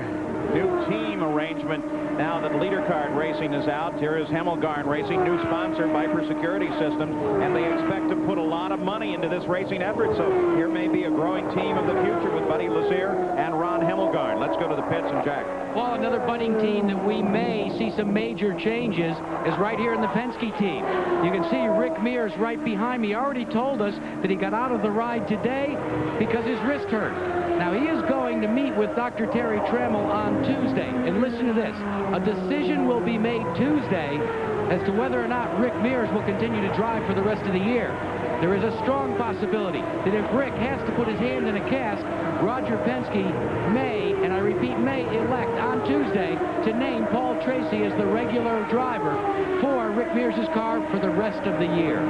new team arrangement now that Leader Card Racing is out. Here is Hemmelgarn Racing, new sponsor, Viper Security Systems, and they expect to put a lot of money into this racing effort. So here may be a growing team of the future with Buddy Lazier and Ron Hemmelgarn. Let's go to the pits and Jack. Well, another budding team that we may see some major changes is right here in the Penske team. You can see Rick Mears right behind me. He already told us that he got out of the ride today because his wrist hurt. Now, he is going to meet with Dr. Terry Trammell on Tuesday. And listen to this. A decision will be made Tuesday as to whether or not Rick Mears will continue to drive for the rest of the year. There is a strong possibility that if Rick has to put his hand in a cast, Roger Penske may, and I repeat, may elect on Tuesday to name Paul Tracy as the regular driver for Rick Mears' car for the rest of the year.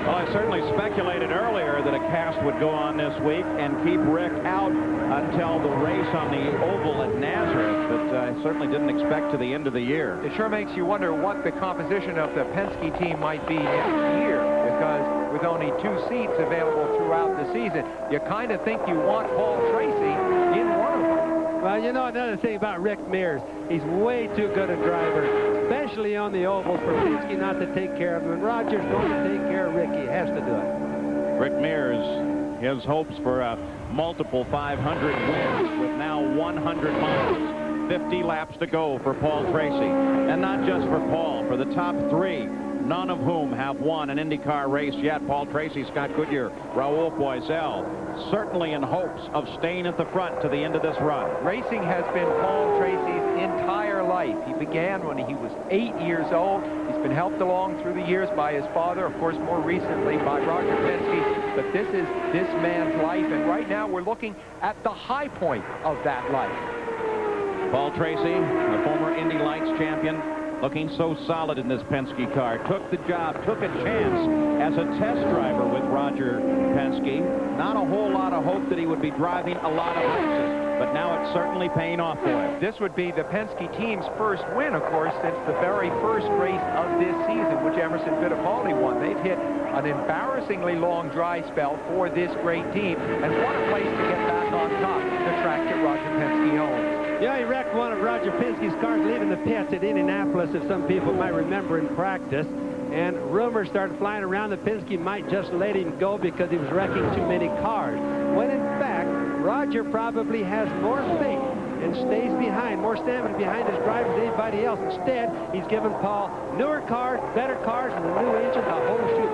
Well, I certainly speculated earlier that a cast would go on this week and keep Rick out until the race on the oval at Nazareth, but I certainly didn't expect to the end of the year. It sure makes you wonder what the composition of the Penske team might be next year, because with only 2 seats available throughout the season, you kind of think you want Paul Tracy in one of them. Well, you know, another thing about Rick Mears, he's way too good a driver, especially on the ovals, for Penske not to take care of him. And Roger's going to take care of Rick. He has to do it. Rick Mears, his hopes for a multiple 500 wins with now 100 miles. 50 laps to go for Paul Tracy. And not just for Paul. now for the top three, none of whom have won an IndyCar race yet. Paul Tracy, Scott Goodyear, Rahal Boisel, certainly in hopes of staying at the front to the end of this run. Racing has been Paul Tracy's entire life. He began when he was 8 years old. He's been helped along through the years by his father, of course, more recently by Roger Penske. But this is this man's life, and right now we're looking at the high point of that life. Paul Tracy, a former Indy Lights champion, looking so solid in this Penske car. Took the job, took a chance as a test driver with Roger Penske. Not a whole lot of hope that he would be driving a lot of races, but now it's certainly paying off for him. This would be the Penske team's first win, of course, since the very first race of this season, which Emerson Fittipaldi won. They've hit an embarrassingly long dry spell for this great team, and what a place to get back on top, the track that Roger Penske owns. Yeah, he wrecked one of Roger Penske's cars leaving the pits at Indianapolis, if some people might remember, in practice. And rumors started flying around that Penske might just let him go because he was wrecking too many cars. When in fact, Roger probably has more faith and stays behind, more stamina behind his drivers than anybody else. Instead, he's given Paul newer cars, better cars, and a new engine, the whole shoot.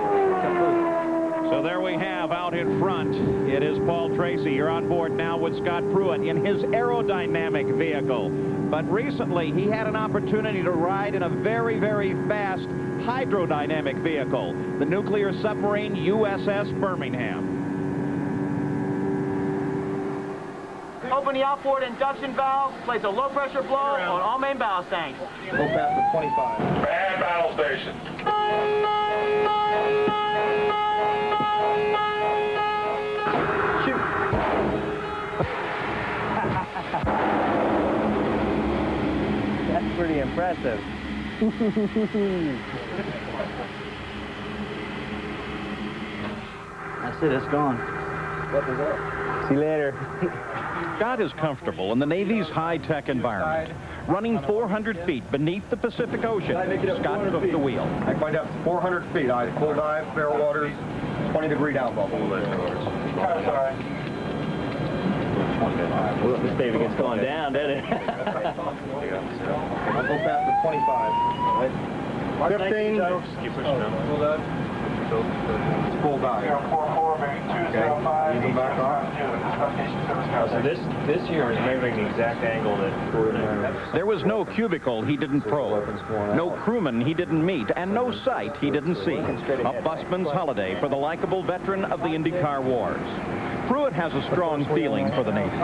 So there we have out in front. It is Paul Tracy. You're on board now with Scott Pruitt in his aerodynamic vehicle. But recently, he had an opportunity to ride in a very, very fast hydrodynamic vehicle, the nuclear submarine USS Birmingham. Open the outboard induction valve, place a low-pressure blow on all main ballast tanks. Go past the 25. Bad battle station. That's pretty impressive. That's it, it's gone. What was that? See you later. Scott is comfortable in the Navy's high-tech environment. Running 400 feet beneath the Pacific Ocean, Scott took the wheel. I find out 400 feet. I had a cool dive, barrel waters, 20-degree down bubble. Sorry. Well, this baby gets going down, doesn't it? I'll go past the 25. 15. Keep pushing down. Full dive. Okay. Even back on. So this here is measuring the exact angle that Pruitt. There was no cubicle he didn't probe, no crewman he didn't meet, and no sight he didn't see. A busman's holiday for the likable veteran of the IndyCar wars. Pruitt has a strong feeling for the Navy.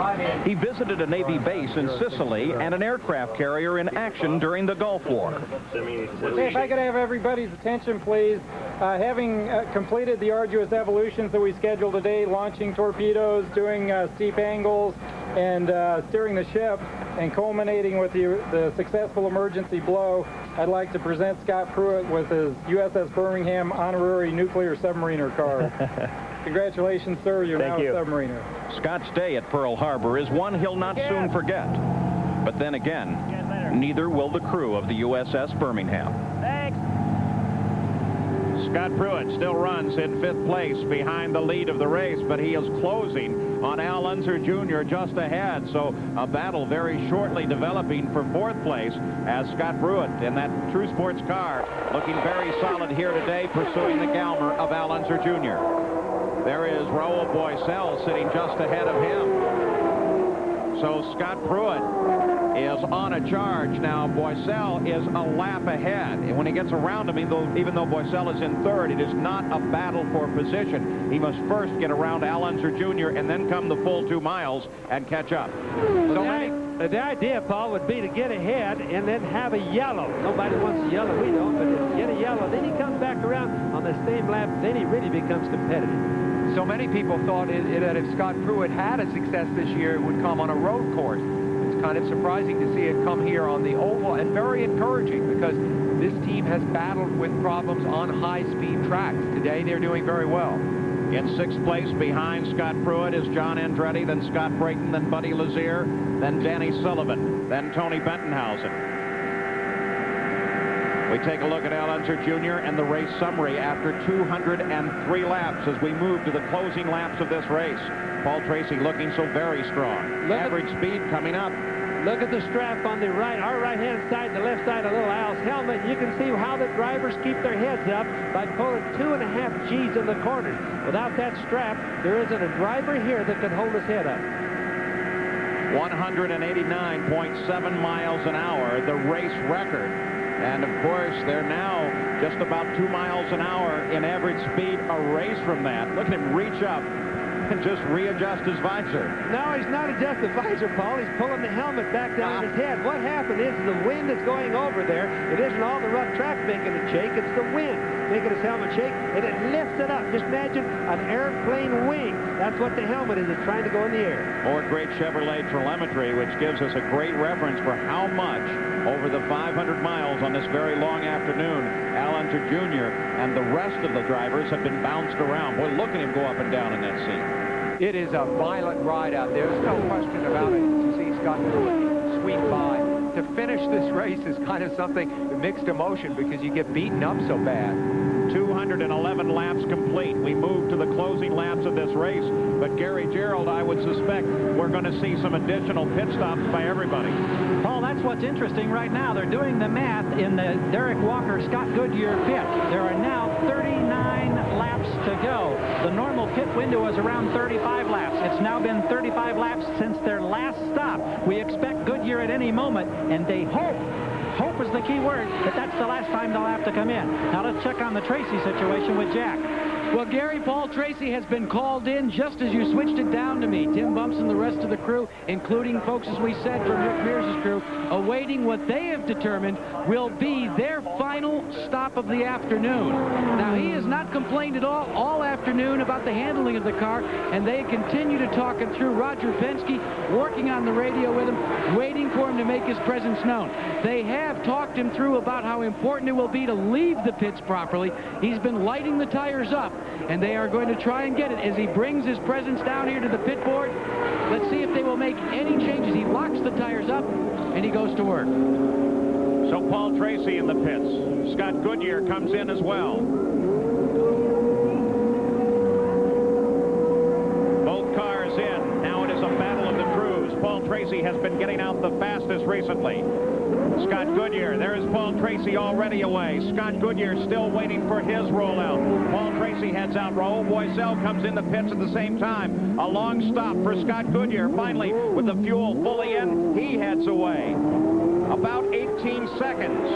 He visited a Navy base in Sicily and an aircraft carrier in action during the Gulf War. If I could have everybody's attention, please. Having completed the arduous evolutions that we scheduled today, launching torpedoes, doing steep angles, and steering the ship, and culminating with the successful emergency blow, I'd like to present Scott Pruitt with his USS Birmingham honorary nuclear submariner card. Congratulations, sir. You're now a submariner. Scott's day at Pearl Harbor is one he'll not soon forget. But then again, neither will the crew of the USS Birmingham. Thanks. Scott Pruitt still runs in 5th place behind the lead of the race, but he is closing on Al Unser Jr. just ahead. So a battle very shortly developing for 4th place as Scott Pruitt in that True Sports car looking very solid here today, pursuing the Galmer of Al Unser Jr. There is Rahal Boisel sitting just ahead of him. So Scott Pruitt is on a charge. Now Boisel is a lap ahead. And when he gets around him, even though Boisel is in 3rd, it is not a battle for position. He must first get around Al Unser Jr. and then come the full 2 miles and catch up. The idea, Paul, would be to get ahead and then have a yellow. Nobody wants a yellow, we don't, but get a yellow. Then he comes back around on the same lap, then he really becomes competitive. So many people thought that if Scott Pruitt had a success this year, it would come on a road course. It's kind of surprising to see it come here on the oval, and very encouraging because this team has battled with problems on high-speed tracks. Today, they're doing very well. In 6th place behind Scott Pruitt is John Andretti, then Scott Brayton, then Buddy Lazier, then Danny Sullivan, then Tony Bentonhausen. We take a look at Al Unser Jr. and the race summary after 203 laps as we move to the closing laps of this race. Paul Tracy looking so very strong. Average speed coming up. Look at the strap on the our right-hand side, the left side of little Al's helmet. You can see how the drivers keep their heads up by pulling 2.5 G's in the corners. Without that strap, there isn't a driver here that can hold his head up. 189.7 miles an hour, the race record. And of course, they're now just about 2 miles an hour in average speed a race from that. Look at him reach up and just readjust his visor. No, he's not adjusting the visor, Paul. He's pulling the helmet back down his head. What happened is the wind is going over there. It isn't all the rough track making it shake. It's the wind making his helmet shake, and it lifts it up. Just imagine an airplane wing. That's what the helmet is. It's trying to go in the air. More great Chevrolet telemetry, which gives us a great reference for how much over the 500 miles on this very long afternoon, Al Unser Jr. and the rest of the drivers have been bounced around. Boy, look at him go up and down in that seat. It is a violent ride out there. There's no question about it. You see Scott Pruitt sweep by. To finish this race is kind of something mixed emotion because you get beaten up so bad. 211 laps complete. We move to the closing laps of this race, but Gary Gerald, I would suspect we're going to see some additional pit stops by everybody. Paul, that's what's interesting right now. They're doing the math in the Derek Walker Scott Goodyear pit. There are now 39 laps to go. The normal pit window is around 35 laps. It's now been 35 laps since their last stop. We expect Goodyear at any moment, and they hope is the key word, but that's the last time they'll have to come in. Now let's check on the Tracy situation with Jack. Well, Gary, Paul Tracy has been called in just as you switched it down to me. Tim Bumps and the rest of the crew, including folks, as we said, from Rick Mears' crew, awaiting what they have determined will be their final stop of the afternoon. Now, he has not complained at all afternoon about the handling of the car, and they continue to talk him through. Roger Penske working on the radio with him, waiting for him to make his presence known. They have talked him through about how important it will be to leave the pits properly. He's been lighting the tires up, and they are going to try and get it as he brings his presence down here to the pit board. Let's see if they will make any changes. He locks the tires up, and he goes to work. So Paul Tracy in the pits. Scott Goodyear comes in as well. Both cars in. Now it is a battle of the crews. Paul Tracy has been getting out the fastest recently. Scott Goodyear, there is Paul Tracy already away. Scott Goodyear still waiting for his rollout. Paul Tracy heads out. Rahal Boisel comes in the pits at the same time. A long stop for Scott Goodyear. Finally, with the fuel fully in, he heads away. About 18 seconds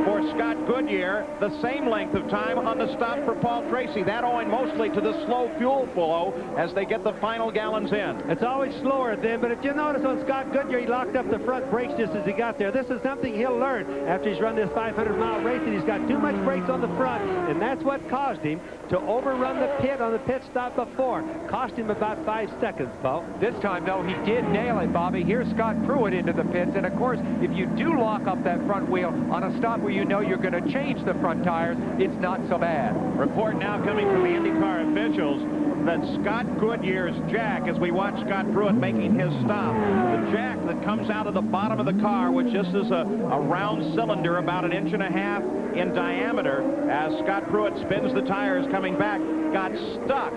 for Scott Goodyear, the same length of time on the stop for Paul Tracy. That owing mostly to the slow fuel flow as they get the final gallons in. It's always slower then, but if you notice on Scott Goodyear, he locked up the front brakes just as he got there. This is something he'll learn after he's run this 500-mile race, and he's got too much brakes on the front, and that's what caused him to overrun the pit on the pit stop before. Cost him about 5 seconds, Paul. This time, though, he did nail it, Bobby. Here's Scott Pruitt into the pits, and of course, if you do lock up that front wheel on a stop where you know you're going to change the front tires, it's not so bad. Report now coming from the IndyCar officials that Scott Goodyear's jack, as we watch Scott Pruitt making his stop, the jack that comes out of the bottom of the car, which just is a round cylinder about 1.5 inches in diameter, as Scott Pruitt spins the tires coming back, got stuck,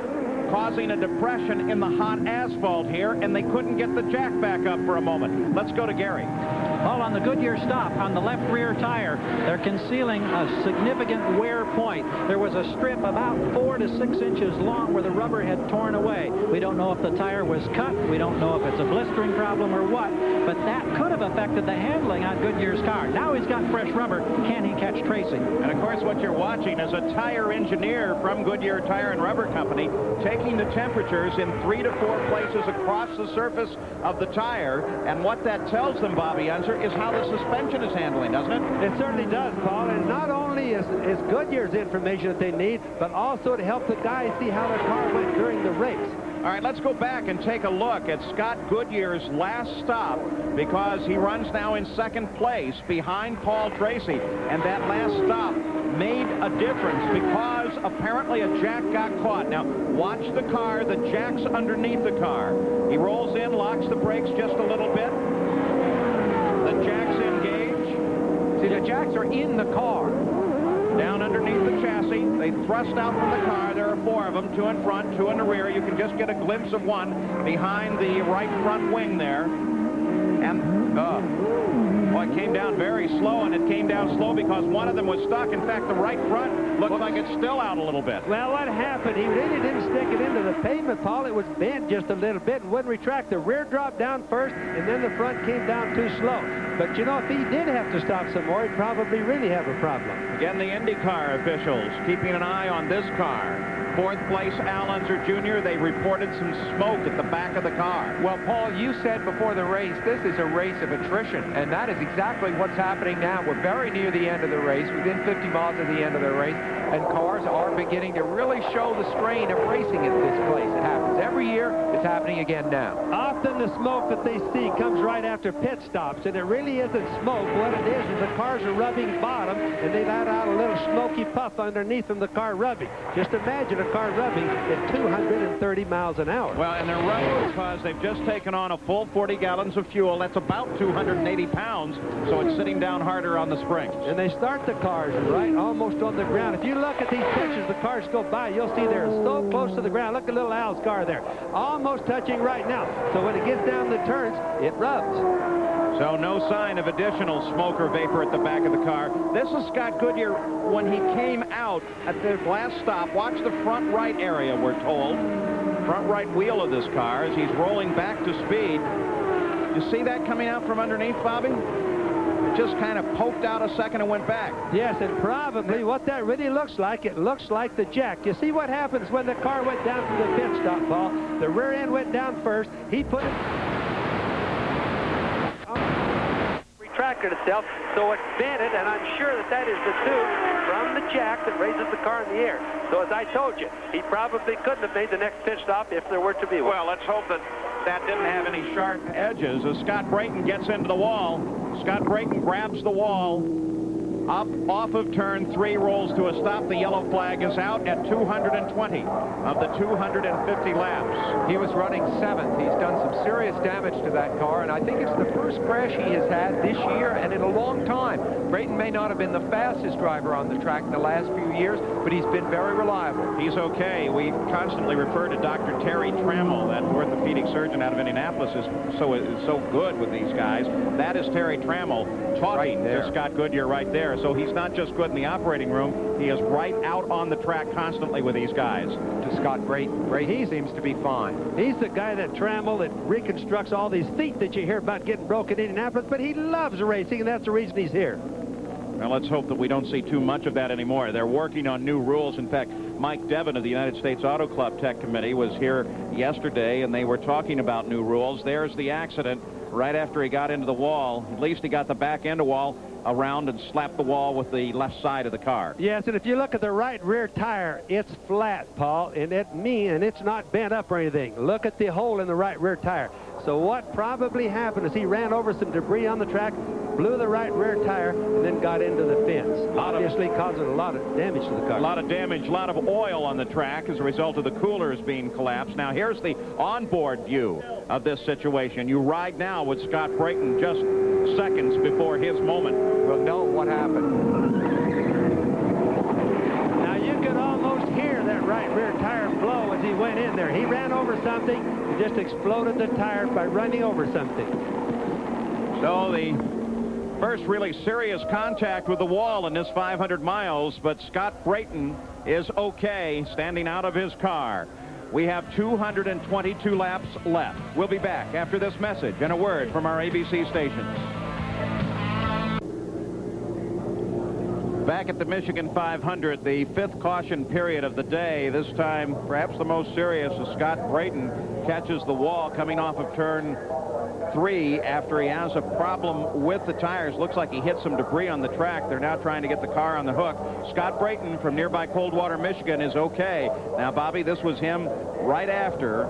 causing a depression in the hot asphalt here, and they couldn't get the jack back up for a moment. Let's go to Gary. Well, on the Goodyear stop, on the left rear tire, they're concealing a significant wear point. There was a strip about 4 to 6 inches long where the rubber had torn away. We don't know if the tire was cut. We don't know if it's a blistering problem or what, but that could have affected the handling on Goodyear's car. Now he's got fresh rubber. Can he catch Tracy? And of course, what you're watching is a tire engineer from Goodyear Tire and Rubber Company taking the temperatures in 3 to 4 places across the surface of the tire, and what that tells them, Bobby Unser, is how the suspension is handling, doesn't it? It certainly does, Paul, and not only is Goodyear's information that they need, but also to help the guys see how their car went during the race. All right, let's go back and take a look at Scott Goodyear's last stop, because he runs now in second place behind Paul Tracy, and that last stop made a difference because apparently a jack got caught. Now, watch the car. The jack's underneath the car. He rolls in, locks the brakes just a little bit. The jacks engage. See, the jacks are in the car. Down underneath the chassis. They thrust out from the car. There are 4 of them, 2 in front, 2 in the rear. You can just get a glimpse of one behind the right front wing there. And Well, it came down very slow, and it came down slow because one of them was stuck. In fact, the right front looks like it's still out a little bit. Well, what happened? He really didn't stick it into the pavement, Paul. It was bent just a little bit and wouldn't retract. The rear dropped down first, and then the front came down too slow. But, you know, if he did have to stop some more, he'd probably really have a problem. Again, the IndyCar officials keeping an eye on this car. Fourth place, Al Unser Jr. They reported some smoke at the back of the car. Well, Paul, you said before the race, this is a race of attrition, and that is exactly what's happening now. We're very near the end of the race, within 50 miles of the end of the race, and cars are beginning to really show the strain of racing at this place. It happens every year. It's happening again now. Often the smoke that they see comes right after pit stops, and it really isn't smoke. What it is the cars are rubbing bottom, and they let out a little smoky puff underneath from the car rubbing. Just imagine a car rubbing at 230 miles an hour. Well, and they're rubbing because they've just taken on a full 40 gallons of fuel. That's about 280 pounds, so it's sitting down harder on the springs. And they start the cars right almost on the ground. If you look at these pictures, the cars go by, you'll see they're so close to the ground. Look at little Al's car there, almost touching right now. So when it gets down the turns, it rubs. So no sign of additional smoke or vapor at the back of the car. This is Scott Goodyear when he came out at the last stop. Watch the front right area, we're told. Front right wheel of this car as he's rolling back to speed. You see that coming out from underneath, Bobby? It just kind of poked out a second and went back. Yes, and probably what that really looks like, it looks like the jack. You see what happens when the car went down to the pit stop, Paul? The rear end went down first. He put it... retracted itself, so it bent it, and I'm sure that that is the tube from the jack that raises the car in the air. So as I told you, he probably couldn't have made the next pit stop if there were to be one. Well, let's hope that that didn't have any sharp edges. As Scott Brayton gets into the wall, Scott Brayton grabs the wall, up off of turn 3, rolls to a stop. The yellow flag is out at 220 of the 250 laps. He was running 7th. He's done some serious damage to that car, and I think it's the first crash he has had this year and in a long time. Brayton may not have been the fastest driver on the track in the last few years, but he's been very reliable. He's okay. We constantly refer to Dr. Terry Trammell, that orthopedic surgeon out of Indianapolis, is so good with these guys. That is Terry Trammell talking to Scott Goodyear right there. So he's not just good in the operating room, he is right out on the track constantly with these guys. To Scott Brayton. He seems to be fine. He's the guy that Trammell that reconstructs all these feet that you hear about getting broken in Indianapolis, but he loves racing, and that's the reason he's here. Well, let's hope that we don't see too much of that anymore. They're working on new rules. In fact, Mike Devin of the United States Auto Club Tech Committee was here yesterday, and they were talking about new rules. There's the accident right after he got into the wall. At least he got the back end of wall around and slapped the wall with the left side of the car. Yes, and if you look at the right rear tire, it's flat, Paul, and it's not bent up or anything. Look at the hole in the right rear tire. So what probably happened is he ran over some debris on the track, blew the right rear tire, and then got into the fence. Obviously causing a lot of damage to the car. A lot of damage, a lot of oil on the track as a result of the coolers being collapsed. Now here's the onboard view of this situation. You ride now with Scott Brayton just seconds before his moment. We'll know what happened. Now you could almost hear that right rear tire blow as he went in there. He ran over something and just exploded the tire by running over something. So the first really serious contact with the wall in this 500 miles, but Scott Brayton is okay standing out of his car. We have 222 laps left. We'll be back after this message and a word from our ABC stations. Back at the Michigan 500, the 5th caution period of the day. This time, perhaps the most serious, as Scott Brayton catches the wall coming off of turn 3 after he has a problem with the tires. Looks like he hit some debris on the track. They're now trying to get the car on the hook. Scott Brayton from nearby Coldwater, Michigan is okay. Now, Bobby, this was him right after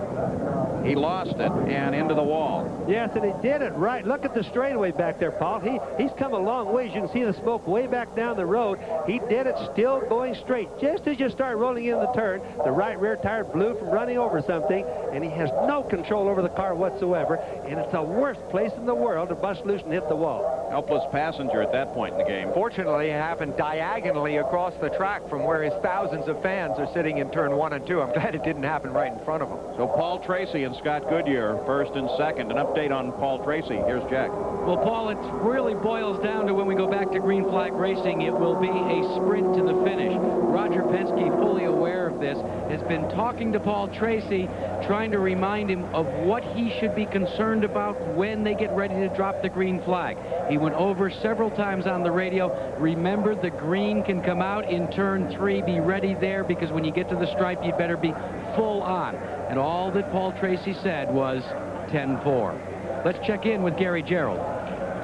he lost it and into the wall. Yes, and he did it right. Look at the straightaway back there, Paul. He's come a long ways. You can see the smoke way back down the road. He did it still going straight. Just as you start rolling in the turn, the right rear tire blew from running over something, and he has no control over the car whatsoever, and it's a worst place in the world to bust loose and hit the wall. Helpless passenger at that point in the game. Fortunately, it happened diagonally across the track from where his thousands of fans are sitting in turn 1 and 2. I'm glad it didn't happen right in front of him. So Paul Tracy and Scott Goodyear first and second. An update on Paul Tracy. Here's Jack. Well, Paul, it really boils down to when we go back to green flag racing, it will be a sprint to the finish. Roger Penske, fully aware of this, has been talking to Paul Tracy, trying to remind him of what he should be concerned about when they get ready to drop the green flag. He went over several times on the radio. Remember, the green can come out in turn 3. Be ready there, because when you get to the stripe, you better be full on. And all that Paul Tracy said was 10-4. Let's check in with Gary Gerald.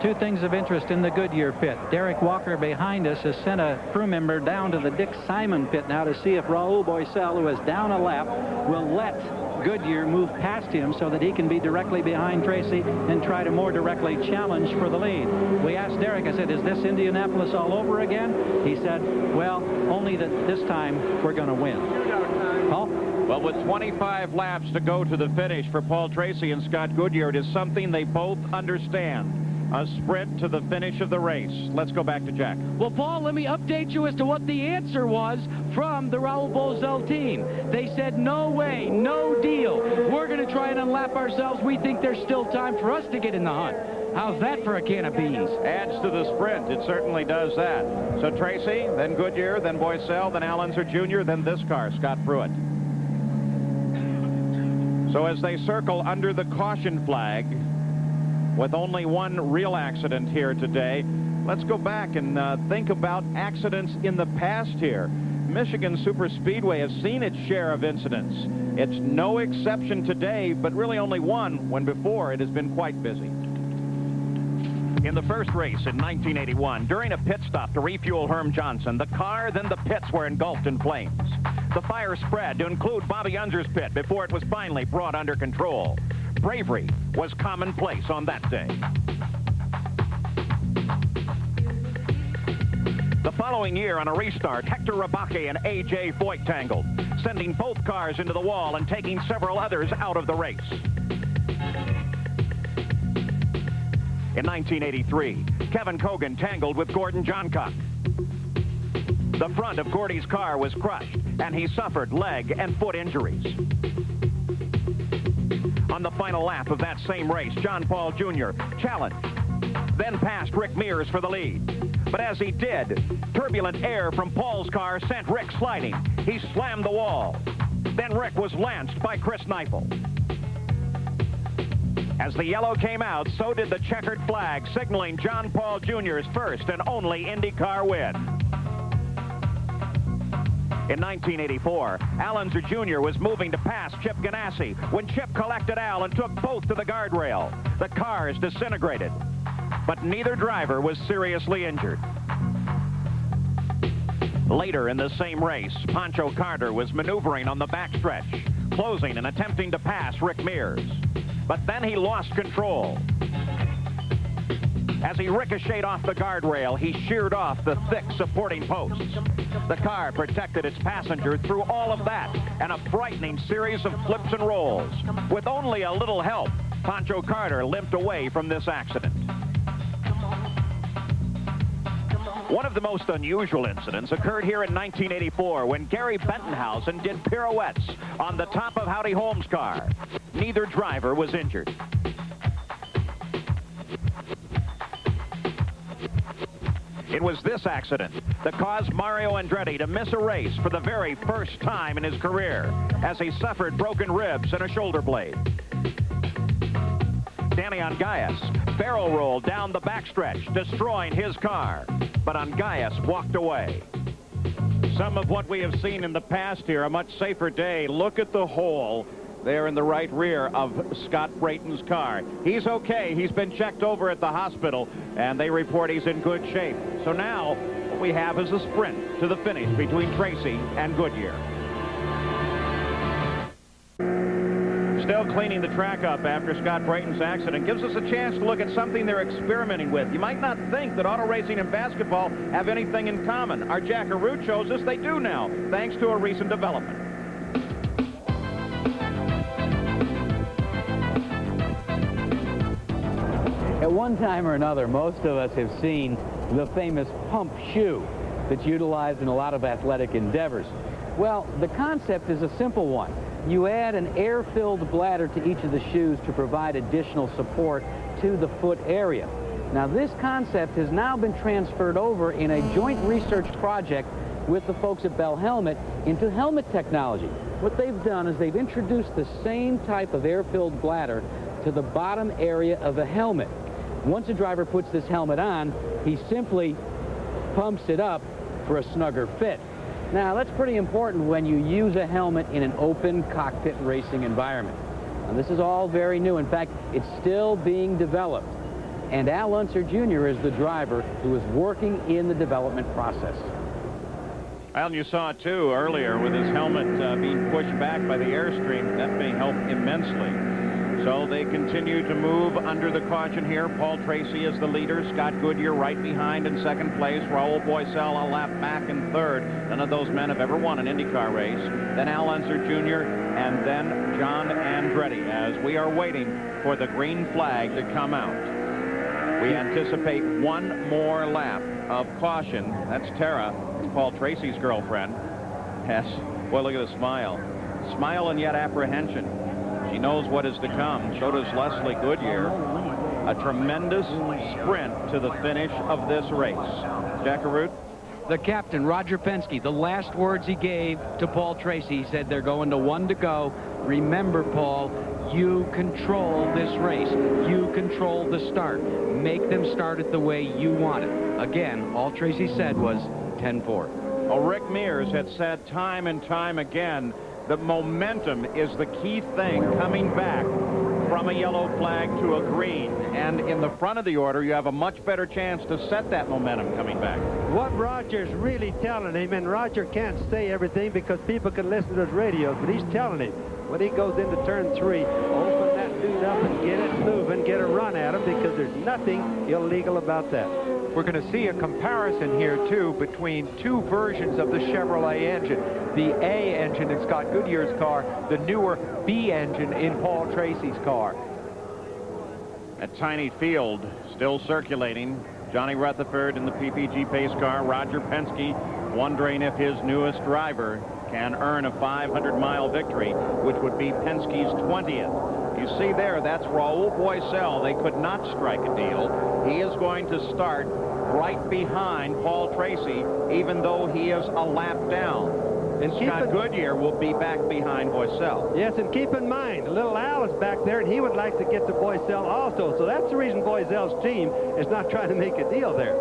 Two things of interest in the Goodyear pit. Derek Walker behind us has sent a crew member down to the Dick Simon pit now to see if Rahal Boycell, who is down a lap, will let Goodyear move past him so that he can be directly behind Tracy and try to more directly challenge for the lead. We asked Derek, I said, is this Indianapolis all over again? He said, well, only that this time we're going to win. Paul? Well, with 25 laps to go to the finish for Paul Tracy and Scott Goodyear, it is something they both understand. A sprint to the finish of the race. Let's go back to Jack. Well, Paul, let me update you as to what the answer was from the Rahal Boycell team. They said, no way, no deal. We're going to try and unlap ourselves. We think there's still time for us to get in the hunt. How's that for a can of beans? Adds to the sprint. It certainly does that. So Tracy, then Goodyear, then Boycell, then Allenser Jr., then this car, Scott Pruitt. So as they circle under the caution flag, with only one real accident here today, let's go back and think about accidents in the past here. Michigan Superspeedway has seen its share of incidents. It's no exception today, but really only one, when before it has been quite busy. In the first race in 1981, during a pit stop to refuel Herm Johnson, the car, then the pits were engulfed in flames. The fire spread to include Bobby Unser's pit before it was finally brought under control. Bravery was commonplace on that day. The following year on a restart, Hector Rabacchi and A.J. Foyt tangled, sending both cars into the wall and taking several others out of the race. In 1983, Kevin Cogan tangled with Gordon Johncock. The front of Gordy's car was crushed, and he suffered leg and foot injuries. On the final lap of that same race, John Paul Jr. challenged, then passed Rick Mears for the lead. But as he did, turbulent air from Paul's car sent Rick sliding. He slammed the wall. Then Rick was lanced by Chris Neifel. As the yellow came out, so did the checkered flag, signaling John Paul Jr.'s first and only IndyCar win. In 1984, Allenser Jr. was moving to pass Chip Ganassi when Chip collected Al and took both to the guardrail. The cars disintegrated, but neither driver was seriously injured. Later in the same race, Pancho Carter was maneuvering on the backstretch, closing and attempting to pass Rick Mears. But then he lost control. As he ricocheted off the guardrail, he sheared off the thick supporting posts. The car protected its passenger through all of that and a frightening series of flips and rolls. With only a little help, Pancho Carter limped away from this accident. One of the most unusual incidents occurred here in 1984 when Gary Bentonhausen did pirouettes on the top of Howdy Holmes' car. Neither driver was injured. It was this accident that caused Mario Andretti to miss a race for the very first time in his career, as he suffered broken ribs and a shoulder blade. Danny Ongayas barrel rolled down the backstretch, destroying his car, but Ongayas walked away. Some of what we have seen in the past here, a much safer day. Look at the hole there in the right rear of Scott Brayton's car. He's okay. He's been checked over at the hospital, and they report he's in good shape. So now what we have is a sprint to the finish between Tracy and Goodyear. Still cleaning the track up after Scott Brayton's accident gives us a chance to look at something they're experimenting with. You might not think that auto racing and basketball have anything in common. Our Jackaroo shows us they do now, thanks to a recent development. At one time or another, most of us have seen the famous pump shoe that's utilized in a lot of athletic endeavors. Well, the concept is a simple one. You add an air-filled bladder to each of the shoes to provide additional support to the foot area. Now, this concept has now been transferred over in a joint research project with the folks at Bell Helmet into helmet technology. What they've done is they've introduced the same type of air-filled bladder to the bottom area of a helmet. Once a driver puts this helmet on, he simply pumps it up for a snugger fit. Now, that's pretty important when you use a helmet in an open cockpit racing environment. Now, this is all very new. In fact, it's still being developed. And Al Unser Jr. is the driver who is working in the development process. Well, you saw it, too, earlier with his helmet being pushed back by the airstream. That may help immensely. So they continue to move under the caution here. Paul Tracy is the leader. Scott Goodyear right behind in second place. Rahal Boycell a lap back in third. None of those men have ever won an IndyCar race. Then Al Unser Jr. and then John Andretti as we are waiting for the green flag to come out. We anticipate one more lap of caution. That's Tara, Paul Tracy's girlfriend. Yes. Boy, look at the smile. Smile and yet apprehension. She knows what is to come. So does Leslie Goodyear. A tremendous sprint to the finish of this race. Jack Arute? The captain, Roger Penske, the last words he gave to Paul Tracy, he said they're going to 1 to go. Remember, Paul, you control this race. You control the start. Make them start it the way you want it. Again, all Tracy said was 10-4. Well, Rick Mears had said time and time again that momentum is the key thing coming back from a yellow flag to a green. And in the front of the order, you have a much better chance to set that momentum coming back. What Roger's really telling him, and Roger can't say everything because people can listen to his radios, but he's telling him when he goes into turn 3, open that dude up and get it moving, get a run at him, because there's nothing illegal about that. We're going to see a comparison here, too, between two versions of the Chevrolet engine. The A engine in Scott Goodyear's car, the newer B engine in Paul Tracy's car. At Tiny Field, still circulating, Johnny Rutherford in the PPG pace car, Roger Penske wondering if his newest driver can earn a 500-mile victory, which would be Penske's 20th. You see there, that's Rahal Boycell. They could not strike a deal. He is going to start right behind Paul Tracy, even though he is a lap down. And Scott Goodyear will be back behind Boycell. Yes, and keep in mind, little Al is back there, and he would like to get to Boycell also. So that's the reason Boycell's team is not trying to make a deal there.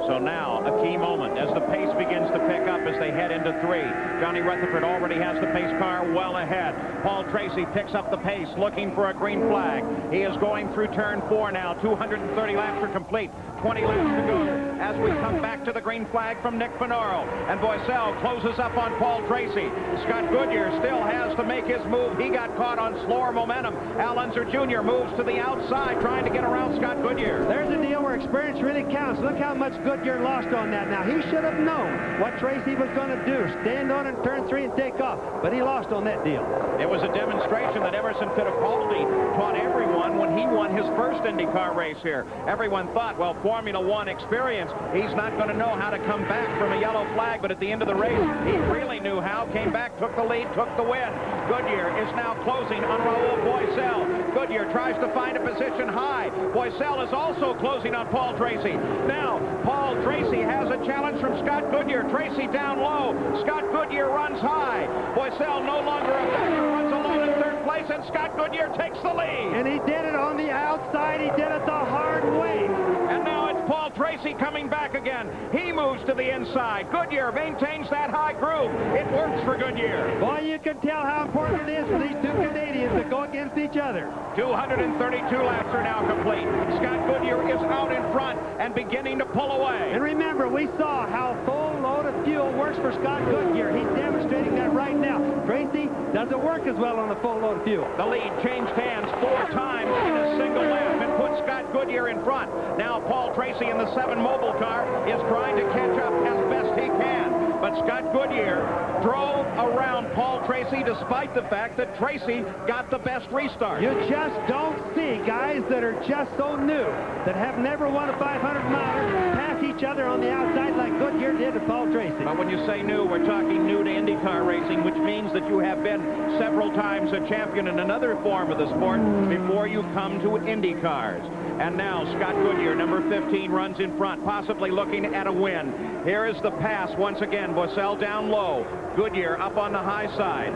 So now, a key moment as the pace begins to pick up as they head into 3. Johnny Rutherford already has the pace car well ahead. Paul Tracy picks up the pace, looking for a green flag. He is going through turn 4 now. 230 laps are complete. 20 laps to go as we come back to the green flag from Nick Finoro. And Boycell closes up on Paul Tracy. Scott Goodyear still has to make his move. He got caught on slower momentum. Al Unser Jr. moves to the outside, trying to get around Scott Goodyear. There's a deal where experience really counts. Look how much Goodyear lost on that. Now, he should have known what Tracy was going to do. Stand on in turn 3 and take off. But he lost on that deal. It was a demonstration that Emerson Fittipaldi taught everyone when he won his first IndyCar race here. Everyone thought, well, Formula One experience, he's not going to know how to come back from a yellow flag, but at the end of the race, he really knew how, came back, took the lead, took the win. Goodyear is now closing on Rahal Boycell. Goodyear tries to find a position high. Boycell is also closing on Paul Tracy. Now, Paul Tracy has a challenge from Scott Goodyear. Tracy down low. Scott Goodyear runs high. Boycell no longer a factor, runs alone in third place, and Scott Goodyear takes the lead. And he did it on the outside. He did it the hard way. And now it's Paul Tracy coming back again. He moves to the inside. Goodyear maintains that high groove. It works for Goodyear. Boy, you can tell how important it is for these two Canadians to go against each other. 232 laps are now complete. Scott Goodyear is out in front and beginning to pull away. And remember, we saw how full load of fuel works for Scott Goodyear. He's demonstrating that right now. Tracy doesn't work as well on a full load of fuel. The lead changed hands 4 times in a single lap and put Scott Goodyear in front. Now Paul Tracy in the 7 Mobile car is trying to catch up as best he can. but Scott Goodyear drove around Paul Tracy despite the fact that Tracy got the best restart. You just don't see guys that are just so new, that have never won a 500-miler, pass each other on the outside like Goodyear did to Paul Tracy. But when you say new, we're talking new to IndyCar racing, which means that you have been several times a champion in another form of the sport before you come to IndyCars. And now Scott Goodyear, number 15, runs in front, possibly looking at a win. Here is the pass once again. Boissel down low. Goodyear up on the high side.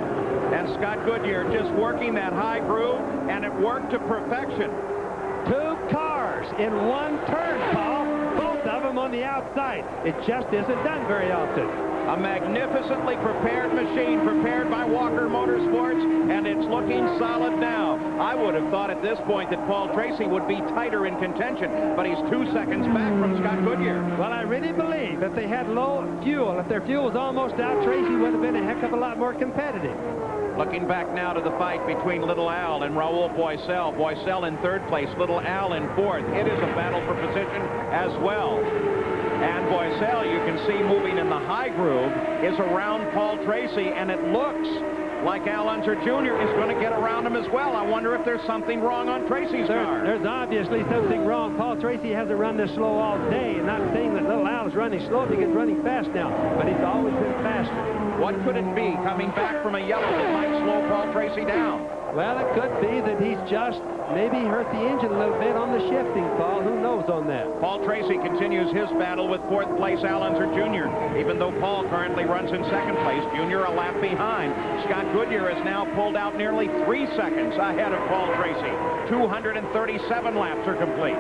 And Scott Goodyear just working that high groove, and it worked to perfection. 2 cars in one turn, Paul. Both of them on the outside. It just isn't done very often. A magnificently prepared machine, prepared by Walker Motorsports, and it's looking solid now. I would have thought at this point that Paul Tracy would be tighter in contention, but he's 2 seconds back from Scott Goodyear. Well, I really believe if they had low fuel, if their fuel was almost out, Tracy would have been a heck of a lot more competitive. Looking back now to the fight between Little Al and Rahal Boissel. Boissel in 3rd place, Little Al in 4th. It is a battle for position as well. And Boissel, you can see moving in the high groove, is around Paul Tracy, and it looks like Al Unser Jr. is going to get around him as well. I wonder if there's something wrong on Tracy's car. There's obviously something wrong. Paul Tracy hasn't run this slow all day, and not saying that Little Al is running slow, because he's running fast now, but he's always been faster. What could it be coming back from a yellow that might slow Paul Tracy down? Well, it could be that he's just maybe hurt the engine a little bit on the shifting, Paul. Who knows on that? Paul Tracy continues his battle with 4th place Al Unser Jr. Even though Paul currently runs in 2nd place, Jr. a lap behind. Scott Goodyear is now pulled out nearly 3 seconds ahead of Paul Tracy. 237 laps are complete.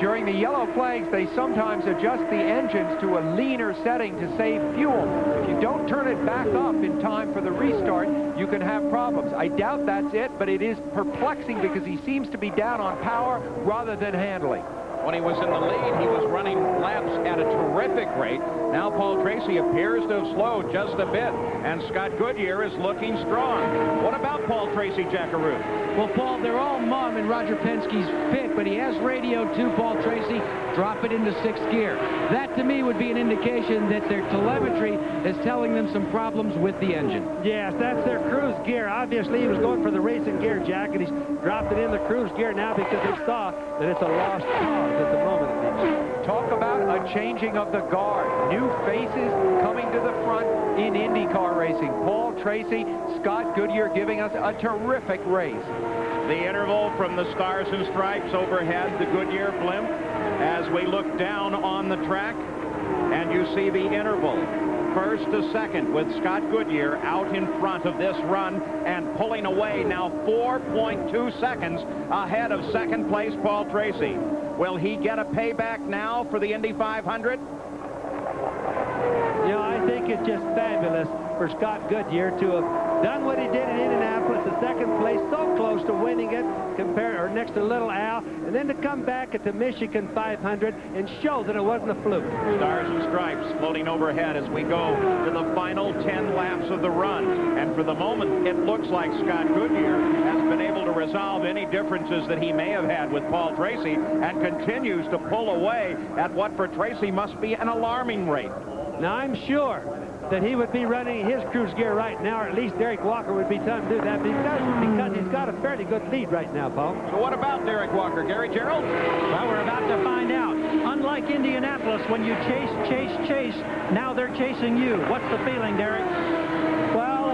During the yellow flags, they sometimes adjust the engines to a leaner setting to save fuel. If you don't turn it back up in time for the restart, you can have problems. I doubt that's it, but it is perplexing because he seems to be down on power rather than handling. When he was in the lead, he was running laps at a terrific rate. Now Paul Tracy appears to have slowed just a bit, and Scott Goodyear is looking strong. What about Paul Tracy, Jackaroo? Well, Paul, they're all mum in Roger Penske's pick, but he has radioed to Paul Tracy, drop it into 6th gear. That, to me, would be an indication that their telemetry is telling them some problems with the engine. Yes, that's their cruise gear. Obviously, he was going for the racing gear, Jack, and he's dropped it in the cruise gear now because they saw that it's a lost cause at the moment. Talk about a changing of the guard. New faces coming to the front in IndyCar racing. Paul Tracy, Scott Goodyear giving us a terrific race. The interval from the Stars and Stripes overhead, the Goodyear blimp, as we look down on the track, and you see the interval. 1st to 2nd with Scott Goodyear out in front of this run and pulling away now 4.2 seconds ahead of 2nd place Paul Tracy. Will he get a payback now for the Indy 500? You know, I think it's just fabulous for Scott Goodyear to have done what he did in Indianapolis, the 2nd place, so close to winning it, next to Little Al, and then to come back at the Michigan 500 and show that it wasn't a fluke. Stars and Stripes floating overhead as we go to the final 10 laps of the run. And for the moment, it looks like Scott Goodyear has been able to resolve any differences that he may have had with Paul Tracy and continues to pull away at what for Tracy must be an alarming rate. Now, I'm sure that he would be running his cruise gear right now, or at least Derek Walker would be telling him to do that, because he's got a fairly good lead right now, Paul. So what about Derek Walker? Gary Gerald? Well, we're about to find out. Unlike Indianapolis, when you chase, now they're chasing you. What's the feeling, Derek? Well,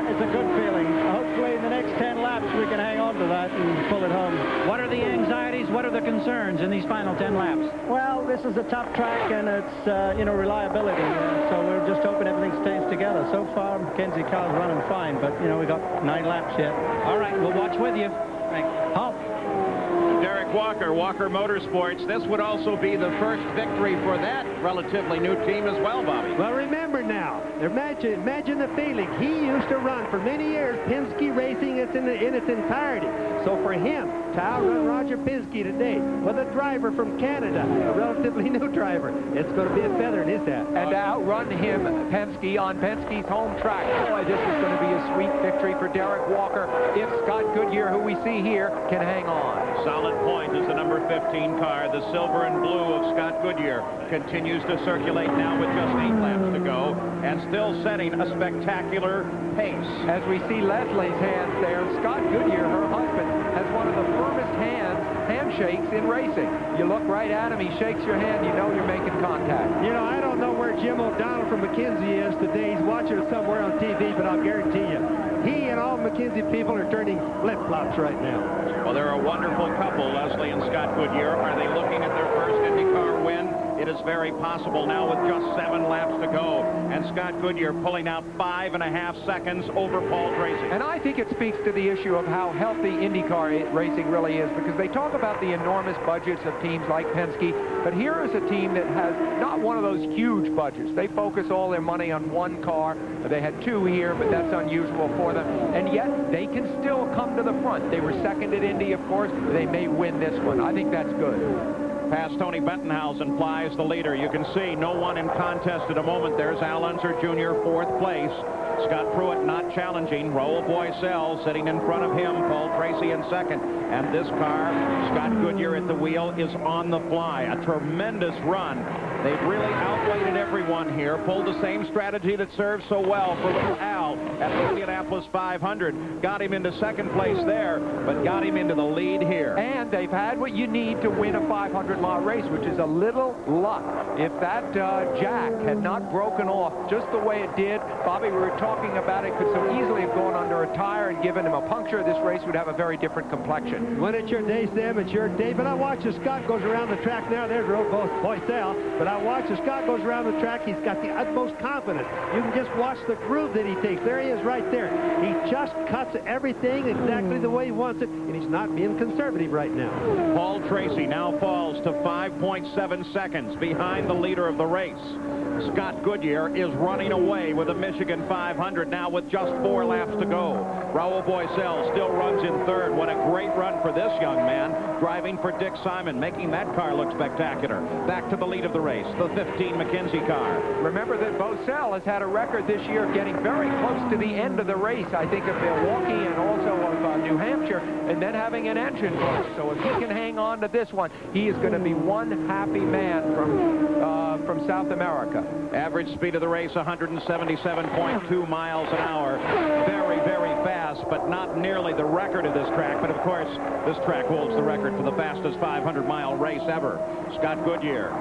it's a good feeling. Hopefully in the next 10 laps we can hang on to that and pull it home. What are the anxieties? What are the concerns in these final 10 laps? Well, this is a tough track, and it's, reliability. So we're just hoping everything stays together. So far, Mackenzie car's running fine, but, we got 9 laps yet. All right, we'll watch with you. Thanks. Paul. Derek Walker, Walker Motorsports. This would also be the first victory for that relatively new team as well, Bobby. Well, remember now, imagine the feeling. He used to run for many years Penske Racing in its entirety. So for him to outrun Roger Penske today with a driver from Canada, a relatively new driver, it's going to be a feather in his hat. And to outrun him, Penske, on Penske's home track. Boy, this is going to be a bittersweet victory for Derek Walker if Scott Goodyear, who we see here, can hang on. Solid Point is the number 15 car. The silver and blue of Scott Goodyear continues to circulate now with just 8 laps to go and still setting a spectacular pace. As we see Leslie's hands there, Scott Goodyear, her husband, has one of the firmest handshakes in racing. You look right at him, he shakes your hand, you know you're making contact. You know, I don't know where Jim O'Donnell from McKinsey is today. He's watching it somewhere on TV, but I'll guarantee you, he and all McKinsey people are turning flip-flops right now. Well, they're a wonderful couple, Leslie and Scott Goodyear. Are they looking at their first IndyCar win? It is very possible now with just 7 laps to go. And Scott Goodyear pulling out 5.5 seconds over Paul Tracy. And I think it speaks to the issue of how healthy IndyCar racing really is, because they talk about the enormous budgets of teams like Penske, but here is a team that has not one of those huge budgets. They focus all their money on one car. They had 2 here, but that's unusual for them. And yet, they can still come to the front. They were second at Indy, of course. They may win this one. I think that's good. Past Tony Bettenhausen flies the leader. You can see no one in contest at a moment. There's Al Unser Jr., 4th place. Scott Pruitt not challenging. Rahal Boycell sitting in front of him. Paul Tracy in second. And this car, Scott Goodyear at the wheel, is on the fly. A tremendous run. They've really outweighted everyone here. Pulled the same strategy that served so well for little Al at the Indianapolis 500. Got him into second place there, but got him into the lead here. And they've had what you need to win a 500-mile race, which is a little luck. If that jack had not broken off just the way it did, Bobby, we were talking about it, could so easily have gone under a tire and given him a puncture. This race would have a very different complexion. When it's your day, Sam, it's your day. But I watch as Scott goes around the track now. There's Boycell. But I watch as Scott goes around the track. He's got the utmost confidence. You can just watch the groove that he takes. There he is right there. He just cuts everything exactly the way he wants it, and he's not being conservative right now. Paul Tracy now falls to 5.7 seconds behind the leader of the race. Scott Goodyear is running away with the Michigan 500 now with just 4 laps to go. Rahal Boycell still runs in 3rd. What a great run for this young man, driving for Dick Simon, making that car look spectacular. Back to the lead of the race, the 15 McKinsey car. Remember that Boycell has had a record this year of getting very close to the end of the race, I think of Milwaukee and also of New Hampshire, and then having an engine blow. So if he can hang on to this one, he is going to be one happy man from South America. Average speed of the race, 177.2 miles an hour. Very, very fast, but not nearly the record of this track. But of course, this track holds the record for the fastest 500-mile race ever. Scott Goodyear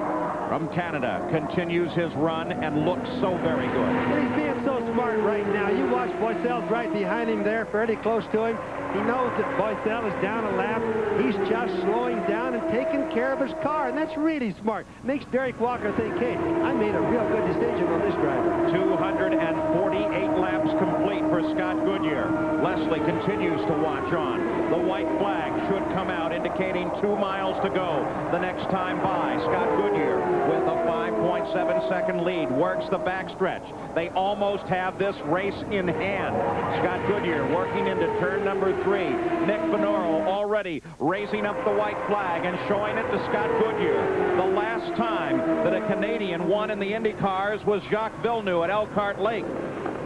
from Canada continues his run and looks so very good. He's being so smart right now. You watch Boycell's right behind him there, fairly close to him. He knows that Boycell is down a lap. He's just slowing down and taking care of his car, and that's really smart. Makes Derek Walker think, hey, I made a real good decision on this driver. 248 laps complete for Scott Goodyear. Leslie continues to watch on. The white flag should come out, indicating 2 miles to go the next time by. Scott Goodyear with a 5.7-second lead works the backstretch. They almost have this race in hand. Scott Goodyear working into turn number 3. Nick Bonoro already raising up the white flag and showing it to Scott Goodyear. The last time that a Canadian won in the Indy cars was Jacques Villeneuve at Elkhart Lake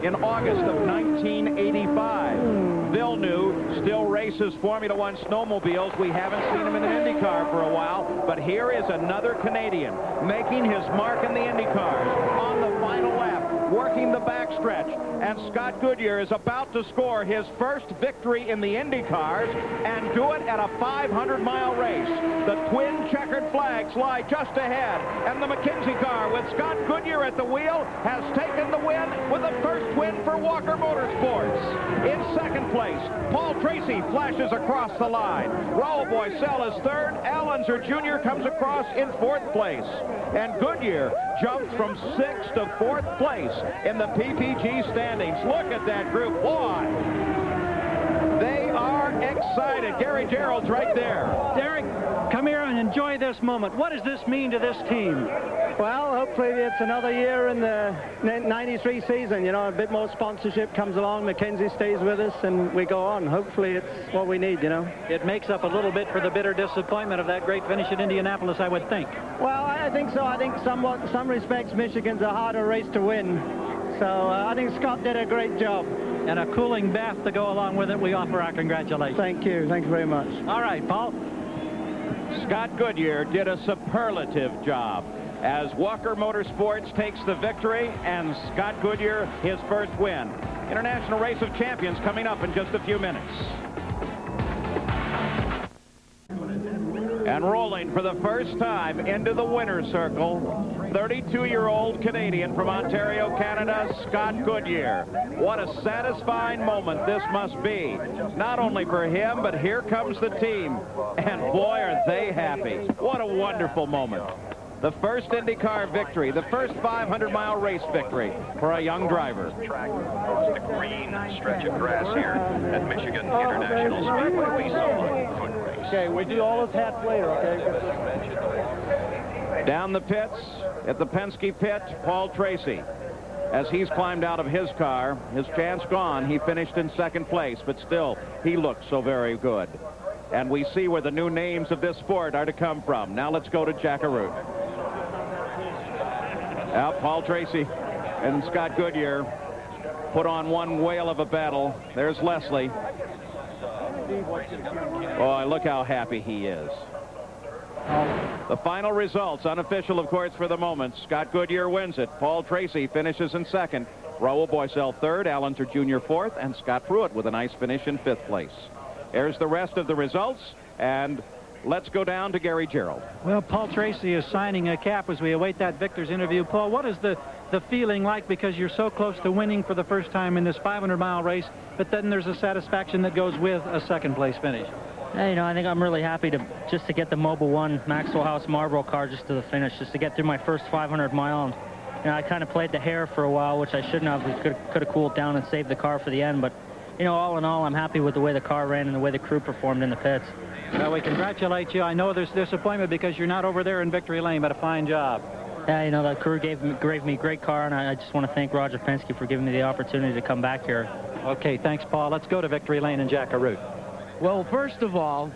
in August of 1985. Villeneuve still races Formula One snowmobiles. We haven't seen him in an Indy car for a while, but here is another Canadian making his mark in the Indy cars on the final lap, working the backstretch, and Scott Goodyear is about to score his first victory in the Indy cars and do it at a 500-mile race. The twin checkered flags lie just ahead, and the McKinsey car with Scott Goodyear at the wheel has taken the win with the first win for Walker Motorsports. In second place, Paul Tracy flashes across the line. Rahal Boycell is 3rd. Al Unser Jr. comes across in 4th place. And Goodyear jumps from 6th to 4th place in the PPG standings. Look at that group. Boy, they are excited. Gary Gerald's right there. Derek, come here and enjoy this moment. What does this mean to this team? Well, hopefully it's another year in the 93 season. You know, a bit more sponsorship comes along. McKinsey stays with us, and we go on. Hopefully it's what we need, you know. It makes up a little bit for the bitter disappointment of that great finish at Indianapolis, I would think. Well, I think so. I think somewhat, in some respects, Michigan's a harder race to win. So I think Scott did a great job. And a cooling bath to go along with it. We offer our congratulations. Thank you. Thank you very much. All right, Paul. Scott Goodyear did a superlative job as Walker Motorsports takes the victory and Scott Goodyear his first win. International Race of Champions coming up in just a few minutes. And rolling for the first time into the winner's circle, 32-year-old Canadian from Ontario, Canada, Scott Goodyear. What a satisfying moment this must be. Not only for him, but here comes the team. And boy, are they happy. What a wonderful moment. The first IndyCar victory, the first 500-mile race victory for a young driver. Track the green stretch of grass here at Michigan International Speedway. We saw a foot race. Okay, we do all those hats later, okay? Down the pits at the Penske pit, Paul Tracy. As he's climbed out of his car, his chance gone. He finished in second place, but still, he looks so very good. And we see where the new names of this sport are to come from. Now let's go to Jackaroo. Now, Paul Tracy and Scott Goodyear put on one whale of a battle. There's Leslie. Oh, look how happy he is. The final results, unofficial, of course, for the moment. Scott Goodyear wins it. Paul Tracy finishes in second. Raul Boisel third. Allenser Jr. fourth. And Scott Pruitt with a nice finish in fifth place. There's the rest of the results. And let's go down to Gary Gerould. Well, Paul Tracy is signing a cap as we await that victor's interview. Paul, what is the feeling like, because you're so close to winning for the first time in this 500-mile race, but then there's a satisfaction that goes with a second-place finish? Yeah, you know, I think I'm really happy to get the Mobil 1 Maxwell House Marlboro car just to the finish, just to get through my first 500-mile. And, you know, I kind of played the hair for a while, which I shouldn't have. We could have cooled down and saved the car for the end, but, you know, all in all, I'm happy with the way the car ran and the way the crew performed in the pits. Well, we congratulate you. I know there's disappointment because you're not over there in Victory Lane, but a fine job. Yeah, you know, the crew gave me a great car, and I just want to thank Roger Penske for giving me the opportunity to come back here. Okay, thanks, Paul. Let's go to Victory Lane and Jackaroo. Well, first of all,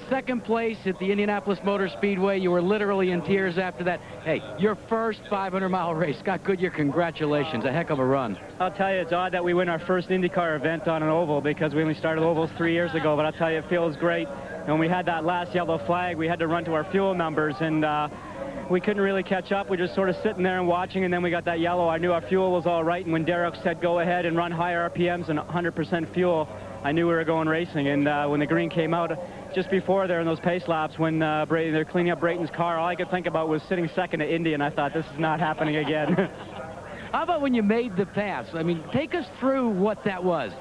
second place at the Indianapolis Motor Speedway. You were literally in tears after that. Hey, your first 500-mile race. Scott Goodyear, congratulations. A heck of a run. I'll tell you, it's odd that we win our first IndyCar event on an oval, because we only started ovals 3 years ago, but I'll tell you, it feels great. And when we had that last yellow flag, we had to run to our fuel numbers, and we couldn't really catch up. We were just sort of sitting there and watching, and then we got that yellow. I knew our fuel was all right, and when Derek said go ahead and run higher RPMs and 100% fuel, I knew we were going racing. And when the green came out just before there in those pace laps, when they're cleaning up Brayton's car, all I could think about was sitting second at Indy, and I thought, this is not happening again. How about when you made the pass? I mean, take us through what that was.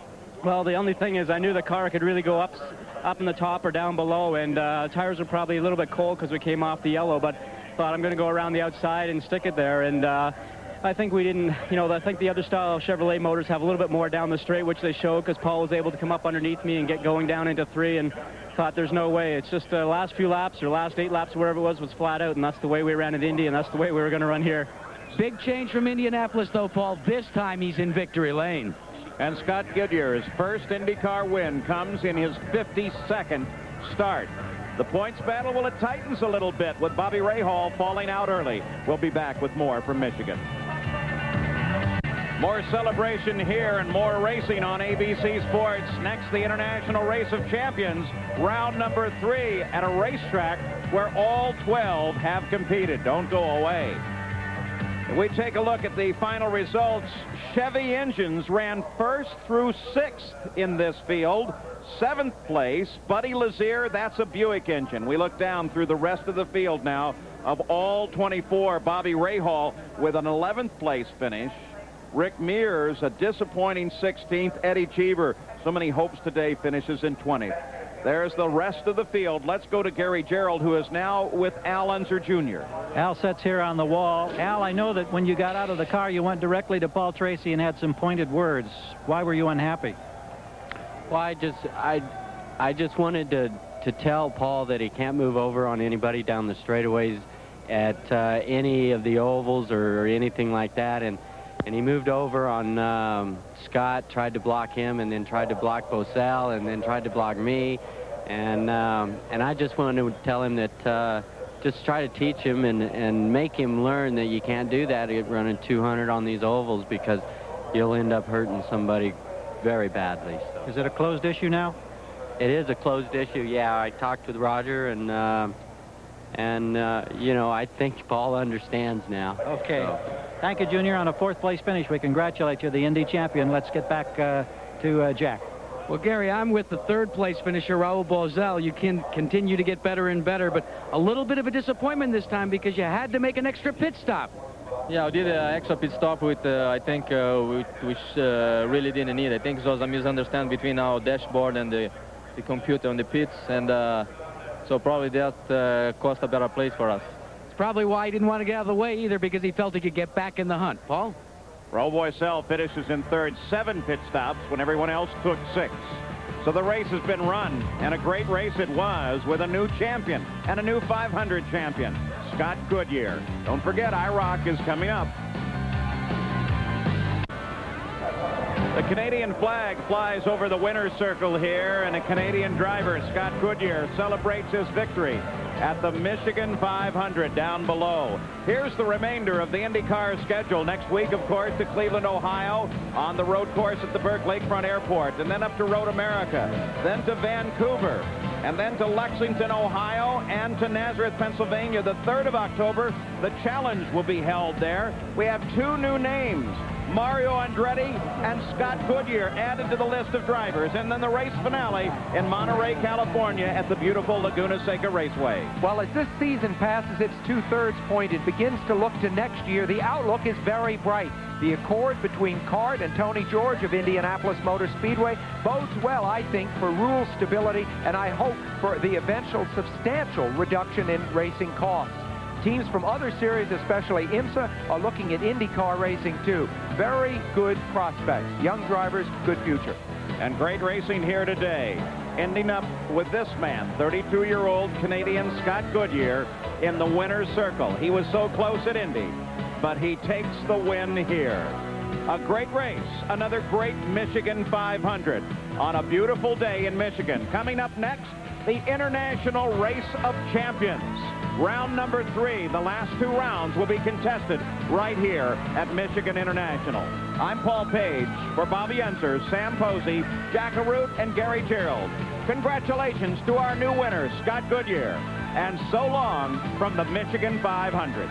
Well, the only thing is I knew the car could really go up in the top or down below, and tires were probably a little bit cold because we came off the yellow, but thought I'm going to go around the outside and stick it there. And I think we didn't, you know, I think the other style of Chevrolet motors have a little bit more down the straight, which they showed, because Paul was able to come up underneath me and get going down into 3, and thought there's no way. It's just the last few laps, or last 8 laps, wherever it was flat out, and that's the way we ran at Indy, and that's the way we were going to run here. Big change from Indianapolis, though, Paul. This time he's in Victory Lane. And Scott Goodyear's first IndyCar win comes in his 52nd start. The points battle, well, it tightens a little bit with Bobby Rahal falling out early. We'll be back with more from Michigan. More celebration here and more racing on ABC Sports. Next, the International Race of Champions, round number 3 at a racetrack where all 12 have competed. Don't go away. If we take a look at the final results, Chevy engines ran 1st through 6th in this field. 7th place, Buddy Lazier, that's a Buick engine. We look down through the rest of the field now. Of all 24, Bobby Rahal with an 11th place finish. Rick Mears, a disappointing 16th. Eddie Cheever, so many hopes today, finishes in 20th. There's the rest of the field. Let's go to Gary Gerould, who is now with Al Unser Jr. Al sits here on the wall. Al, I know that when you got out of the car, you went directly to Paul Tracy and had some pointed words. Why were you unhappy? Well, I just wanted to tell Paul that he can't move over on anybody down the straightaways at any of the ovals or anything like that. And he moved over on Scott, tried to block him, and then tried to block Boisel, and then tried to block me. And I just wanted to tell him that just try to teach him and make him learn that you can't do that running 200 on these ovals, because you'll end up hurting somebody very badly. So. Is it a closed issue now? It is a closed issue, yeah. I talked with Roger, and you know, I think Paul understands now. Okay. So. Thank you, Junior. On a 4th place finish, we congratulate you, the Indy champion. Let's get back to Jack. Well, Gary, I'm with the 3rd place finisher, Rahal Boesel. You can continue to get better and better, but a little bit of a disappointment this time because you had to make an extra pit stop. Yeah, we did an extra pit stop with, I think, which really didn't need. I think it was a misunderstanding between our dashboard and the computer on the pits, and so probably that cost a better place for us. It's probably why he didn't want to get out of the way either, because he felt he could get back in the hunt. Paul? Rahal Boesel finishes in 3rd, 7 pit stops when everyone else took 6. So the race has been run, and a great race it was, with a new champion and a new 500 champion, Scott Goodyear. Don't forget, IROC is coming up. The Canadian flag flies over the winner's circle here, and a Canadian driver, Scott Goodyear, celebrates his victory at the Michigan 500 down below. Here's the remainder of the IndyCar schedule. Next week, of course, to Cleveland, Ohio, on the road course at the Burke Lakefront Airport, and then up to Road America, then to Vancouver, and then to Lexington, Ohio, and to Nazareth, Pennsylvania. The 3rd of October, the challenge will be held there. We have 2 new names, Mario Andretti and Scott Goodyear, added to the list of drivers, and then the race finale in Monterey, California at the beautiful Laguna Seca Raceway. Well, as this season passes its 2/3 point, it begins to look to next year. The outlook is very bright. The accord between CART and Tony George of Indianapolis Motor Speedway bodes well, I think, for rule stability, and I hope for the eventual substantial reduction in racing costs. Teams from other series, especially IMSA, are looking at IndyCar racing too. Very good prospects. Young drivers, good future. And great racing here today. Ending up with this man, 32-year-old Canadian Scott Goodyear, in the winner's circle. He was so close at Indy, but he takes the win here. A great race, another great Michigan 500 on a beautiful day in Michigan. Coming up next, the International Race of Champions. Round number 3, the last 2 rounds will be contested right here at Michigan International. I'm Paul Page for Bobby Unser, Sam Posey, Jack Arute, and Gary Gerald. Congratulations to our new winner, Scott Goodyear, and so long from the Michigan 500.